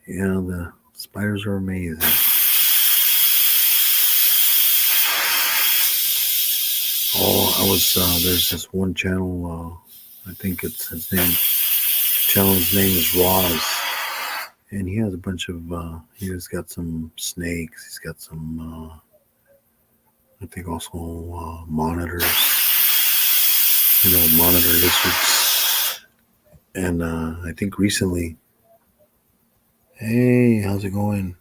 yeah. The spiders are amazing. Oh, I was there's this one channel. I think it's his name. Channel's name is Roz, and he has a bunch of. He's got some snakes. He's got some. I think also monitors. Monitor lizards. And I think recently. Hey, how's it going,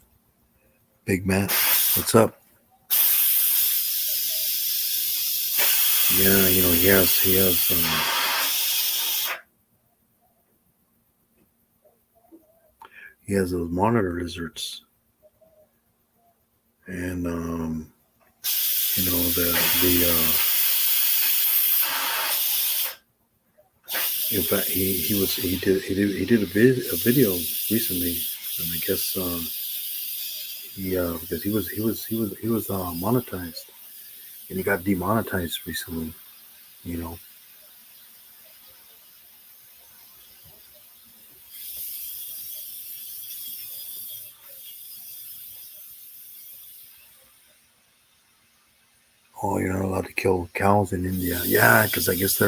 Big Matt? What's up? Yeah, he has those monitor lizards, and the in fact he did a video recently, and I guess because he was monetized, and he got demonetized recently. You know, oh, you're not allowed to kill cows in India. Yeah, because I guess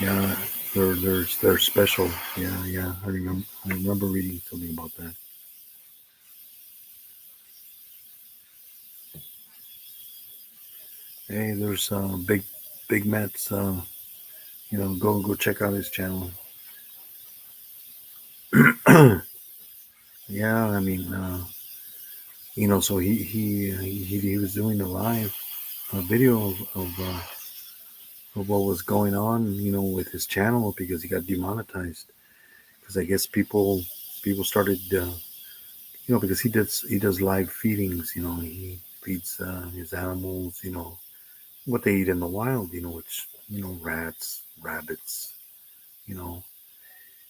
yeah they're special. Yeah. I remember reading something about that. Hey, there's Big Matt's. Go check out his channel. Yeah, I mean, so he was doing a live video of what was going on, with his channel because he got demonetized. Because I guess people started, because he does live feedings. He feeds his animals, what they eat in the wild, which rats, rabbits, you know,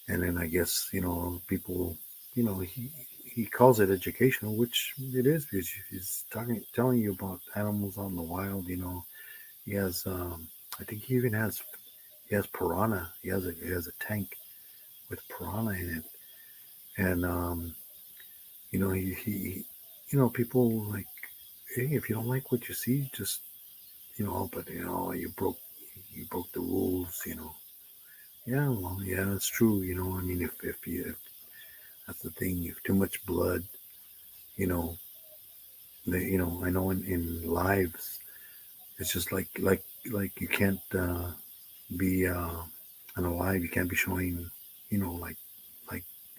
and then I guess people, he calls it educational, which it is because he's telling you about animals out in the wild. He has, I think he has piranha. He has a tank with piranha in it, and people like, hey, if you don't like what you see, just but you broke the rules. Yeah, well, yeah, that's true. I mean, if that's the thing, if too much blood, you know, I know in lives, it's just like you can't be on a live, you can't be showing, like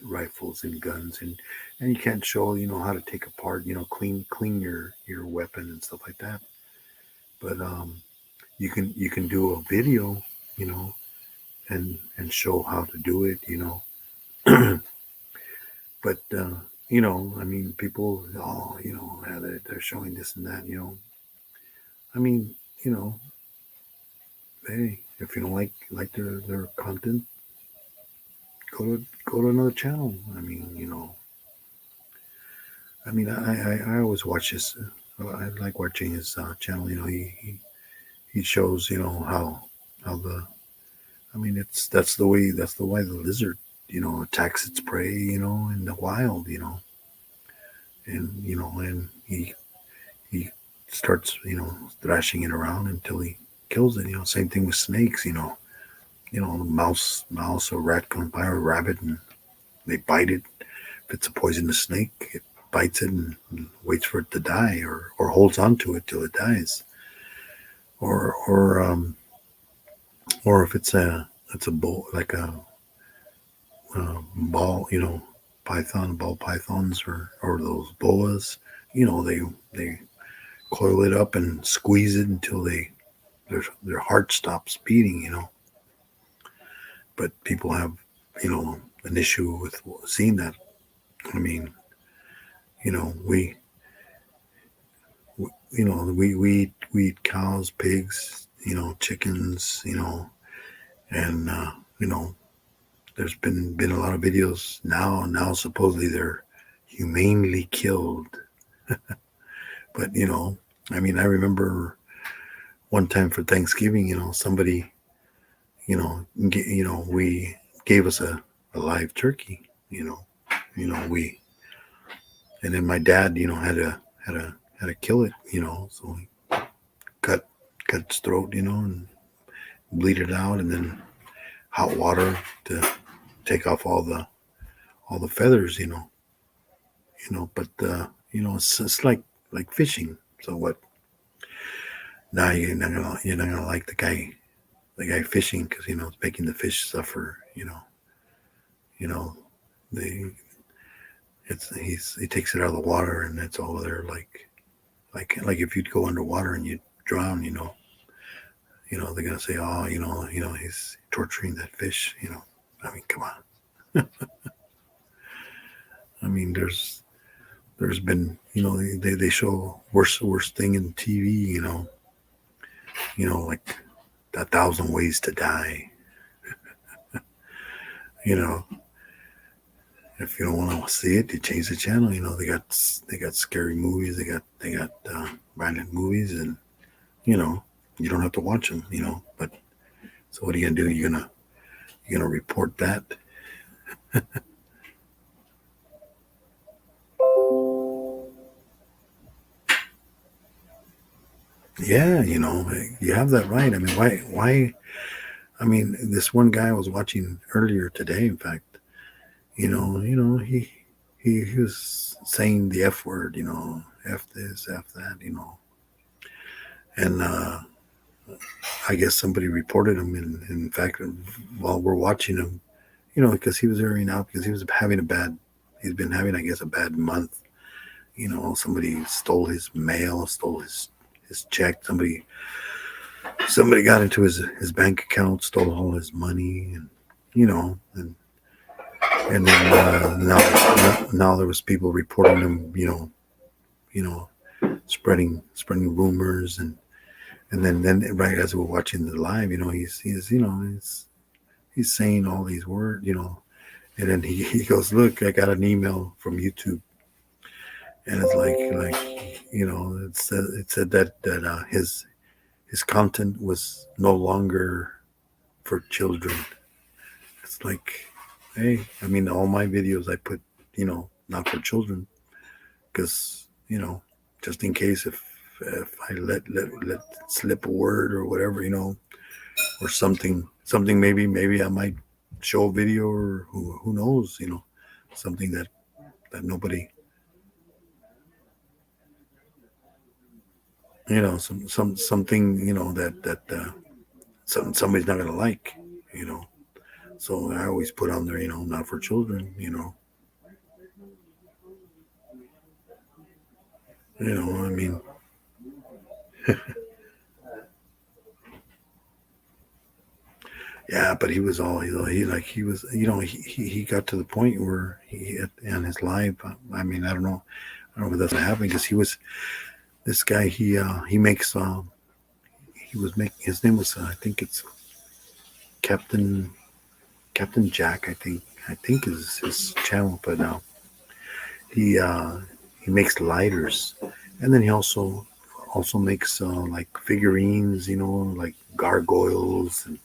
rifles and guns, and you can't show how to take apart, clean your weapon and stuff like that. But you can do a video, you know, and show how to do it, but I mean, people, oh, yeah, they're showing this and that, I mean, you know, hey, if you don't like their content, go to another channel. I always watch his. I like watching his channel. He shows how the. I mean, that's the way the lizard attacks its prey in the wild and he starts thrashing it around until he kills it. Same thing with snakes. Mouse or rat comes by or rabbit and they bite it. If it's a poisonous snake, it bites it and waits for it to die, or holds on to it till it dies. Or if it's a bull, like a ball, ball pythons or those boas. They coil it up and squeeze it until their heart stops beating. But people have an issue with seeing that. I mean, you know, we we eat cows, pigs, chickens, and there's been a lot of videos now supposedly they're humanely killed, but I mean, I remember one time for Thanksgiving, somebody, we gave us a live turkey, we and then my dad, had to had to kill it, so he cut its throat, and bleed it out, and then hot water to take off all the feathers, But it's like fishing. So what? Now you're not gonna like the guy fishing because it's making the fish suffer. You know they he takes it out of the water and it's all there like if you'd go underwater and drown. They're gonna say, oh, he's torturing that fish. I mean, come on. I mean, there's been, they show worst thing in TV. Like 1,000 Ways to Die. You know, if you don't want to see it, you change the channel. They got scary movies. They got violent movies, and you know you don't have to watch them. But so what are you gonna do? You're gonna report that? Yeah, you have that right. I mean, why? I mean, this one guy I was watching earlier today. In fact, he was saying the F word. F this, F that. And I guess somebody reported him. And in fact, while we're watching him, because he was airing out because he was having a bad. He's been having, I guess, a bad month. Somebody stole his mail, stole his check. Somebody got into his bank account, stole all his money, and and then now there was people reporting him, you know, spreading rumors, and then right as we're watching the live, he's saying all these words, and then he goes, look, I got an email from YouTube, and it's like it said that his content was no longer for children. It's like, hey, I mean, all my videos I put, not for children, because just in case if I let slip a word or whatever, or something maybe I might show a video, or who knows, something that nobody, something, somebody's not gonna like, you know. So I always put on there, not for children, I mean, yeah, but he was all he was, he got to the point where he on his live. I mean, I don't know if that's gonna happen because he was this guy. He makes he was making, his name was I think it's Captain Captain Jack. I think is his channel, but he uh, he makes lighters, and then he also makes like figurines, like gargoyles and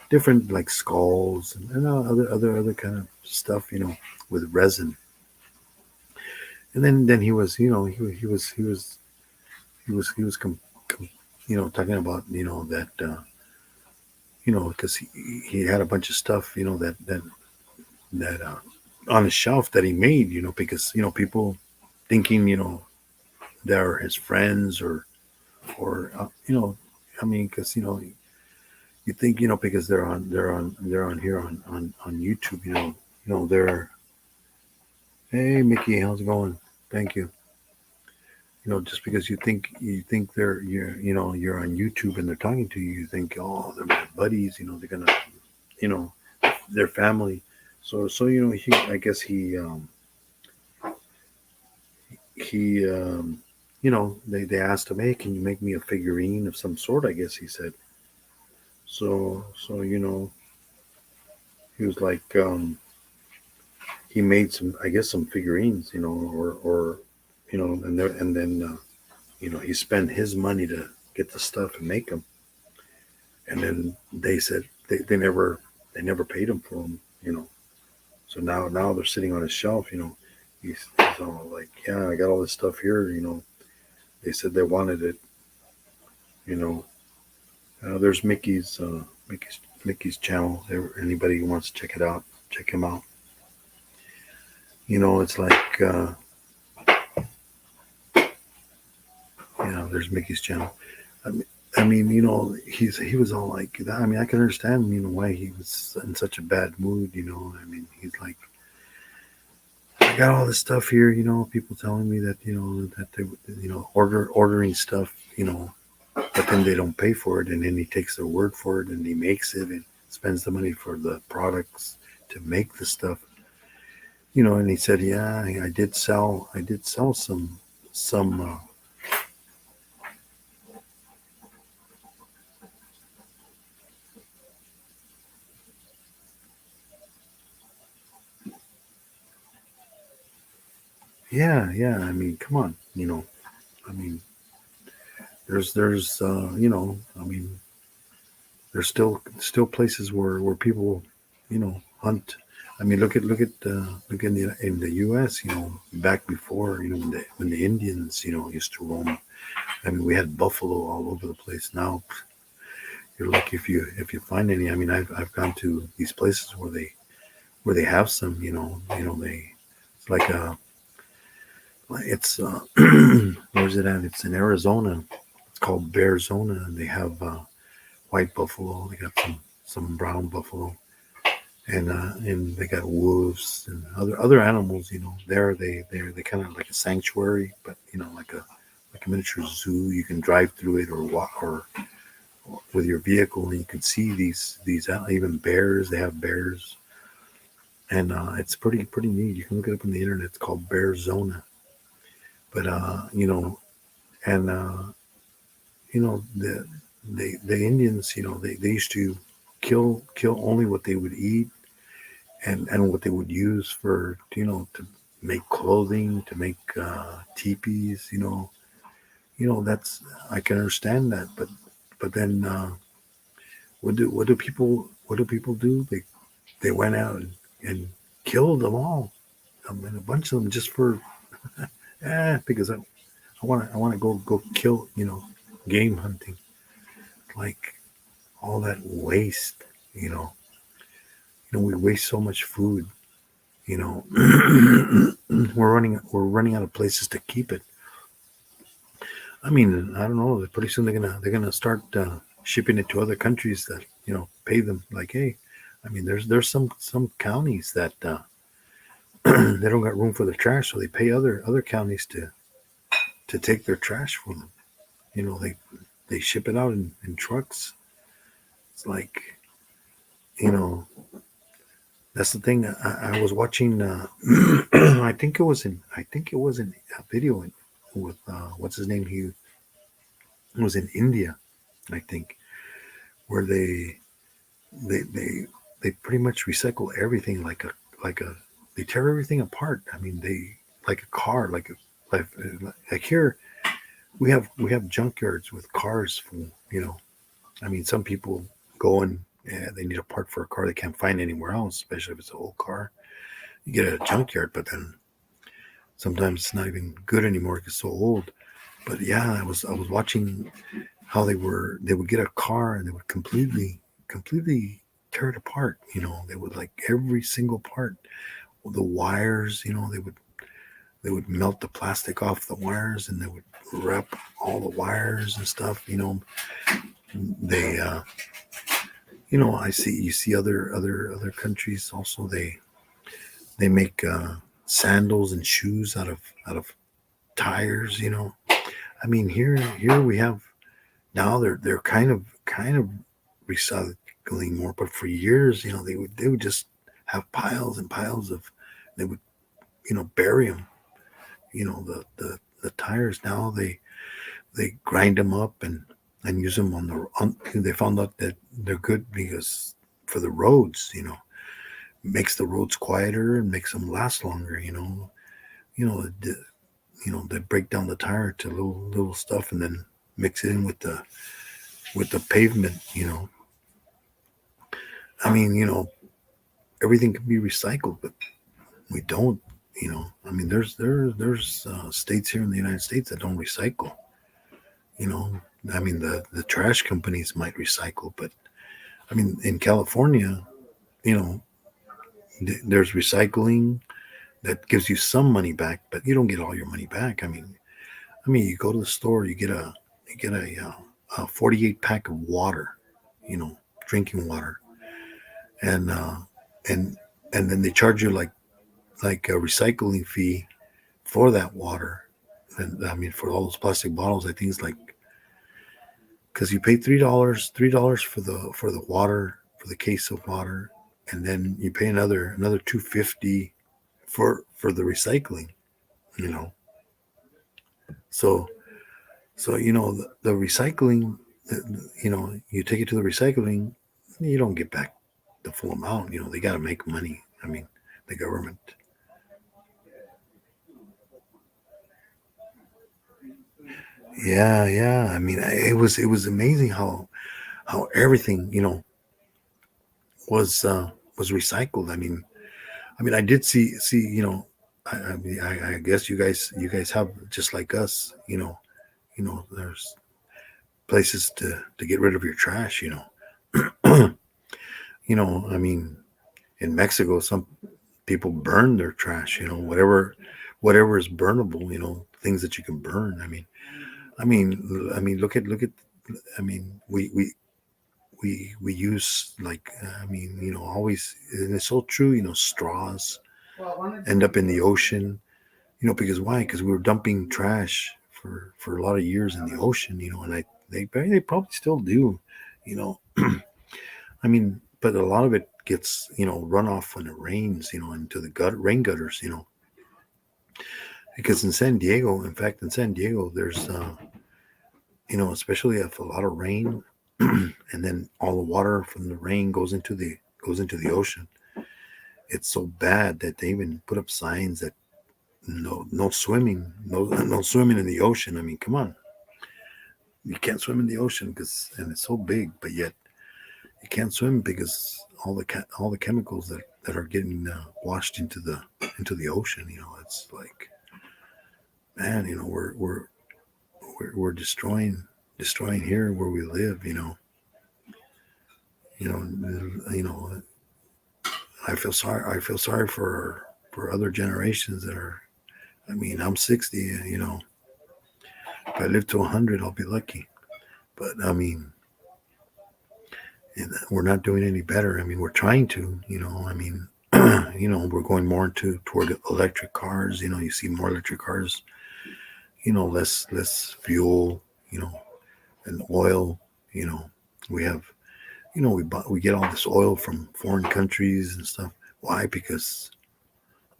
different like skulls and other kind of stuff, with resin. And then he was, talking about, that because he had a bunch of stuff, that on his shelf that he made, because people thinking, they're his friends, or I mean, because you think, because they're on here on YouTube, they're, hey Mickey, how's it going? Thank you. Just because you think you're on YouTube and they're talking to you, you think, oh, they're my buddies, they're gonna, you know they're family. So he, I guess he they asked him, hey, can you make me a figurine of some sort, I guess he said. So he was like, he made some, I guess, some figurines, or and then he spent his money to get the stuff and make them, and then they said they never paid him for them, so now they're sitting on his shelf, he's all like, yeah, I got all this stuff here, they said they wanted it, you know there's Mickey's channel. Anybody who wants to check it out, check him out. It's like, there's Mickey's channel. I mean, he was all like that. I mean, I can understand, why he was in such a bad mood. I mean, he's like, I got all this stuff here. People telling me that that they, ordering stuff. but then they don't pay for it, and then he takes their word for it, and he makes it and spends the money for the products to make the stuff. And he said, yeah, I did sell some yeah. I mean, come on. I mean, I mean, there's still places where people, hunt. I mean, look in the U.S. Back before, when the Indians, used to roam. I mean, we had buffalo all over the place. Now you're lucky if you find any. I mean, I've gone to these places where they have some. They it's like a it's where's it at? It's in Arizona. It's called Bearzona, and they have white buffalo. They got some brown buffalo, and they got wolves and other animals. There they kind of like a sanctuary, but like a miniature zoo. You can drive through it or walk or with your vehicle, and you can see these even bears. They have bears, and it's pretty neat. You can look it up on the internet. It's called Bearzona. But and the Indians, they used to kill only what they would eat and what they would use for to make clothing, to make teepees. That's, I can understand that, but then what do people do? They went out and killed them all. I mean, a bunch of them just for because I want to go kill, game hunting. Like all that waste, you know. We waste so much food, you know. we're running out of places to keep it. I mean, I don't know. Pretty soon they're gonna start shipping it to other countries that pay them. Like, hey, I mean, there's some counties that they don't got room for the trash, so they pay other counties to take their trash for them. They ship it out in trucks. It's like, you know that's the thing. I was watching. I think it was in a video with what's his name. He was in India, I think, where they pretty much recycle everything like a they tear everything apart. I mean, they like a car, like here we have junkyards with cars full. I mean, some people go and they need a part for a car they can't find anywhere else, especially if it's an old car. You get it at a junkyard, but then sometimes it's not even good anymore because it's so old. But yeah, I was watching how they would get a car and they would completely tear it apart. They would, like, every single part, the wires. They would melt the plastic off the wires, and they would wrap all the wires and stuff. They I see, you see other countries also. They make sandals and shoes out of tires. I mean, here we have, now they're kind of recycling more, but for years, they would just have piles and piles of, they would bury them. The tires. Now they grind them up and use them they found out that they're good because for the roads. Makes the roads quieter and makes them last longer. You know, the, they break down the tire to little stuff and then mix it in with the pavement. I mean, everything can be recycled, but we don't. I mean, there's states here in the United States that don't recycle. You know, I mean, the trash companies might recycle, but I mean, in California, you know, there's recycling that gives you some money back, but you don't get all your money back. I mean, you go to the store, you get a 48 pack of water, you know, drinking water, and and and then they charge you like a recycling fee for that water. And I mean, for all those plastic bottles, I think it's like because you pay $3 for the water, for the case of water, and then you pay another $2.50 for the recycling. You know, so the recycling, you take it to the recycling, you don't get back the full amount. They got to make money. I mean, the government. Yeah, yeah. I mean, it was amazing how everything was recycled. I mean, I did see. I guess you guys have just like us. There's places to get rid of your trash. I mean, in Mexico, some people burn their trash. Whatever is burnable. Things that you can burn. I mean, look at. I mean, we use like always, and it's so true. Straws end up in the ocean. Because why? Because we were dumping trash for a lot of years in the ocean. And they probably still do. You know, but a lot of it gets runoff when it rains. Into the rain gutters. Because in fact, in San Diego, there's especially if a lot of rain, and then all the water from the rain goes into the ocean. It's so bad that they even put up signs that no swimming, no swimming in the ocean. Come on, you can't swim in the ocean and it's so big, but yet you can't swim because all the chemicals that are getting washed into the ocean. It's like, man, we're destroying here where we live. You know, you know. I feel sorry for other generations that are. I'm 60. If I live to 100, I'll be lucky. But we're not doing any better. We're trying to. We're going more toward electric cars. You see more electric cars. Less fuel. And oil. You know, we have. We get all this oil from foreign countries and stuff. Why? Because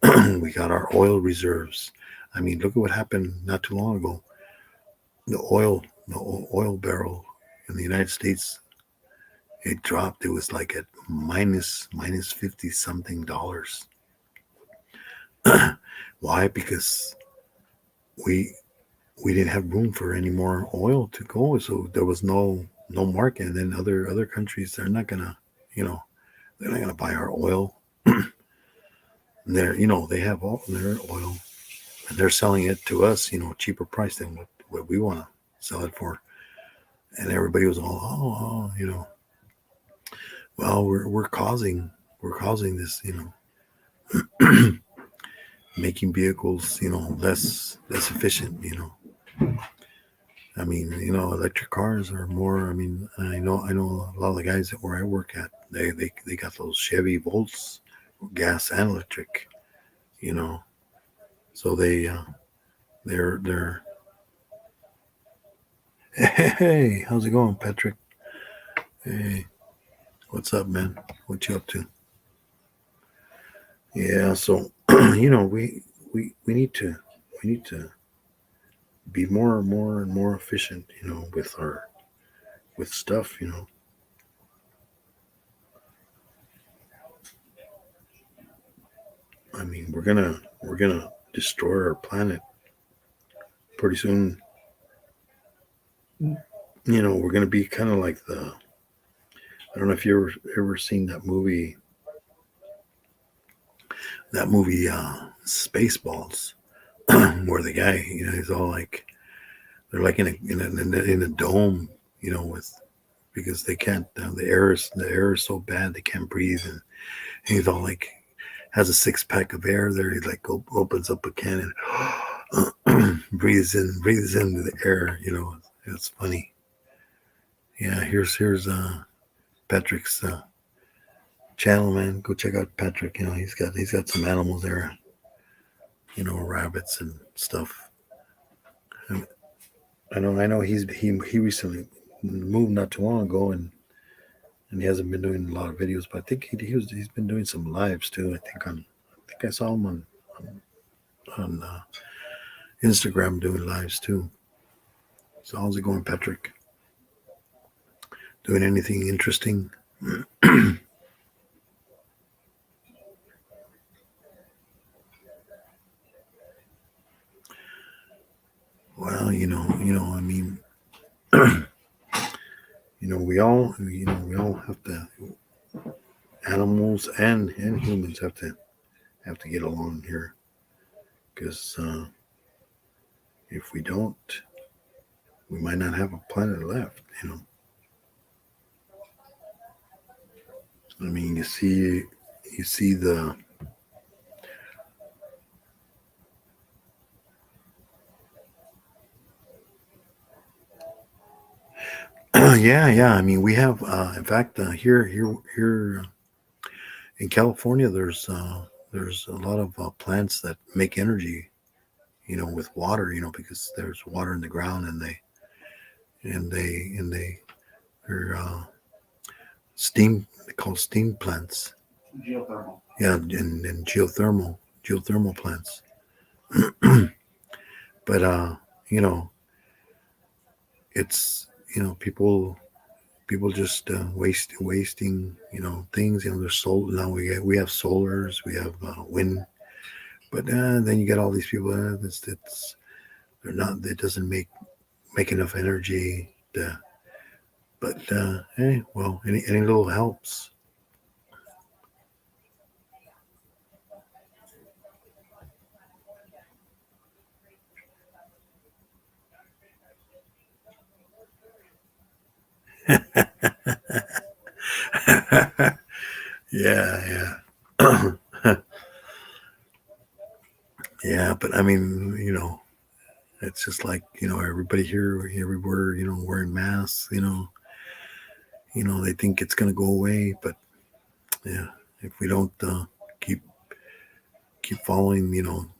we got our oil reserves. Look at what happened not too long ago. The oil barrel in the United States, it dropped. It was like at minus 50 something dollars. Why? Because we we didn't have room for any more oil to go, so there was no market. And then other countries, you know, they're not gonna buy our oil. They have all their oil, and they're selling it to us, cheaper price than what we want to sell it for. And everybody was all, well, we're causing this, making vehicles, less efficient. Electric cars are more. I know a lot of the guys that where I work at, they got those Chevy Volts, gas and electric. You know, so they're. Hey, how's it going, Patrick? Hey, what's up, man? What you up to? Yeah, so we need to be more efficient, with stuff. We're gonna destroy our planet pretty soon. We're gonna be kind of like the. I don't know if you ever seen that movie, Spaceballs, where the guy, he's all like, they're like in a dome, with because they can't, the air is so bad they can't breathe, and he's all like, has a 6 pack of air there. He like opens up a can and breathes into the air. It's funny. Yeah, here's Patrick's channel, man. Go check out Patrick. He's got some animals there. Rabbits and stuff. And I know he recently moved not too long ago, and he hasn't been doing a lot of videos. But I think he's been doing some lives too. I think I saw him on Instagram doing lives too. So how's it going, Patrick? Doing anything interesting? Well, I mean, we all have to. Animals and humans have to get along here, because if we don't, we might not have a planet left. I mean, you see the yeah. I mean, we have in fact here in California, there's a lot of plants that make energy, with water, because there's water in the ground, they're steam, they call steam plants. Geothermal. Yeah, and geothermal plants. But you know, it's people just wasting things. There's now we have solars, we have wind, but then you get all these people. It's they're not. It doesn't make enough energy. To, but hey, well, any little helps. Yeah, yeah. Yeah, but I mean, it's just like, everybody here, everywhere, wearing masks, they think it's going to go away. But yeah, if we don't keep keep following,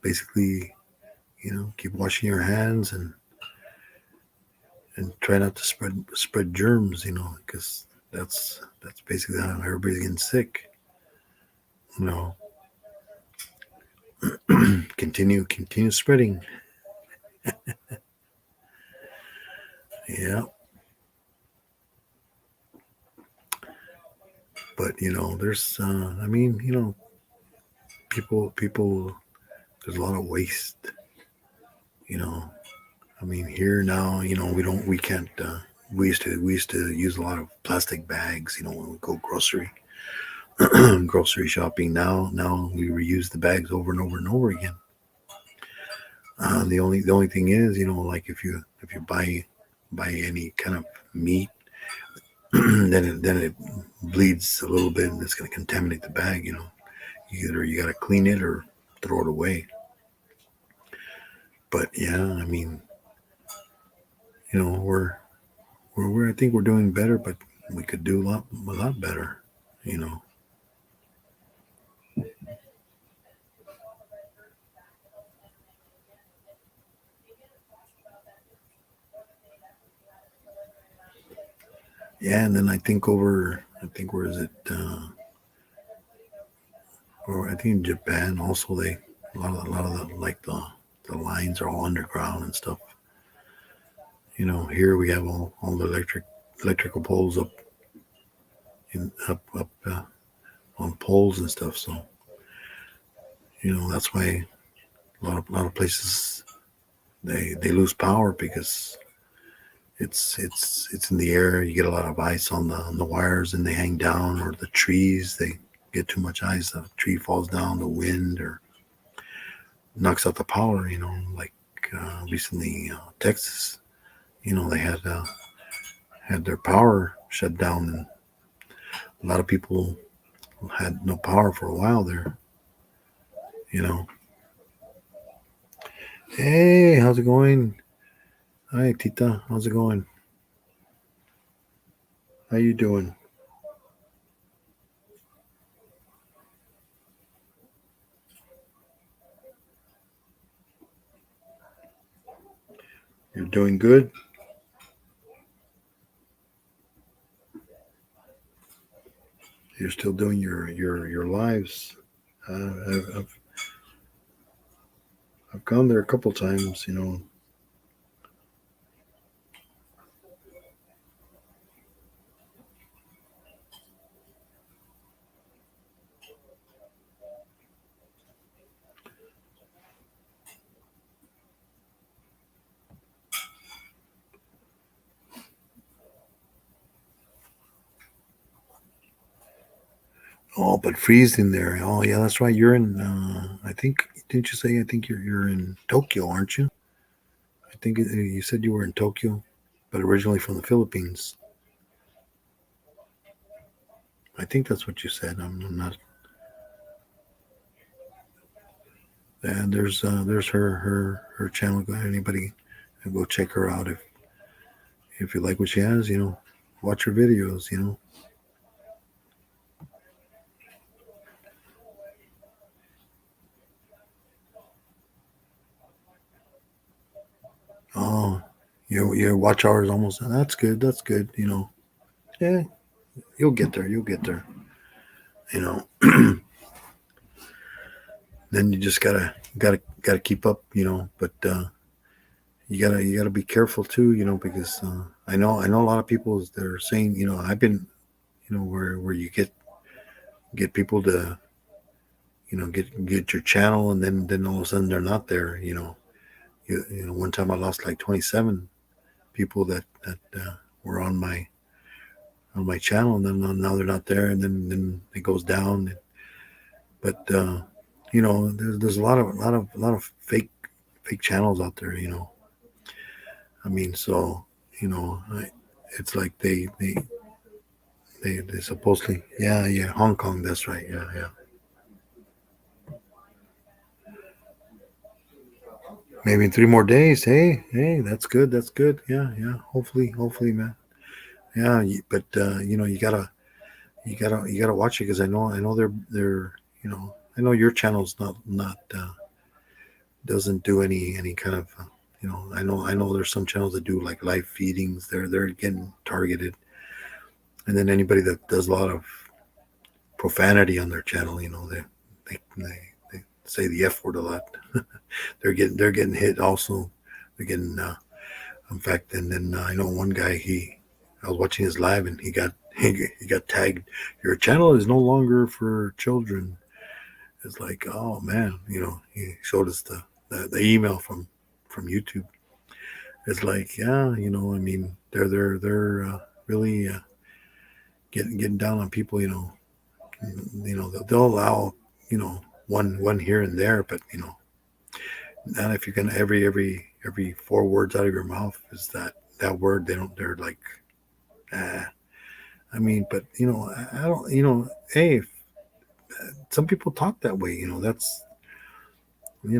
basically, keep washing your hands, and try not to spread germs, because that's basically how everybody's getting sick. You know, continue spreading. Yeah, but there's I mean, people, there's a lot of waste. You know, I mean, here now, we can't. We used to use a lot of plastic bags. When we go grocery shopping. Now we reuse the bags over and over and over again. The only thing is, like if you buy any kind of meat, then it bleeds a little bit, and it's going to contaminate the bag. Either you got to clean it or throw it away. But yeah, I mean, I think we're doing better, but we could do a lot better. You know. Yeah, and then I think where is it? Or I think in Japan also, they a lot of the, like the lines are all underground and stuff. Here we have all the electrical poles up on poles and stuff. So that's why a lot of places they lose power, because it's in the air. You get a lot of ice on the wires, and they hang down, or the trees, they get too much ice. The tree falls down, the wind, or knocks out the power. Like recently, Texas. They had their power shut down, and a lot of people had no power for a while there. You know. Hey, how's it going? Hi, Tita. How's it going? How you doing? You're doing good. You're still doing your lives. I've gone there a couple times. Oh, but freezing there. Oh, yeah, that's right. You're in. I think. Didn't you say? I think you're in Tokyo, aren't you? I think you said you were in Tokyo, but originally from the Philippines. I think that's what you said. I'm not. And there's her channel. Anybody go check her out if you like what she has. Watch her videos. Oh, your watch hours almost. That's good. That's good. Yeah, you'll get there. You'll get there. You know. Then you just gotta keep up. But you gotta be careful too. Because I know a lot of people they're saying. I've been where you get people to get your channel, and then all of a sudden they're not there. One time I lost like 27 people that were on my channel, and then now they're not there, and then it goes down. But there's a lot of fake channels out there. I mean, so it's like they supposedly, yeah, Hong Kong, that's right, yeah. Maybe in 3 more days. Hey, that's good, yeah. Hopefully, man. Yeah, but you gotta watch it, because I know they're I know your channel's not doesn't do any kind of I know there's some channels that do like live feedings. They're getting targeted, and then anybody that does a lot of profanity on their channel, they say the F word a lot. they're getting hit also. They're getting in fact, and then I know one guy, I was watching his live, and he got tagged. Your channel is no longer for children. It's like, oh man, he showed us the email from YouTube. It's like, yeah, I mean, they're really getting down on people. They'll allow one here and there, but not if you're gonna every 4 words out of your mouth is that word. They're like, ah. I mean, but I don't. Hey, some people talk that way. That's they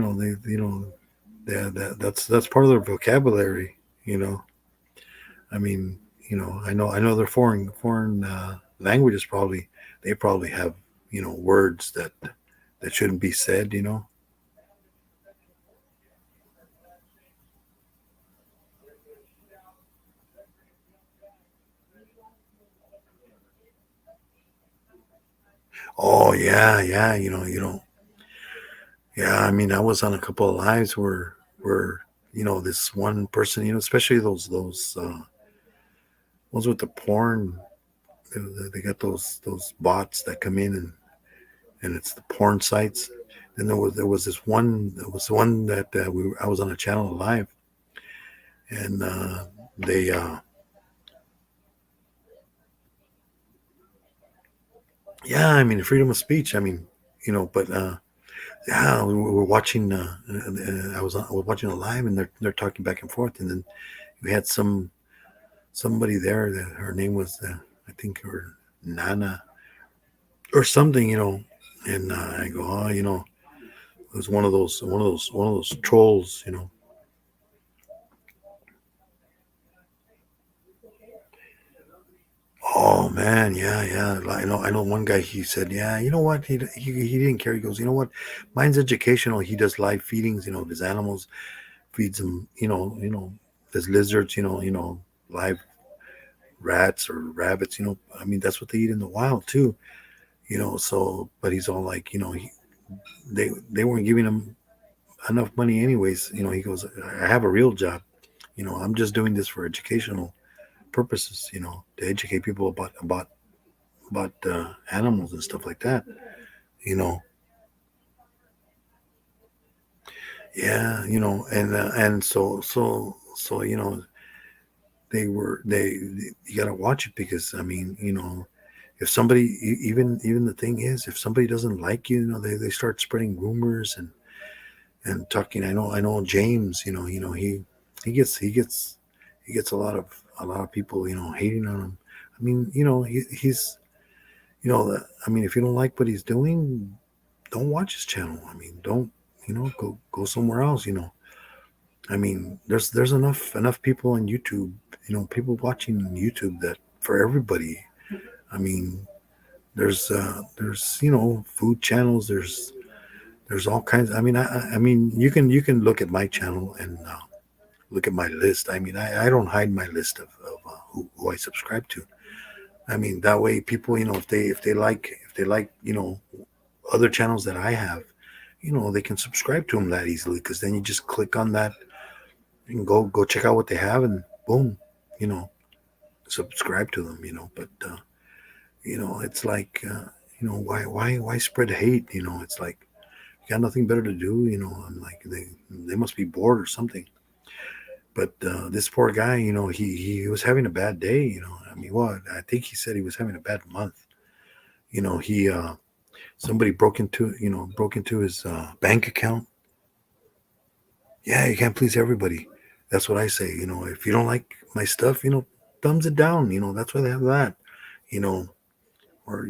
that's part of their vocabulary. You know, I mean, I know their foreign languages probably they probably have words that shouldn't be said. Oh yeah. Yeah. I mean, I was on a couple of lives where this one person, especially those ones with the porn. They got those bots that come in, and it's the porn sites. Then there was this one. There was one that I was on a channel live, and they yeah. I mean, freedom of speech. I mean, but yeah, we were watching. I was watching a live, and they're talking back and forth, and then we had somebody there that her name was I think her Nana or something. And I go, oh, it was one of those trolls. Oh man, yeah. I know one guy. He said, yeah, you know what? He didn't care. He goes, you know what? Mine's educational. He does live feedings. His animals feeds them. There's lizards. Live rats or rabbits. I mean, that's what they eat in the wild too. So but he's all like, they weren't giving him enough money anyways. He goes, I have a real job. I'm just doing this for educational purposes. To educate people about animals and stuff like that. You know, yeah. And so they you gotta watch it because I mean, if somebody even the thing is if somebody doesn't like you, they start spreading rumors and talking. I know James. He gets a lot of people hating on him. I mean, he's I mean, if you don't like what he's doing, don't watch his channel. I mean, don't go somewhere else. I mean, there's enough people on YouTube. People watching YouTube that for everybody. I mean, there's food channels. There's all kinds. I mean, I mean, you can look at my channel and look at my list. I mean, I don't hide my list of who I subscribe to. I mean, that way people, if they like other channels that I have, they can subscribe to them that easily because then you just click on that and go check out what they have and boom, you know, subscribe to them. But it's like why spread hate? It's like you got nothing better to do. I'm like they must be bored or something. But this poor guy, he was having a bad day. I mean, what I think he said he was having a bad month. He somebody broke into his bank account. Yeah, you can't please everybody. That's what I say. If you don't like my stuff, thumbs it down. That's why they have that. You know, or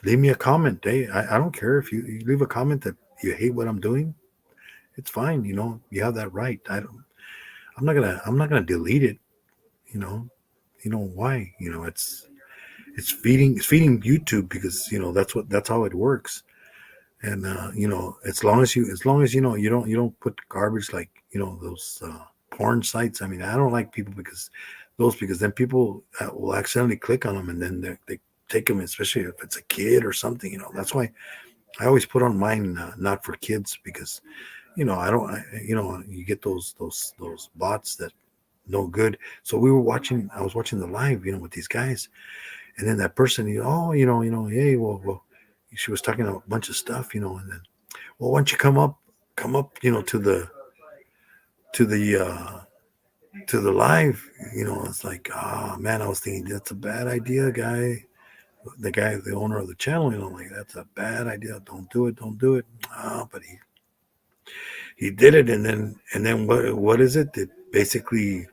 leave me a comment. Hey, I don't care if you leave a comment that you hate what I'm doing. It's fine. You have that right. I'm not gonna delete it. You know, why? It's feeding YouTube because that's how it works. And as long as you don't put garbage like those porn sites. I mean, I don't like people because then people will accidentally click on them and then they take them, especially if it's a kid or something. That's why I always put on mine not for kids because I don't you get those bots that no good. So I was watching the live with these guys, and then that person, hey, well, she was talking a bunch of stuff, and then, well, why don't you come up, to the to the live, it's like, oh man, I was thinking that's a bad idea, the owner of the channel, like that's a bad idea, don't do it. But he did it, and then what is it? It basically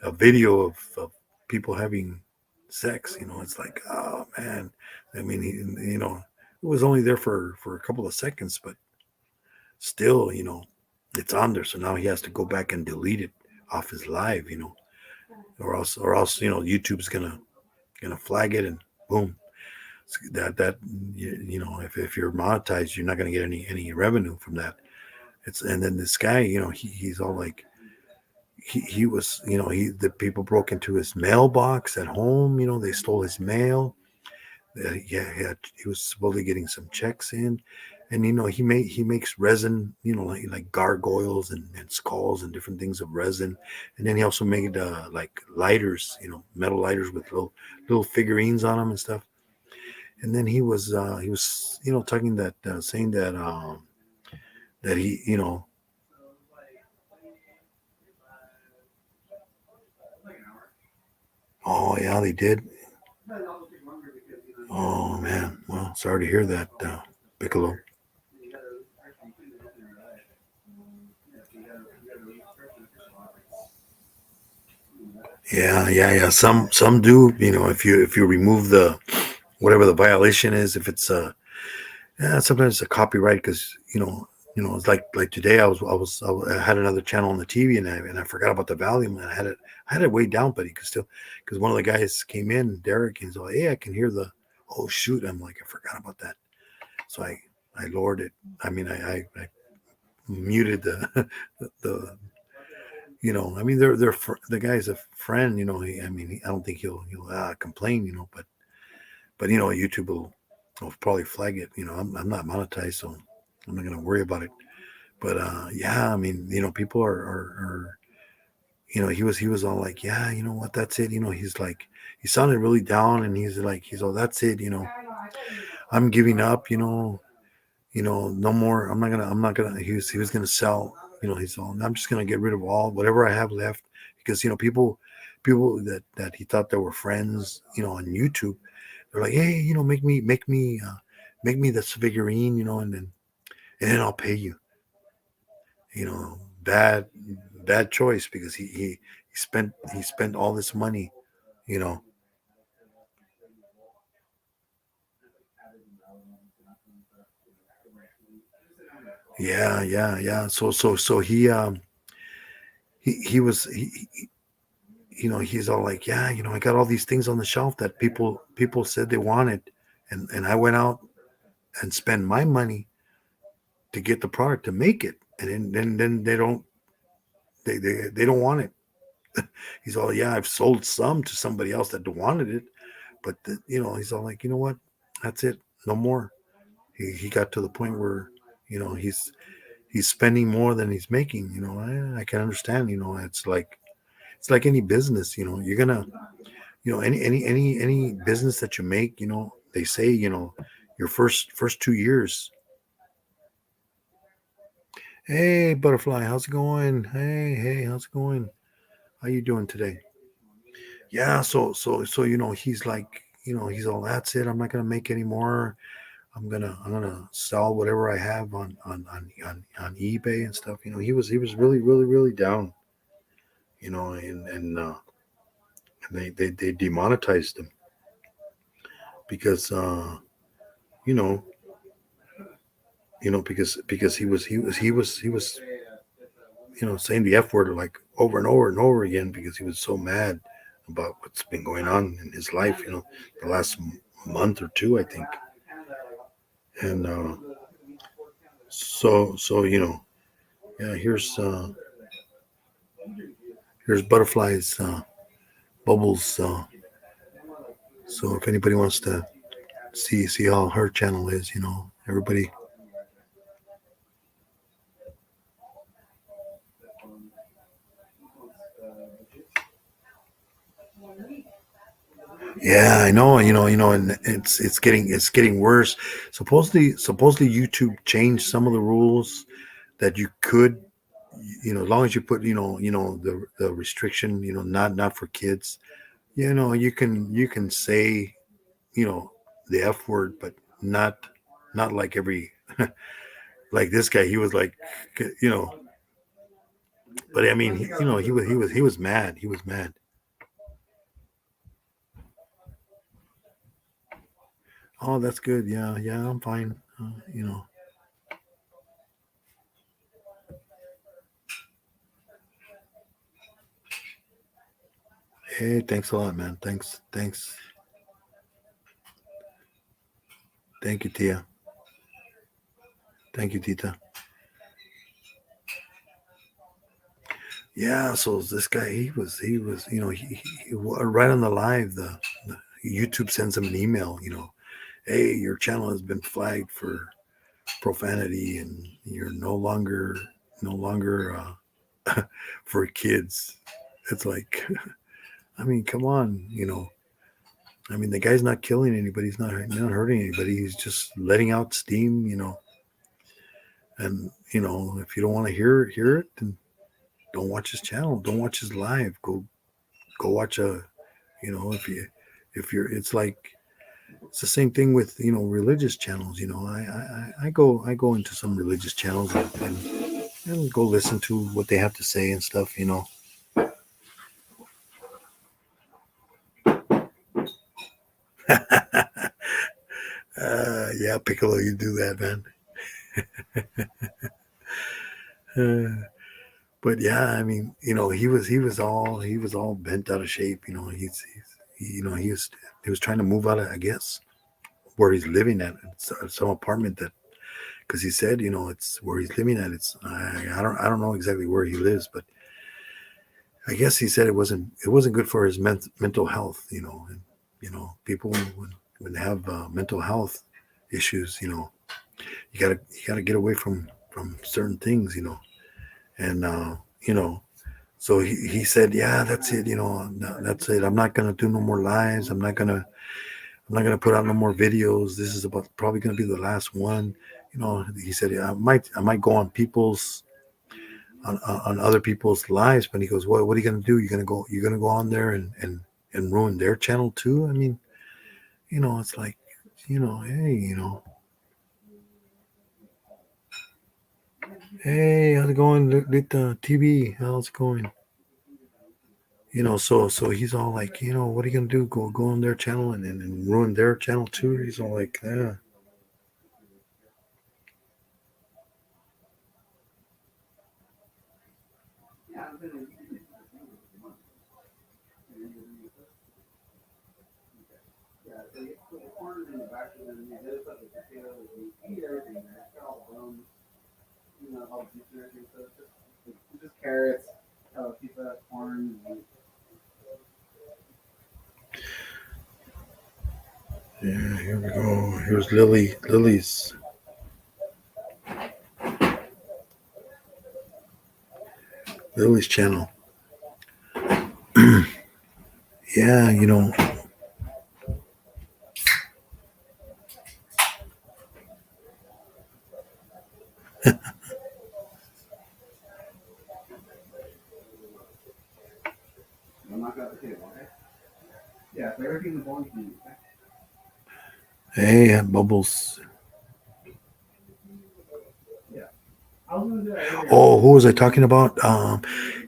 a video of people having sex. It's like, oh man. I mean, it was only there for a couple of seconds, but still, it's on there. So now he has to go back and delete it off his live, or else, YouTube's gonna flag it and boom. That if you're monetized, you're not gonna get any revenue from that. And then this guy, he's all like, he was, the people broke into his mailbox at home. They stole his mail. Yeah, he was supposedly getting some checks in, and he makes resin, like gargoyles and skulls and different things of resin, and then he also made like lighters, metal lighters with little figurines on them and stuff. And then he was talking that saying that he oh yeah, they did. Oh man, well, sorry to hear that, Piccolo. Yeah. Some do. If you remove the whatever the violation is, if it's yeah, sometimes it's a copyright because it's like today I had another channel on the TV and I forgot about the volume and I had it way down, but he could still because one of the guys came in, Derek, and he's like, hey, I can hear the oh shoot. I'm like, I forgot about that, so I lowered it. I mean, I muted the I mean, the guy's a friend. I mean, I don't think he'll complain. But YouTube will. I'll probably flag it. I'm not monetized, so I'm not gonna worry about it. But yeah, I mean, people are he was all like, yeah, you know what, that's it. He's like, he sounded really down, and he's all, that's it. I'm giving up. No more. I'm not gonna. He was gonna sell. He's all, I'm just gonna get rid of all whatever I have left, because people that he thought that were friends, on YouTube, they're like, hey, make me this figurine, and then I'll pay you. Bad choice, because he spent all this money. You know. Yeah, yeah, yeah. So he was he's all like, yeah, I got all these things on the shelf that people said they wanted, and I went out and spent my money to get the product to make it, and then they don't want it. He's all, yeah, I've sold some to somebody else that wanted it, but he's all like, you know what, that's it, no more. He got to the point where he's spending more than he's making. I can understand. It's like any business. You're gonna, any business that you make, they say, your first 2 years. Hey, butterfly, how's it going? Hey, how's it going? How you doing today? Yeah, so he's like, he's all, that's it. I'm not gonna make any more. I'm gonna sell whatever I have on eBay and stuff. He was really, really, really down. And they demonetized him because you know because he was saying the F word like over and over and over again, because he was so mad about what's been going on in his life, the last month or two, I think. And so yeah, here's butterflies, bubbles. So if anybody wants to see how her channel is, everybody. Yeah, I know. And it's getting worse. Supposedly YouTube changed some of the rules that you could, as long as you put, the restriction, not for kids. You can say, you know, the F word, but not like every like this guy. He was like, you know, but I mean, he was mad. He was mad. Oh, that's good. Yeah, yeah, I'm fine. You know. Hey, thanks a lot, man. Thanks. Thank you, Tia. Thank you, Tita. Yeah, so this guy, he was, right on the live, the YouTube sends him an email, hey, your channel has been flagged for profanity, and you're no longer for kids. It's like, I mean, come on. I mean, the guy's not killing anybody. He's not hurting anybody. He's just letting out steam, and if you don't want to hear it, then don't watch his channel. Don't watch his live. Go watch if you're, it's like, it's the same thing with religious channels. I go into some religious channels, and go listen to what they have to say and stuff. Yeah, Piccolo, you do that, man. But yeah, I mean, he was all bent out of shape. He was trying to move out of, I guess, where he's living at. It's some apartment that, because he said, it's where he's living at. I don't know exactly where he lives, but I guess he said it wasn't good for his mental health. And people when they have mental health, issues. You gotta get away from certain things. And you know, so he said, yeah, that's it. No, that's it. I'm not gonna do no more lives. I'm not gonna put out no more videos. This is about probably gonna be the last one. He said, yeah, I might go on other people's lives, but he goes, what are you gonna do? You're gonna go on there and ruin their channel too? I mean, it's like, hey, how's it going? Lit TV, how's it going? So he's all like, what are you gonna do? Go on their channel and ruin their channel too? He's all like, yeah. Yeah, here we go. Here's Lily's channel. Yeah, hey, Bubbles. Oh, who was I talking about?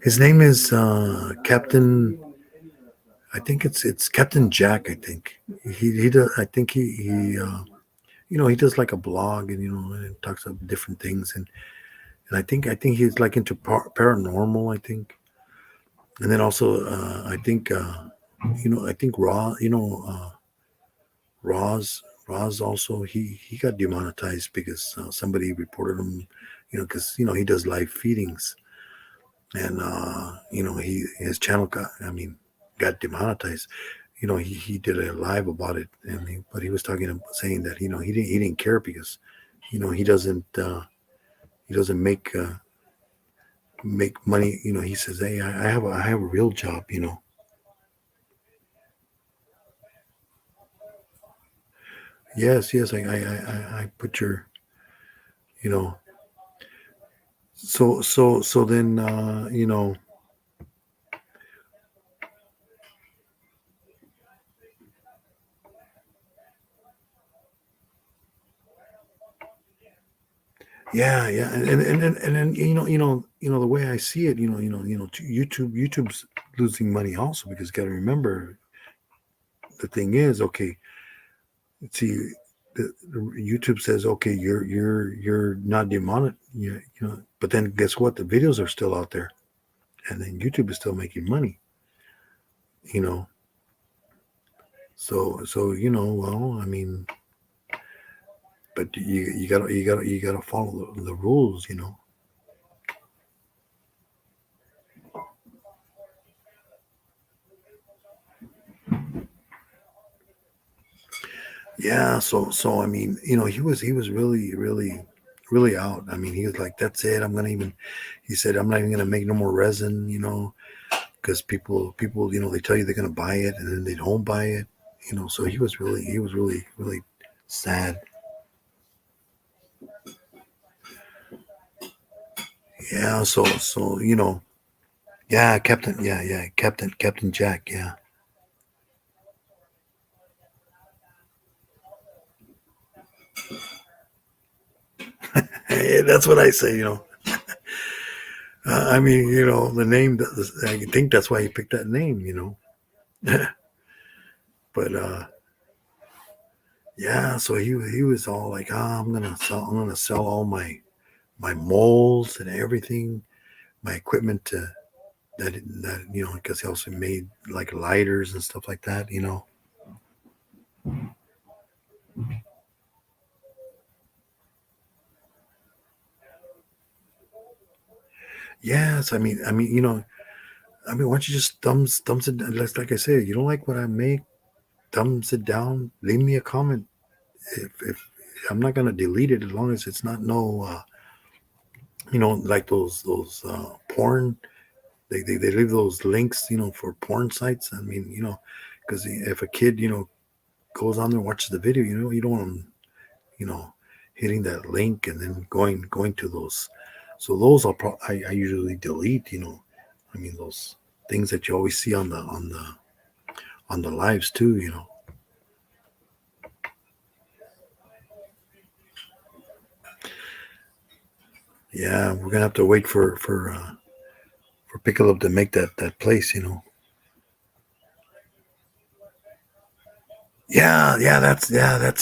His name is Captain. I think it's Captain Jack. I think he does. I think he does like a blog, and talks about different things, and I think he's like into paranormal. I think, and then also I think Roz also he got demonetized because somebody reported him, because he does live feedings, and he his channel got demonetized. He did a live about it, but he was saying that he didn't care because he doesn't make money. He says, hey, I have a real job. Yes, I put your you know so then yeah, and then the way I see it, YouTube's losing money also, because you got to remember, the thing is, okay, see, the YouTube says, okay, you're not demonet, but then guess what? The videos are still out there, and then YouTube is still making money, you know. So well, I mean, but you gotta follow the rules, Yeah, so I mean, he was really out. I mean, he was like, "That's it. He said, I'm not even gonna make no more resin, because people, they tell you they're gonna buy it and then they don't buy it, So he was really sad. Yeah, so yeah, Captain Jack, yeah. Hey, that's what I say, I mean, the name. I think that's why he picked that name, but yeah, so he was all like, I'm gonna sell all my molds and everything, my equipment to that because he also made like lighters and stuff like that. Yes, I mean, why don't you just thumbs it, like I said, you don't like what I make, thumbs it down, leave me a comment. If I'm not gonna delete it as long as it's not no, like those porn. They leave those links, for porn sites. I mean, because if a kid, goes on there and watches the video, you don't want them, you know, hitting that link and then going to those. So those I usually delete. I mean those things that you always see on the lives too. Yeah, we're gonna have to wait for Piccolo to make that place. Yeah, that's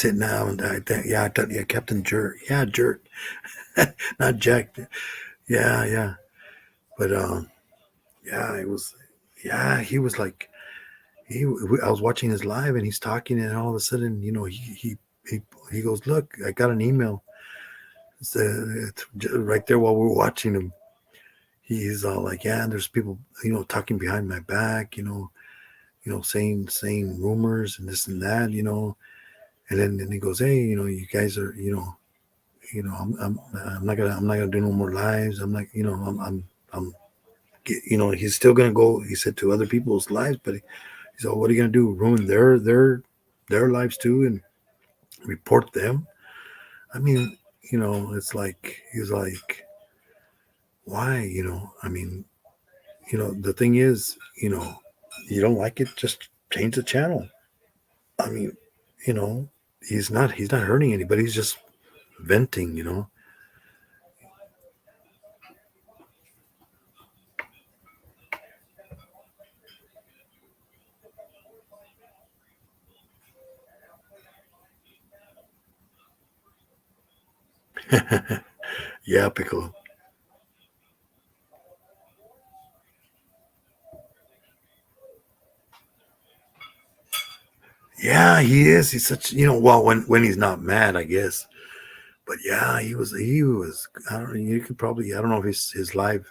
it now. And I thought, yeah, Captain Jerk. Yeah, Jerk, not Jack. Yeah, yeah. But yeah, it was. Yeah, he was like he. I was watching his live and he's talking, and all of a sudden, he he goes, "Look, I got an email." It's right there while we are watching him. He's all like, "Yeah, and there's people, talking behind my back, saying rumors and this and that." And then he goes, "Hey, you guys are, I'm not gonna do no more lives. I'm like, I'm he's still gonna go." He said to other people's lives, but he said, "What are you gonna do? Ruin their lives too and report them?" I mean, it's like he's like, why? I mean, the thing is, you don't like it, just change the channel. I mean, you know, he's not hurting anybody. He's just venting. Yeah, Piccolo. Yeah, he is. He's such, well, when he's not mad, I guess. But yeah, he was. I don't know. You could probably. I don't know if his live.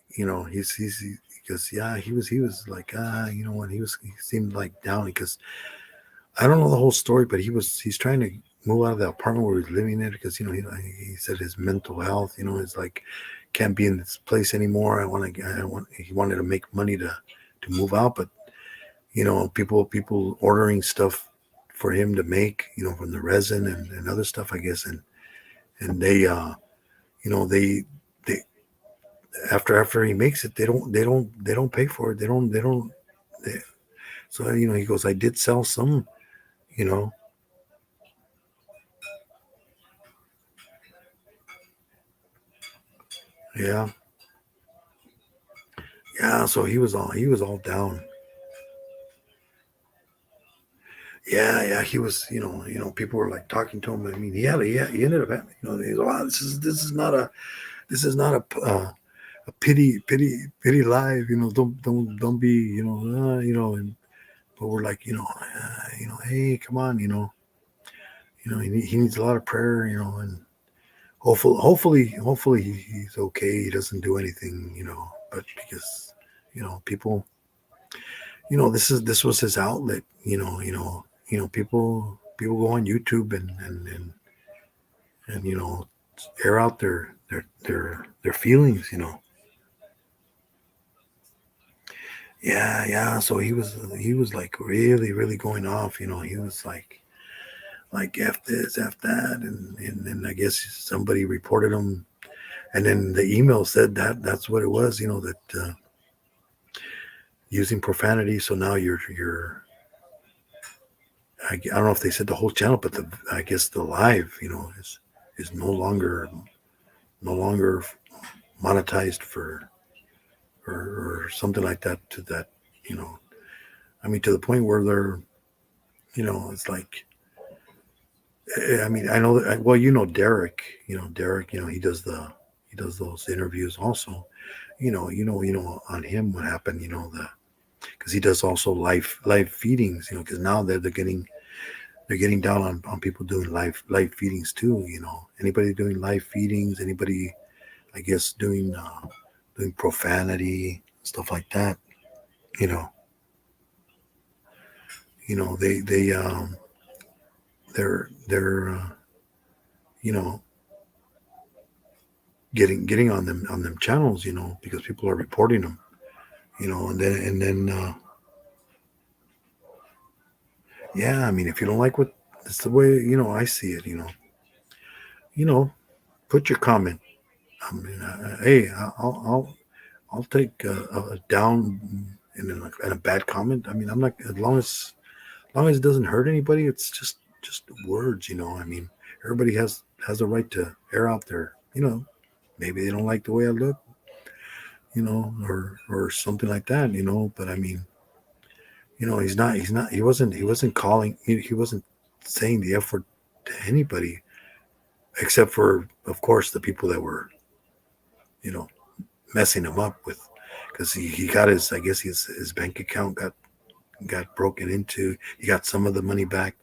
He's because yeah, he was like, what, he seemed like down because I don't know the whole story, but he's trying to move out of the apartment where he's living in because he said his mental health, is like can't be in this place anymore. He wanted to make money to move out, but people ordering stuff for him to make, from the resin and other stuff, I guess, and they after he makes it, they don't pay for it. They don't. They, so he goes, I did sell some, you know, yeah, yeah. So he was all down. Yeah. People were like talking to him. I mean, he ended up having, he's, wow, this is not a pity live. Don't be, and but we're like, hey, come on, he needs a lot of prayer, and hopefully he's okay. He doesn't do anything, but because, people, this was his outlet, people go on YouTube and air out their feelings. Yeah. So he was like really, really going off. He was like F this, F that, and then I guess somebody reported him, and then the email said that's what it was. That using profanity. So now I don't know if they said the whole channel, but I guess the live, is no longer monetized or something like that. To that, you know, I mean, to the point where they're, it's like, I mean, I know that. Well, Derek. Derek. He does those interviews also. On him what happened. Because he does also live feedings. Because now they're getting down on people doing live feedings too. Anybody doing live feedings, anybody, I guess, doing profanity, stuff like that. You know, they they're you know, getting on them channels, because people are reporting them, and then yeah, I mean, if you don't like what it's the way I see it, you know, put your comment. I mean, hey, I'll take a down and a bad comment. I mean, I'm not as long as it doesn't hurt anybody. It's just words, I mean, everybody has a right to air out there. Maybe they don't like the way I look, or something like that, But I mean, he wasn't calling, he wasn't saying the F word to anybody, except for, of course, the people that were, you know, messing him up with, because he got I guess his bank account got broken into. He got some of the money back.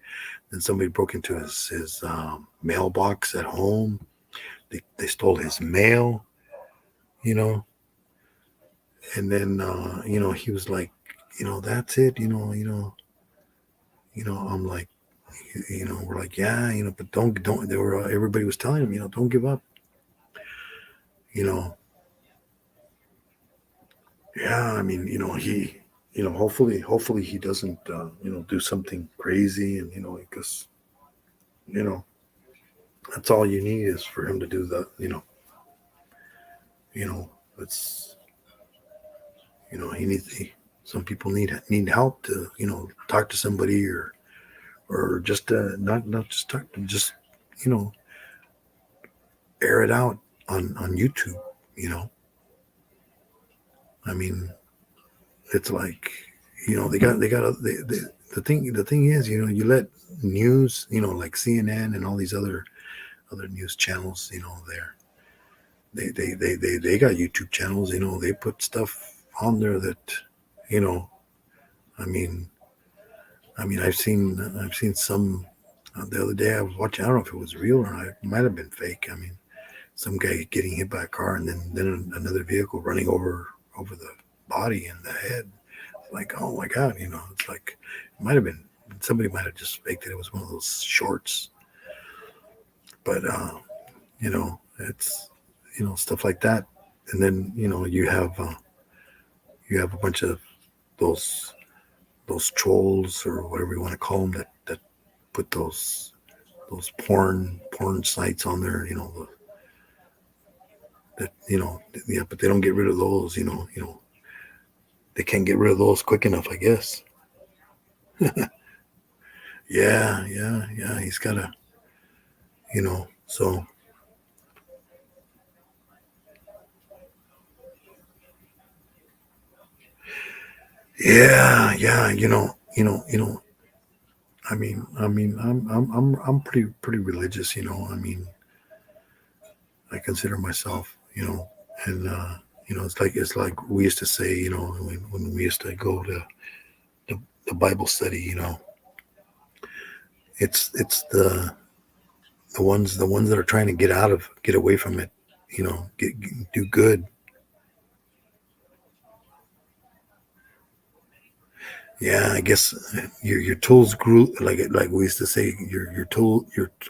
Then somebody broke into his mailbox at home. They stole his mail, you know, and then he was like, that's it, I'm like, we're like, yeah, but don't. They were everybody was telling him, don't give up, you know. Yeah, I mean, hopefully he doesn't, do something crazy, and because you know that's all you need is for him to do the, you know, it's, he needs. Some people need help to, talk to somebody, or just not just talk to, just you know air it out on YouTube. You know, I mean, it's like, the thing is, you let news, like CNN and all these other news channels, they got YouTube channels, they put stuff on there that, you know I mean I've seen some, the other day I was watching. I don't know if it was real or not. It might have been fake. I mean, some guy getting hit by a car, and then another vehicle running over the body and the head. Like, oh my god, it's like, it might have been, somebody might have just faked it. It was one of those shorts. But it's, stuff like that. And then you have a bunch of those trolls, or whatever you want to call them, that put those porn sites on there. That, yeah, but they don't get rid of those. They can't get rid of those quick enough, I guess. Yeah. He's gotta, So yeah. I'm pretty religious. I mean, I consider myself, and it's like we used to say, when we used to go to the Bible study. It's the ones that are trying to get away from it. Do good. Yeah, I guess your tools grew, like we used to say, your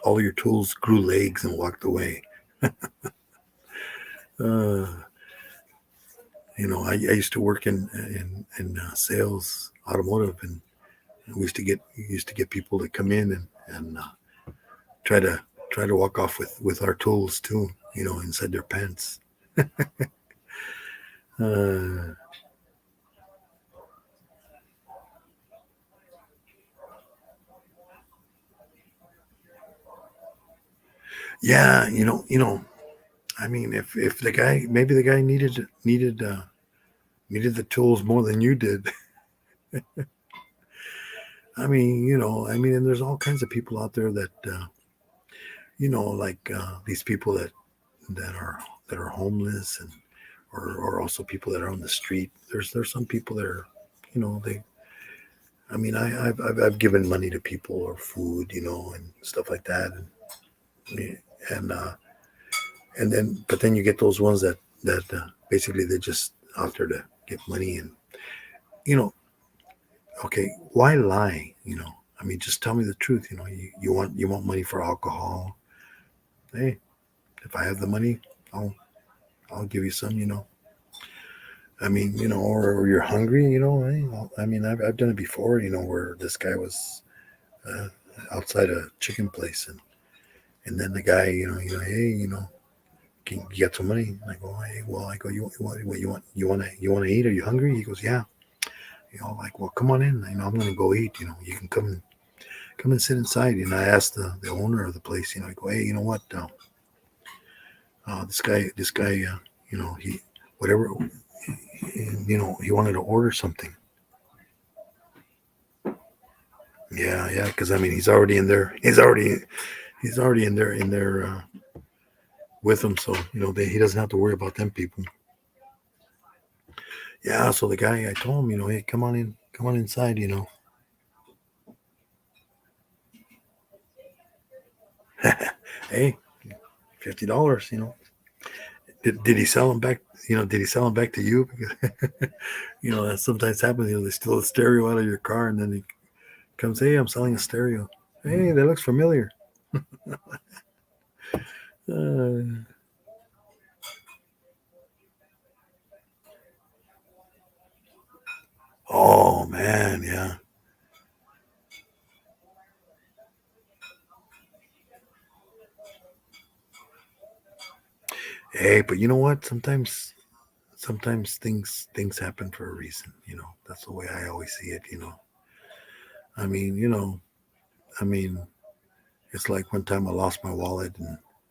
all your tools grew legs and walked away. Uh, I used to work in sales, automotive, and we used to get people to come in and try to try to walk off with our tools too, inside their pants. Uh, yeah, I mean, if the guy, maybe the guy needed the tools more than you did. And there's all kinds of people out there that, like, these people that are homeless, and or also people that are on the street. There's some people that are, they. I mean, I've given money to people, or food, and stuff like that, and then, but then you get those ones that basically they're just out there to get money, and you know okay, why lie? I mean, just tell me the truth. You want money for alcohol, hey, if I have the money, I'll I'll give you some. I mean, or you're hungry. Hey, I mean, I've done it before. Where this guy was uh, outside a chicken place, and then the guy, hey, can you get some money? And I go, hey, well, I go, what you want? You want to eat? Are you hungry? He goes, yeah. Like, well, come on in. I'm gonna go eat. You can come and sit inside. I asked the owner of the place. I go, hey, you know what? This guy, he whatever, he wanted to order something. Yeah, because I mean, he's already in there. He's already in there with them. So he doesn't have to worry about them people. Yeah. So the guy, I told him, hey, come on inside. Hey, $50. Did he sell them back? Did he sell them back to you? Because that sometimes happens. They steal a stereo out of your car, and then he comes, hey, I'm selling a stereo. Hey, that looks familiar. Uh, oh man, yeah. Hey, but you know what? Sometimes things happen for a reason. That's the way I always see it. I mean, I mean, it's like one time I lost my wallet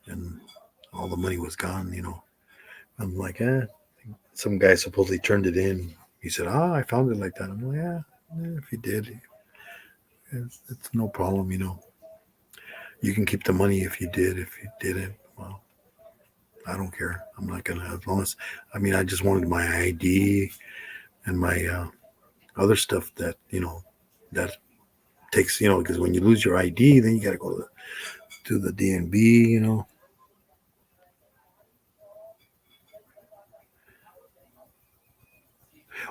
and all the money was gone. I'm like, some guy supposedly turned it in. He said, I found it like that. I'm like, if you did, it's no problem. You can keep the money if you did. If you didn't, well, I don't care. I'm not gonna, as long as, I mean, I just wanted my ID and my other stuff that takes, because when you lose your ID, then you got to go to the DNB.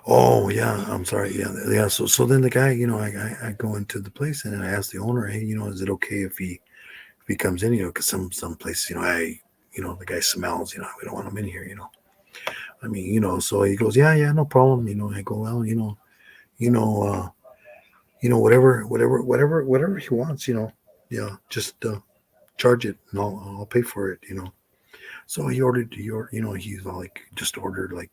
Oh yeah, I'm sorry. Yeah. So then the guy, I go into the place and I ask the owner, hey, is it okay if he comes in, because some places, the guy smells, we don't want him in here. I mean, so he goes, yeah, no problem. I go, well, you know, whatever he wants, yeah, just charge it and I'll pay for it. So he's all like, just ordered like,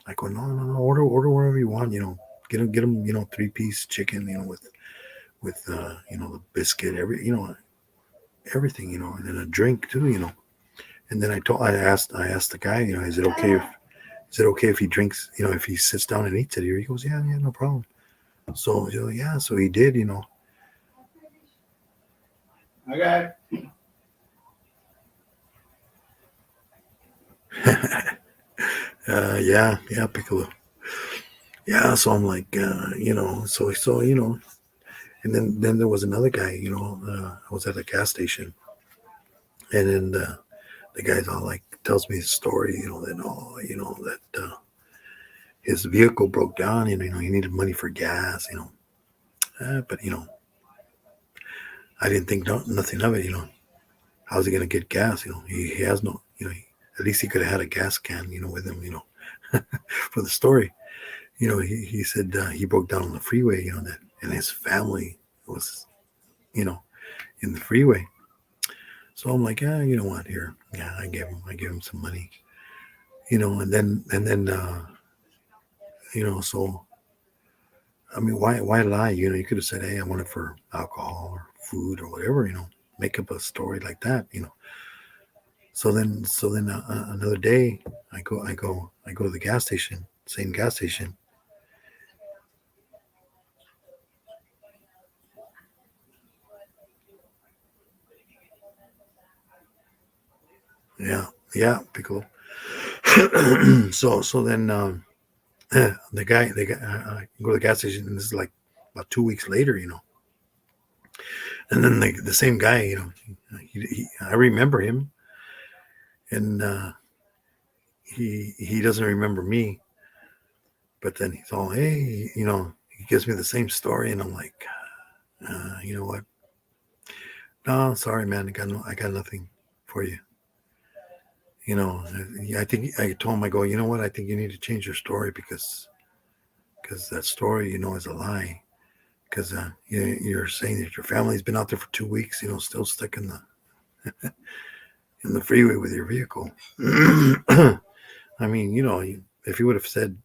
I go, no, order whatever you want, get him, 3-piece chicken, with the biscuit, everything, and then a drink too, And then I asked the guy, is it okay if he drinks, if he sits down and eats it here? He goes, yeah, no problem. So yeah, so he did. Okay. Yeah, Piccolo. Yeah, so I'm like, so and then there was another guy, I was at a gas station, and then the guy's all like tells me his story, that his vehicle broke down, and he needed money for gas, but I didn't think nothing of it, how's he gonna get gas, he has no, at least he could have had a gas can, with him, for the story. He said he broke down on the freeway, that, and his family was, you know, in the freeway. So I'm like, you know what? Here, yeah, I gave him some money, and then, so I mean, why lie? You could have said, hey, I want it for alcohol or food or whatever, make up a story like that. So then, another day, I go to the gas station, same gas station. Yeah, yeah, pickle. So then the guy, I go to the gas station, and this is like about 2 weeks later, and then the same guy, I remember him, and he doesn't remember me, but then he's all, hey, he gives me the same story, and I'm like, you know what? No, sorry, man, I got nothing for you. You know, I think I told him, I go, you know what? I think you need to change your story because that story, is a lie. Because you're saying that your family's been out there for 2 weeks, still stuck in the freeway with your vehicle. I mean, if you would have said,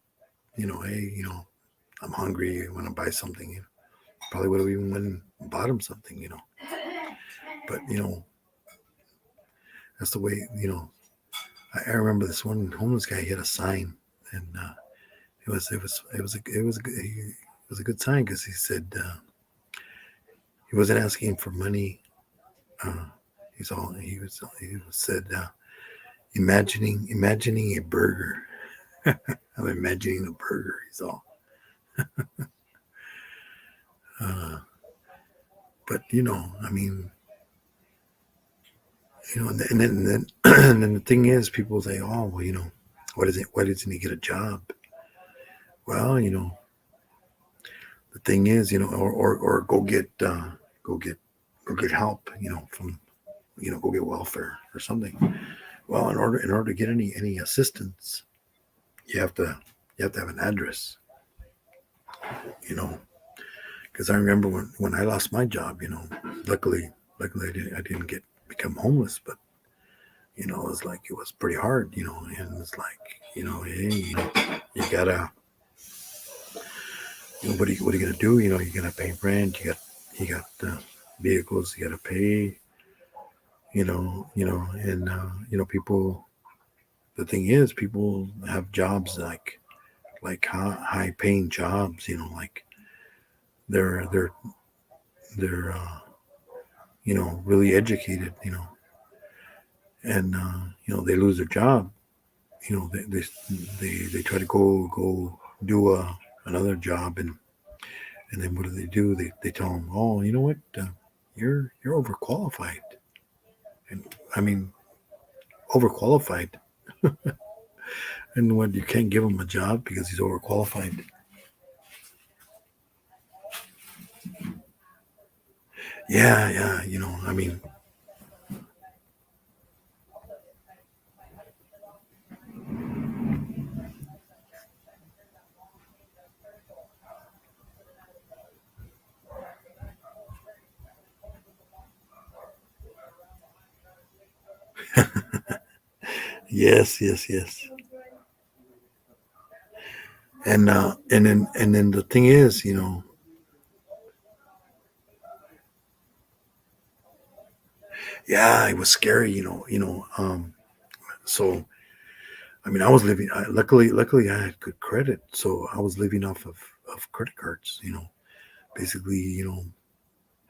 hey, I'm hungry, I want to buy something, probably would have even went and bought him something. But that's the way. I remember this one homeless guy. He had a sign, and it was a good sign because he said he wasn't asking for money. Uh, he said imagining a burger. I'm imagining a burger. He's all. Uh, but I mean, and then and then the thing is, people say, oh well, what is it? Why doesn't he get a job? Well, the thing is, or go get go get help, from go get welfare or something. Well, in order to get any assistance, you have to you have to have an address, you know. Because I remember when I lost my job, luckily I didn't become homeless, but it was like it was pretty hard, and it's like hey, you gotta what are you gonna do? You gotta pay rent, you got vehicles you gotta pay, and people. The thing is, people have jobs like high paying jobs, like they're really educated, and they lose their job, they try to go do another job, and then what do? They tell them, oh, you know what, you're overqualified, and I mean overqualified, and what, you can't give him a job because he's overqualified. Yeah, I mean, yes, and then the thing is, yeah, it was scary, so I mean, I was living. Luckily, I had good credit, so I was living off of credit cards. Basically,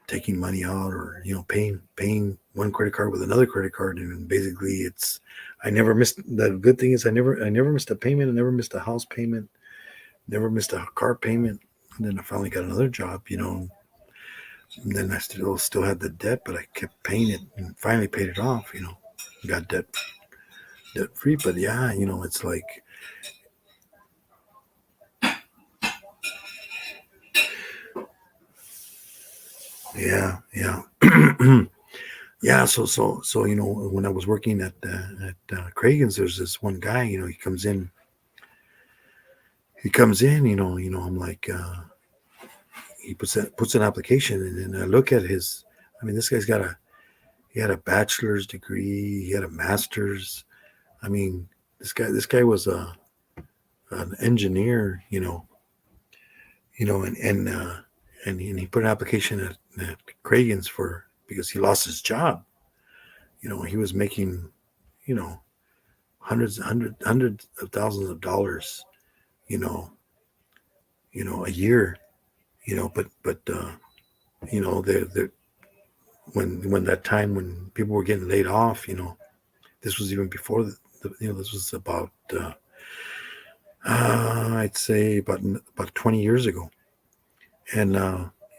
taking money out, or paying one credit card with another credit card, and basically, it's I never missed. The good thing is, I never missed a payment. I never missed a house payment. Never missed a car payment. And then I finally got another job. And then I still had the debt, but I kept paying it, and finally paid it off. Got debt free. But yeah, it's like, yeah. Yeah, so when I was working at Kragen's, there's this one guy. He comes in. I'm like, he puts an application, and then I look at his. I mean, this guy's he had a bachelor's degree, he had a master's. I mean, this guy was an engineer. And he put an application at Kragen's because he lost his job. He was making, you know, hundreds of thousands of dollars, you know, a year, but the when that time when people were getting laid off, this was even before this was about I'd say about 20 years ago, and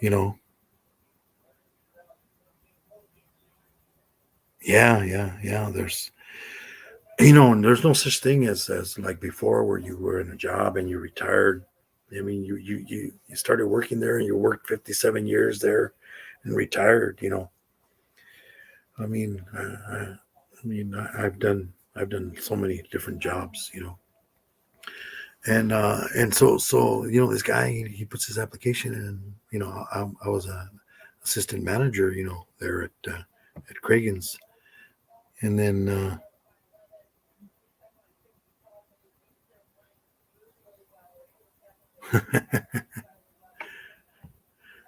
you know, yeah. And there's no such thing as like before where you were in a job and you retired. I mean, you started working there and you worked 57 years there and retired. I mean, I mean, I've done so many different jobs, and so this guy he puts his application in. I was a assistant manager, there at Cragen's, and then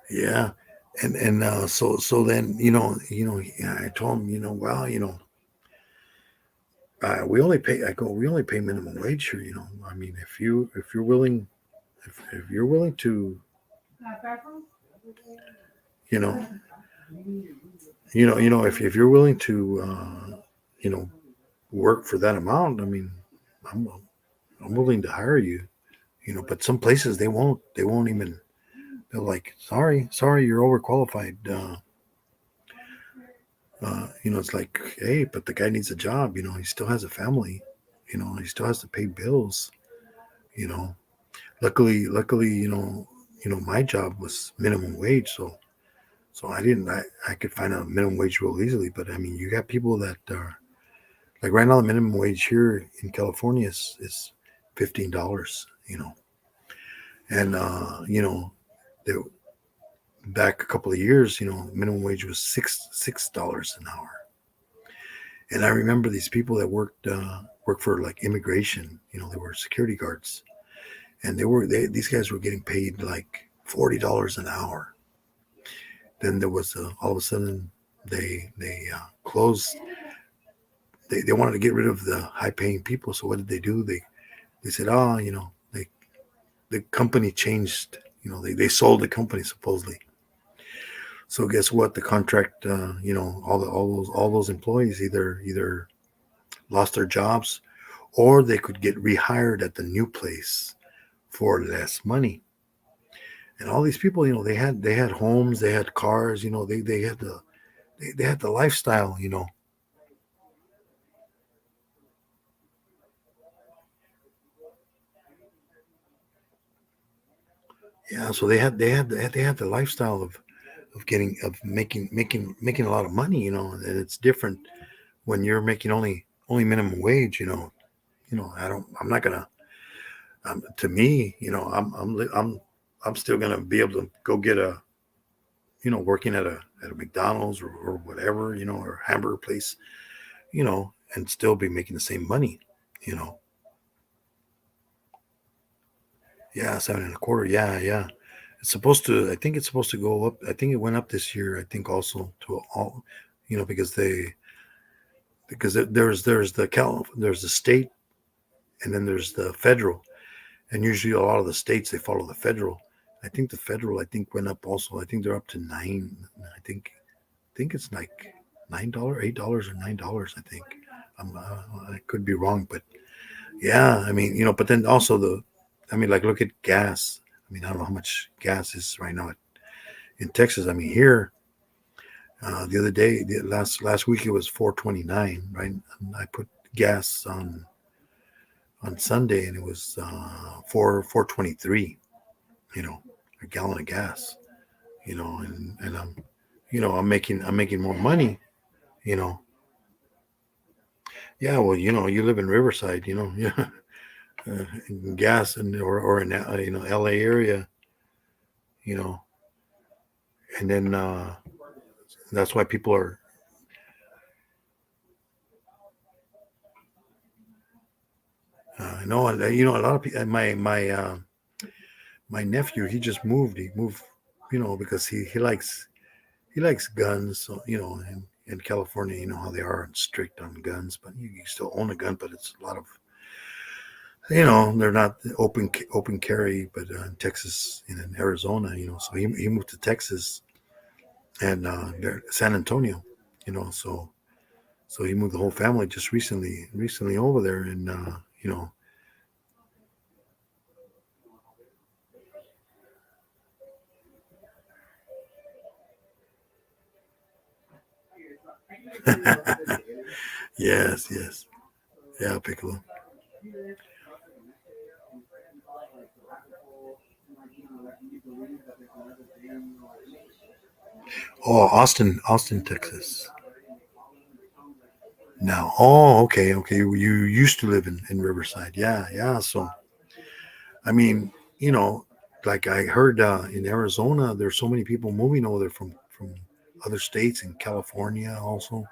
yeah, and so then yeah, I told him, well, we only pay minimum wage here. I mean, if you're willing, if you're willing to, you know if you're willing to you know work for that amount, I mean, i'm I'm willing to hire you. But some places they won't even. They're like, sorry, you're overqualified. It's like, hey, but the guy needs a job. He still has a family. He still has to pay bills. you know luckily, my job was minimum wage, so I could find out minimum wage real easily. But I mean, you got people that are like, right now the minimum wage here in California is $15. And the, back a couple of years, minimum wage was $6 an hour. And I remember these people that worked for like immigration. They were security guards, and these guys were getting paid like $40 an hour. Then there was all of a sudden they closed. They wanted to get rid of the high paying people. So what did they do? They said, the company changed. They sold the company supposedly. So guess what? The contract, all those employees either lost their jobs, or they could get rehired at the new place for less money. And all these people, they had homes, they had cars, they had the lifestyle. Yeah, so they had the lifestyle of making a lot of money. And it's different when you're making only minimum wage. I'm not gonna. To me, I'm still gonna be able to go get working at a McDonald's, or whatever, or a hamburger place, and still be making the same money. You know, yeah, 7.25. Yeah, yeah. It's supposed to. I think it's supposed to go up. I think it went up this year. I think also to all, because there's the state, and then there's the federal. And usually a lot of the states, they follow the federal. I think the federal, went up also. I think they're up to nine. I think it's like $9, $8 or $9. I think. I could be wrong, but yeah, I mean, but then also I mean, like, look at gas. I mean, I don't know how much gas is right now in Texas. I mean, here, the other day, last week, it was 4.29, right? And I put gas on Sunday, and it was 4.23. You know, a gallon of gas. And I'm making more money. You know, yeah. Well, you live in Riverside. Yeah, uh, gas, or in L.A. area. You know, and then that's why people are. I know, a lot of people. My nephew, he just moved. He moved, because he likes guns. So, in California, you know how they are strict on guns, but you still own a gun, but it's a lot of, they're not open carry. But in Texas and in Arizona, so he moved to Texas, and San Antonio, so he moved the whole family just recently over there. And yes, yes, yeah, Piccolo. Oh, Austin, Texas. Now, oh, okay, okay. You used to live in Riverside, yeah, yeah. So, I mean, you know, like I heard in Arizona, there's so many people moving over there from other states in California also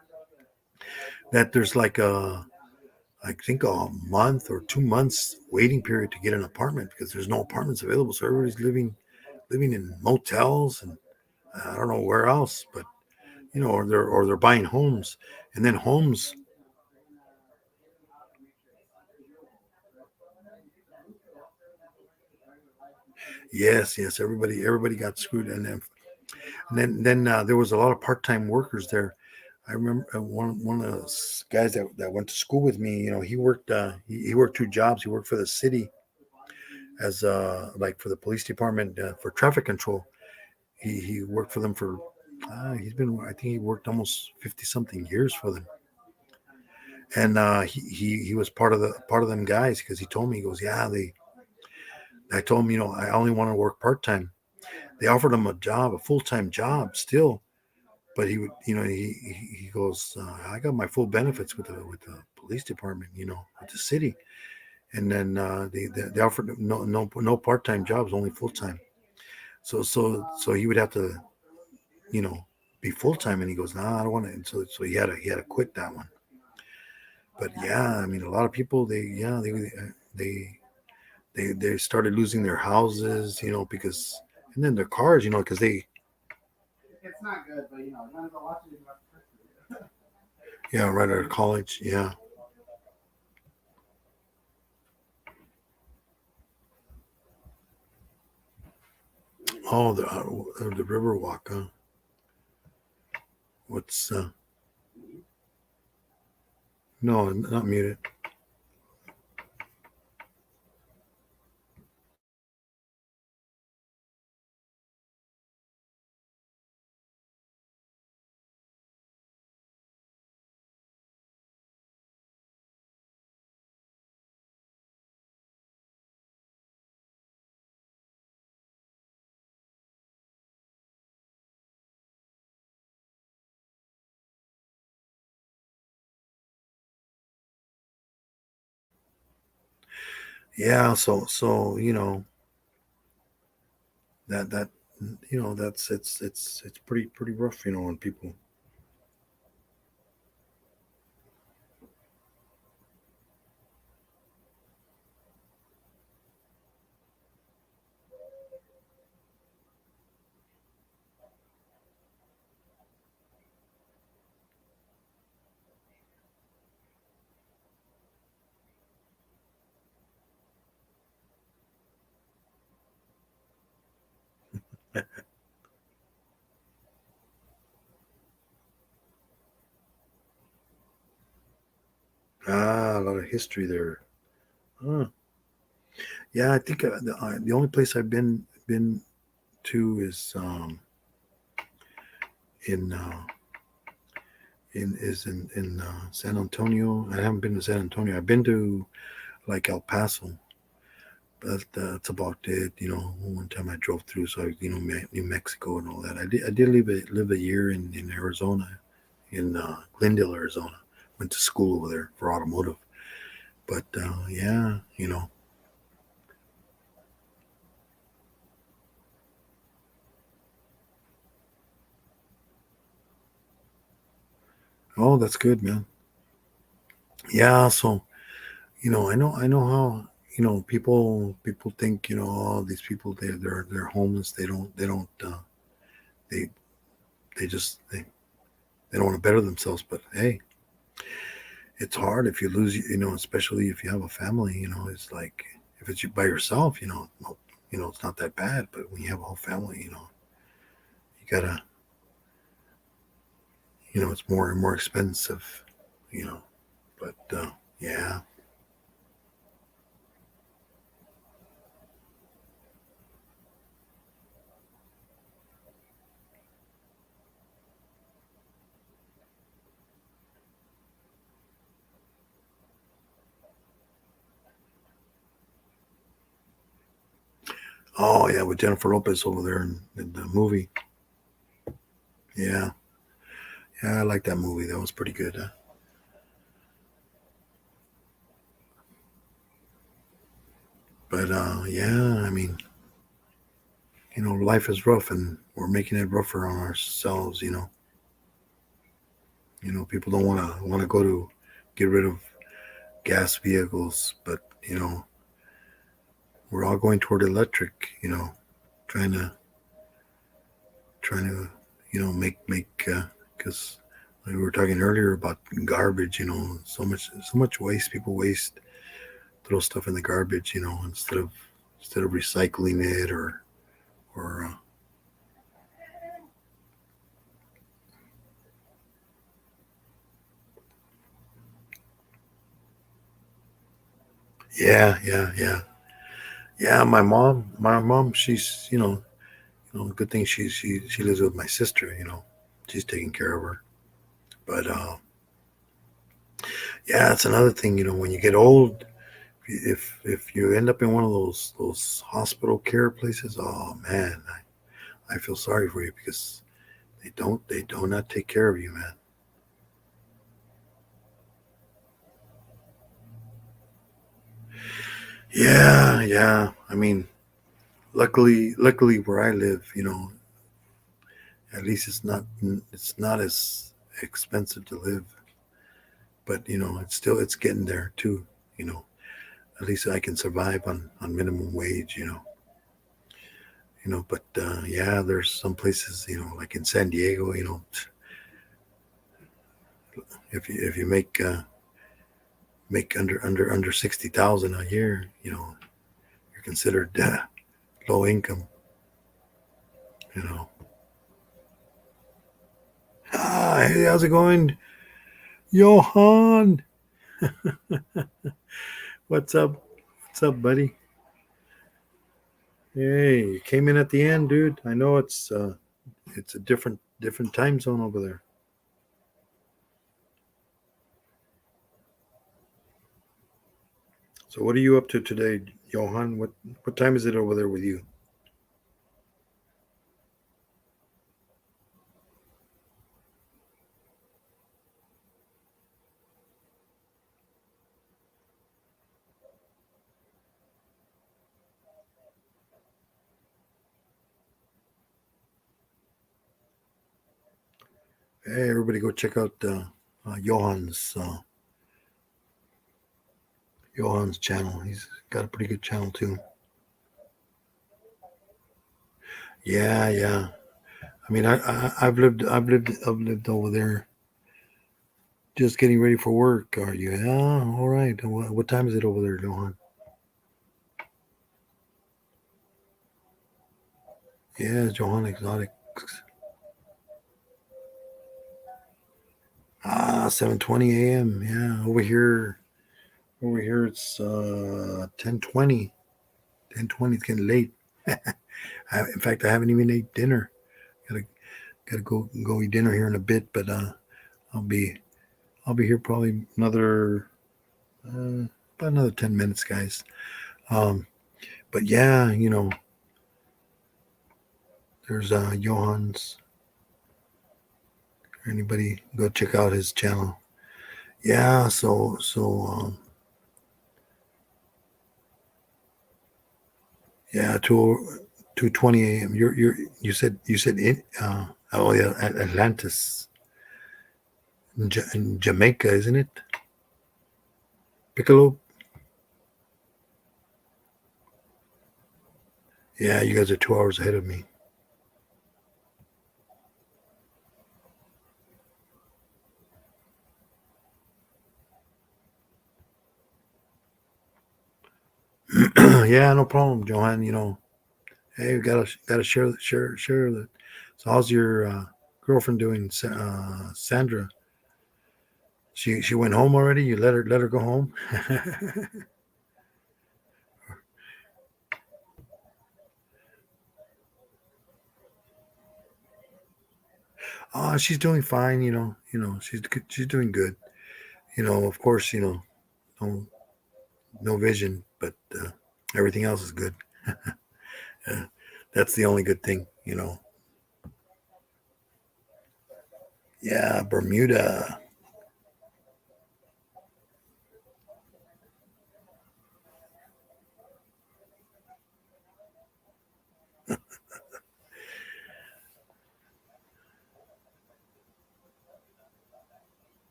that there's like I think a month or 2 months waiting period to get an apartment because there's no apartments available. So everybody's living in motels and I don't know where else, but you know, or they're buying homes, and then homes. Yes, yes, everybody got screwed, and then there was a lot of part time workers there. I remember one of the guys that went to school with me. You know, he worked two jobs. He worked for the city as like for the police department for traffic control. He worked for them for he's been I think he worked almost 50 something years for them, and he was part of them guys because he told me he goes yeah they I told him you know I only want to work part time. They offered him a job, a full time job still, but he would you know he goes I got my full benefits with the police department you know with the city, and then they offered him no part time jobs, only full time. So he would have to you know be full time, and he goes nah I don't want to. And so he had to quit that one. But yeah, I mean a lot of people they they started losing their houses you know because and then their cars you know because they It's not good, but you know, you want to go watch it. yeah right out of college yeah. Oh, the Riverwalk. What's no, not muted. Yeah, so you know that you know that's it's pretty rough you know when people. A lot of history there. Huh. Yeah, I think the only place I've been to is in San Antonio. I haven't been to San Antonio. I've been to like El Paso. But that's about it. You know, one time I drove through, so you know, New Mexico and all that. I did live a year in Arizona, in Glendale, Arizona. Went to school over there for automotive. But yeah, you know. Oh, that's good, man. Yeah, so you know, I know how you know people think you know oh, these people they're homeless. They don't they they just they don't want to better themselves. But hey, it's hard if you lose you know especially if you have a family you know it's like if it's by yourself you know well, you know it's not that bad but when you have a whole family you know you gotta you know it's more and more expensive you know but yeah. Oh yeah with Jennifer Lopez over there in the movie. Yeah, yeah, I like that movie. That was pretty good. But yeah, I mean, life is rough, and we're making it rougher on ourselves. People don't want to go to get rid of gas vehicles, but we're all going toward electric. Trying to trying to make because like we were talking earlier about garbage. So much waste. People waste, throw stuff in the garbage. Instead of recycling it or yeah. My mom, good thing she lives with my sister. She's taking care of her. But yeah, it's another thing. When you get old, if you end up in one of those hospital care places, oh man, I feel sorry for you because they do not take care of you, man. Yeah. I mean, luckily where I live, at least it's not as expensive to live, but it's getting there too. You know, at least I can survive on minimum wage. But yeah, there's some places, like in San Diego, if you make under 60,000 a year, you're considered low income. You know. Hey, how's it going, Johan? What's up? What's up, buddy? Hey, you came in at the end, dude. I know it's a different time zone over there. So what are you up to today, Johan? What time is it over there with you? Hey, everybody, go check out Johan's channel. He's got a pretty good channel too. Yeah. I mean, I've lived over there, just getting ready for work. Are you? Yeah, all right. What time is it over there, Johan? Yeah, Johan Exotic. 7:20 a.m. Yeah, over here it's 10:20. 10:20. It's getting late. In fact, I haven't even ate dinner. Gotta gotta go eat dinner here in a bit, but I'll be I'll be here probably uh, about another 10 minutes, guys. Um, but yeah, there's Johan's. Anybody go check out his channel? Yeah. Yeah, 2:20 a.m. You said oh yeah, Atlantis in Jamaica, isn't it? Piccolo. Yeah, you guys are 2 hours ahead of me. Yeah, no problem, Johan. Hey, we gotta share that. So, how's your girlfriend doing, Sandra? She went home already. You let her go home. Oh, she's doing fine. She's doing good. Of course, no no vision, but everything else is good. Uh, that's the only good thing. Yeah, Bermuda.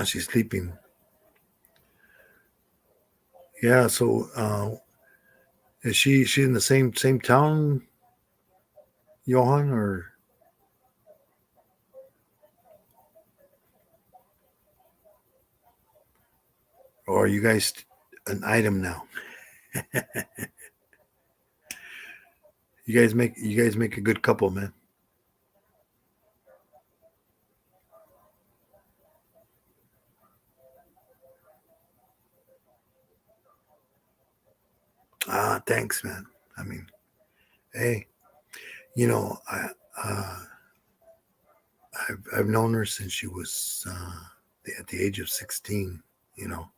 She's sleeping. Yeah. So, is she in the same town, Johan, or are you guys an item now? You guys make a good couple, man. Thanks, man. I mean, hey, you know, uh, I've known her since she was at the age of 16. You know,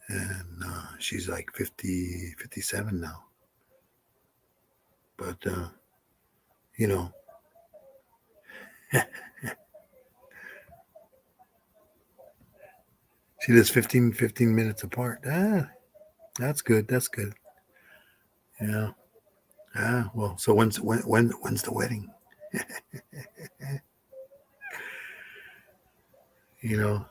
and she's like 50, 57 now. But you know, she lives 15 minutes apart. That's good. That's good. Yeah. Well, so when's the wedding? You know.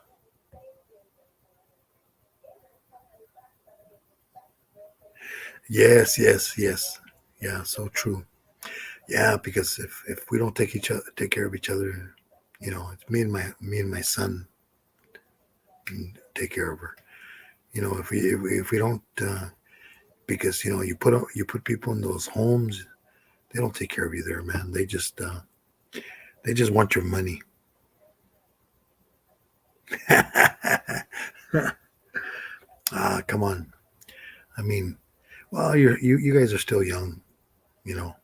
Yes, yes, yes. Yeah, so true. Yeah, because if we don't take care of each other, it's me and my son can take care of her. If we don't, because you put people in those homes, they don't take care of you there, man. They just want your money. Come on. I mean, well, you guys are still young, you know,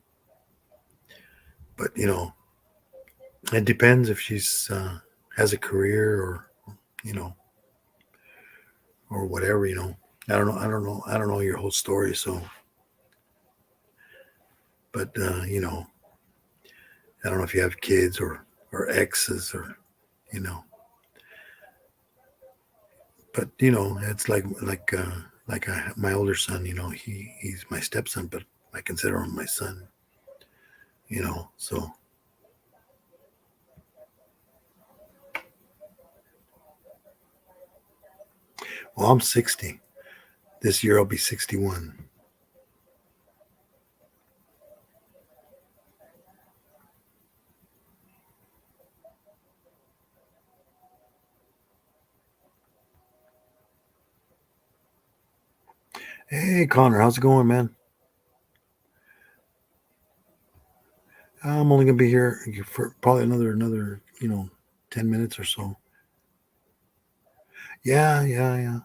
but it depends if she's has a career you know or whatever. I don't know your whole story. So, but I don't know if you have kids or exes or you know, but it's like my older son. He's my stepson, but I consider him my son. So well, I'm 60 this year. I'll be 61. Hey, Connor, how's it going, man? I'm only gonna be here for probably another 10 minutes or so. Yeah, yeah, yeah.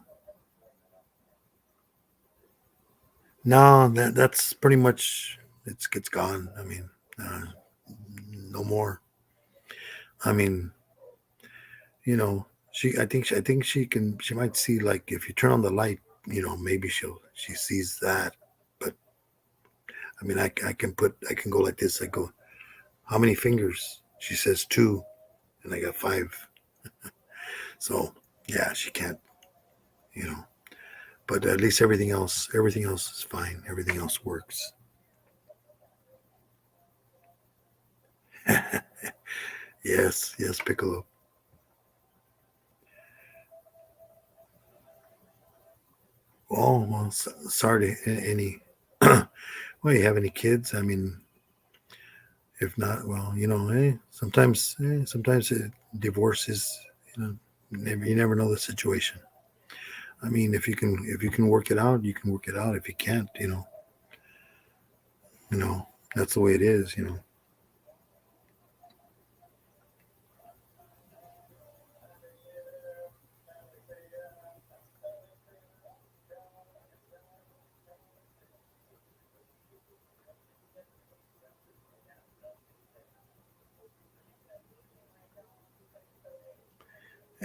No, that's pretty much it's gone. I mean, uh, no more. I mean, she might see, like, if you turn on the light, maybe she sees that. But I mean, I can go like this. I go, how many fingers? She says two, and I got five. So yeah, she can't. You know. But at least everything else is fine. Everything else works. Yes, yes, Piccolo. Oh well, sorry. Any? Well, you have any kids? I mean, if not, well, sometimes divorce is, you know, you never know the situation. I mean, if you can work it out, you can work it out. If you can't, you know, that's the way it is.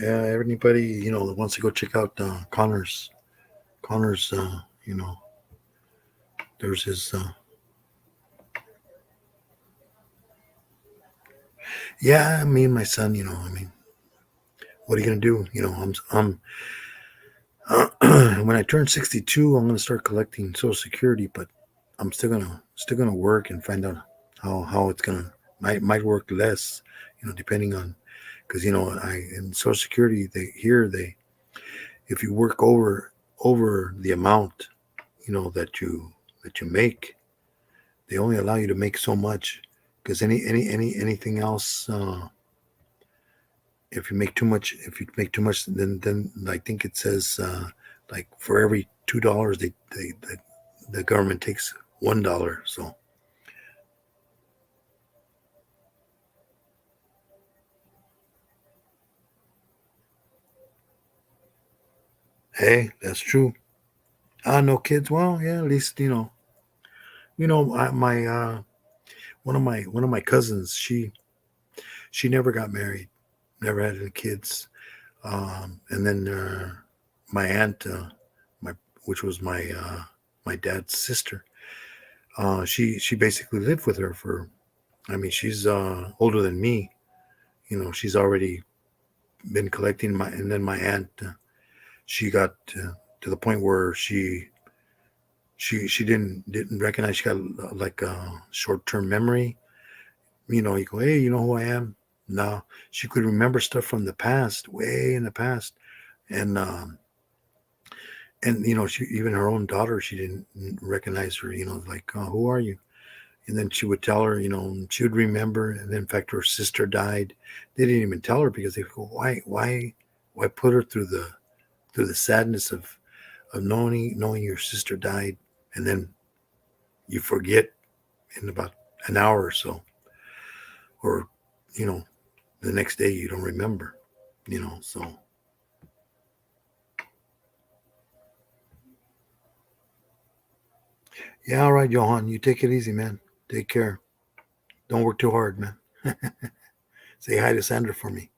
Yeah, everybody, that wants to go check out Connor's, you know, there's his. Yeah, me and my son. I mean, what are you gonna do? When I turn 62, I'm gonna start collecting Social Security, but I'm still gonna work and find out how it's gonna might work less, depending on, because in Social Security they if you work over the amount that you make, they only allow you to make so much. Because anything else, if you make too much, then I think it says like for every $2 the government takes $1. So hey, that's true. No kids. Well, yeah, at least my one of my cousins. She never got married, never had any kids. And then my aunt, my which was my dad's sister. She basically lived with her for. I mean, she's older than me. She's already been collecting my. And then my aunt, she got to the point where she didn't recognize. She got like a short term memory. You go, hey, you know who I am? No, she could remember stuff from the past, way in the past, and she, even her own daughter, she didn't recognize her. Like, oh, who are you? And then she would tell her, she would remember. And then, in fact, her sister died. They didn't even tell her because they go, why put her through the sadness of knowing your sister died, and then you forget in about an hour or so, or you know, the next day you don't remember. So yeah, all right, Johan, you take it easy, man. Take care. Don't work too hard, man. Say hi to Sandra for me.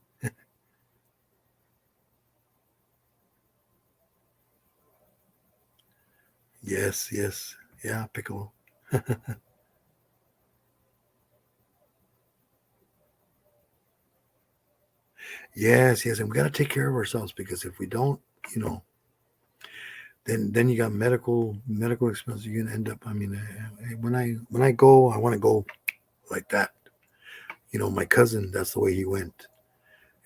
Yes, yes. Yeah, Piccolo. Yes, yes. And we got to take care of ourselves, because if we don't, you know, then you got medical expenses. You're gonna end up. I mean, when I go, I want to go like that. My cousin. That's the way he went.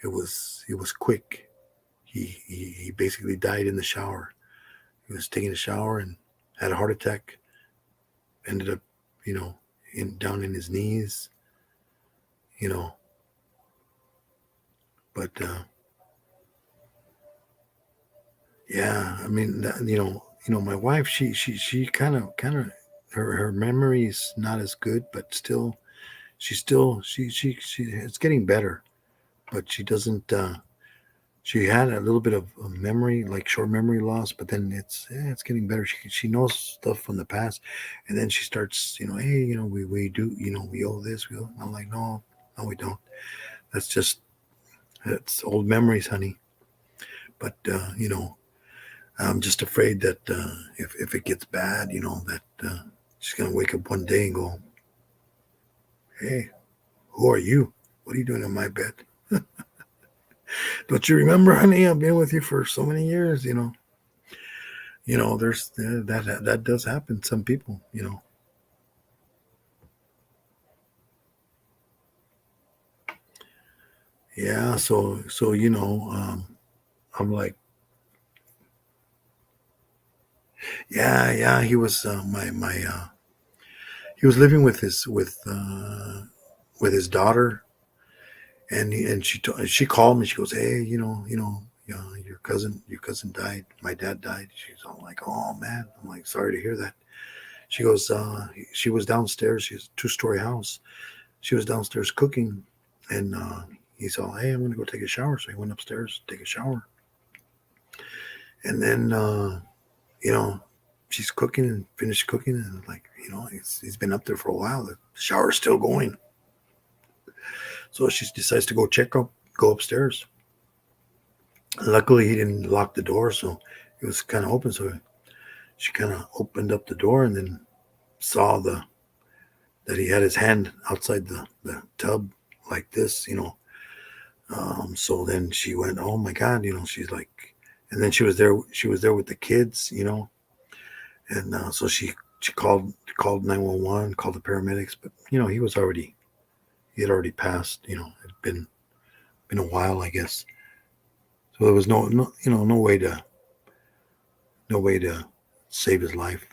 It was quick. He basically died in the shower. He was taking a shower and had a heart attack. Ended up, you know, down in his knees. You know, but yeah, I mean, my wife. She kind of her memory is not as good, but still she it's getting better, but she doesn't. She had a little bit of memory, like short memory loss, but then it's getting better. She knows stuff from the past, and then she starts, hey, we do, we owe this, we owe. I'm like, no, no, we don't. That's just that's old memories, honey. But I'm just afraid that if it gets bad, that she's gonna wake up one day and go, hey, who are you? What are you doing in my bed? Don't you remember, honey? I've been with you for so many years. There's that does happen. Some people. Yeah. So I'm like, yeah. He was my he was living with his daughter, and she called me. She goes, hey, your cousin died. My dad died. She's all like, oh man. I'm like, sorry to hear that. She goes, she was downstairs. She has a two-story house. She was downstairs cooking, and he's all, hey, I'm gonna go take a shower. So he went upstairs to take a shower, and then you know, she's cooking and finished cooking, and like, he's been up there for a while. The shower's still going, so she decides to go upstairs. Luckily, he didn't lock the door, so it was kind of open. So she kind of opened up the door and then saw that he had his hand outside the tub like this. So then she went, oh my God, she's like, and then she was there with the kids. And so she called 911, called the paramedics, but he had already passed. It had been been a while, I guess. So there was no no way to save his life.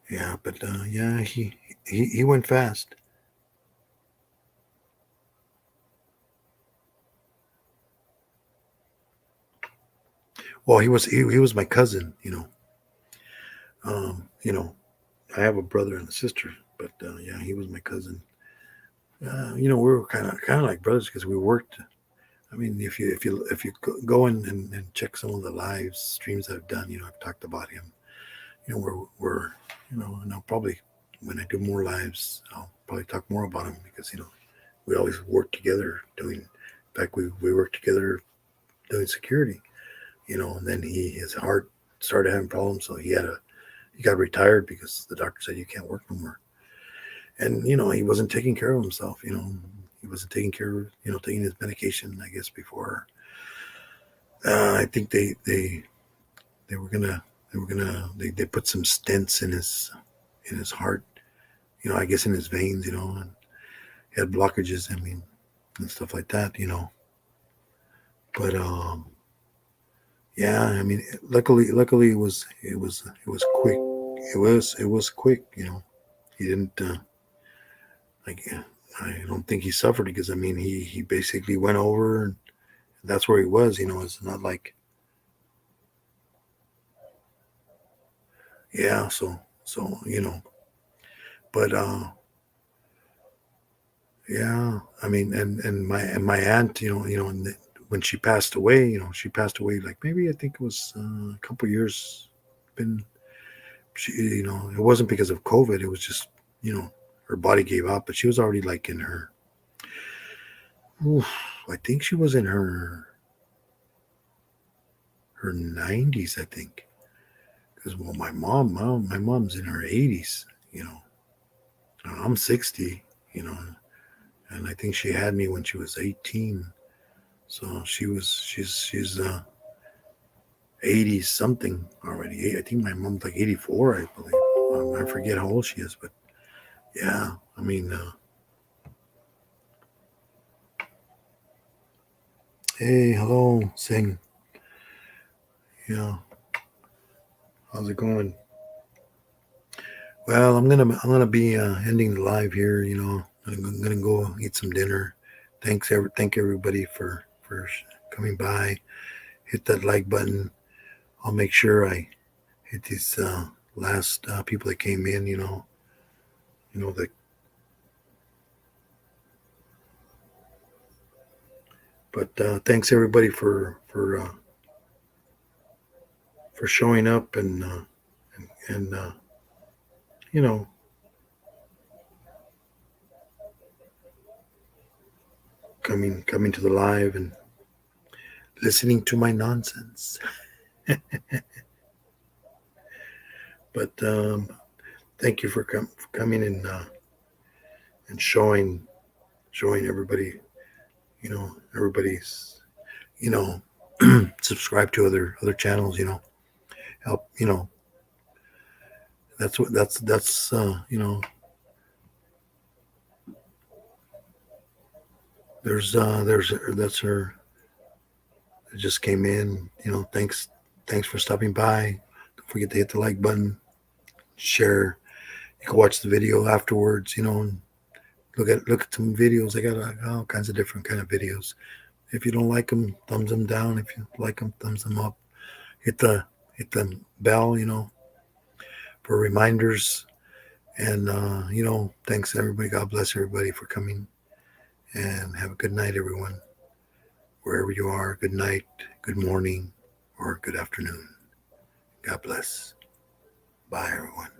Yeah, but yeah, he went fast. Well, he was my cousin. You know, I have a brother and a sister, but yeah, he was my cousin. We were kind of like brothers because we worked. I mean, if you go and check some of the live streams I've done, I've talked about him. We're and I'll probably when I do more lives, I'll probably talk more about him because we always work together doing. In fact, we worked together doing security. And then his heart started having problems, so he got retired because the doctor said you can't work no more. And he wasn't taking care of himself. He wasn't taking care of taking his medication. I guess before I think they were gonna they put some stents in his heart. I guess in his veins. And he had blockages. I mean, and stuff like that. But yeah, I mean, luckily it was quick. It was quick. He didn't like. I don't think he suffered because I mean he basically went over and that's where he was. It's not like yeah. So but yeah. I mean, and my aunt, and when she passed away, she passed away like maybe I think it was a couple years. Been she, it wasn't because of COVID. It was just you know her body gave out, but she was already like in her. Oof, I think she was in her 90s. I think because well, my mom's in her 80s. You know, I'm 60. You know, and I think she had me when she was 18. So she's 80 something already. I think my mom's like 84, I believe. I forget how old she is, but yeah, I mean, hey, hello, Sing. Yeah, how's it going? Well, I'm gonna be ending the live here. I'm gonna go eat some dinner. Thank everybody for coming by. Hit that like button. I'll make sure I hit these last people that came in. That. But thanks everybody for showing up and you know coming to the live and listening to my nonsense. But thank you for coming and showing everybody. Everybody's you know subscribe to other channels. Help. That's what that's there's that's her. It just came in. Thanks for stopping by. Don't forget to hit the like button, share. You can watch the video afterwards. And look at some videos. I got all kinds of different kind of videos. If you don't like them, thumbs them down. If you like them, thumbs them up. Hit the hit the bell. For reminders. And thanks everybody. God bless everybody for coming. And have a good night, everyone. Wherever you are, good night, good morning, or good afternoon. God bless. Bye, everyone.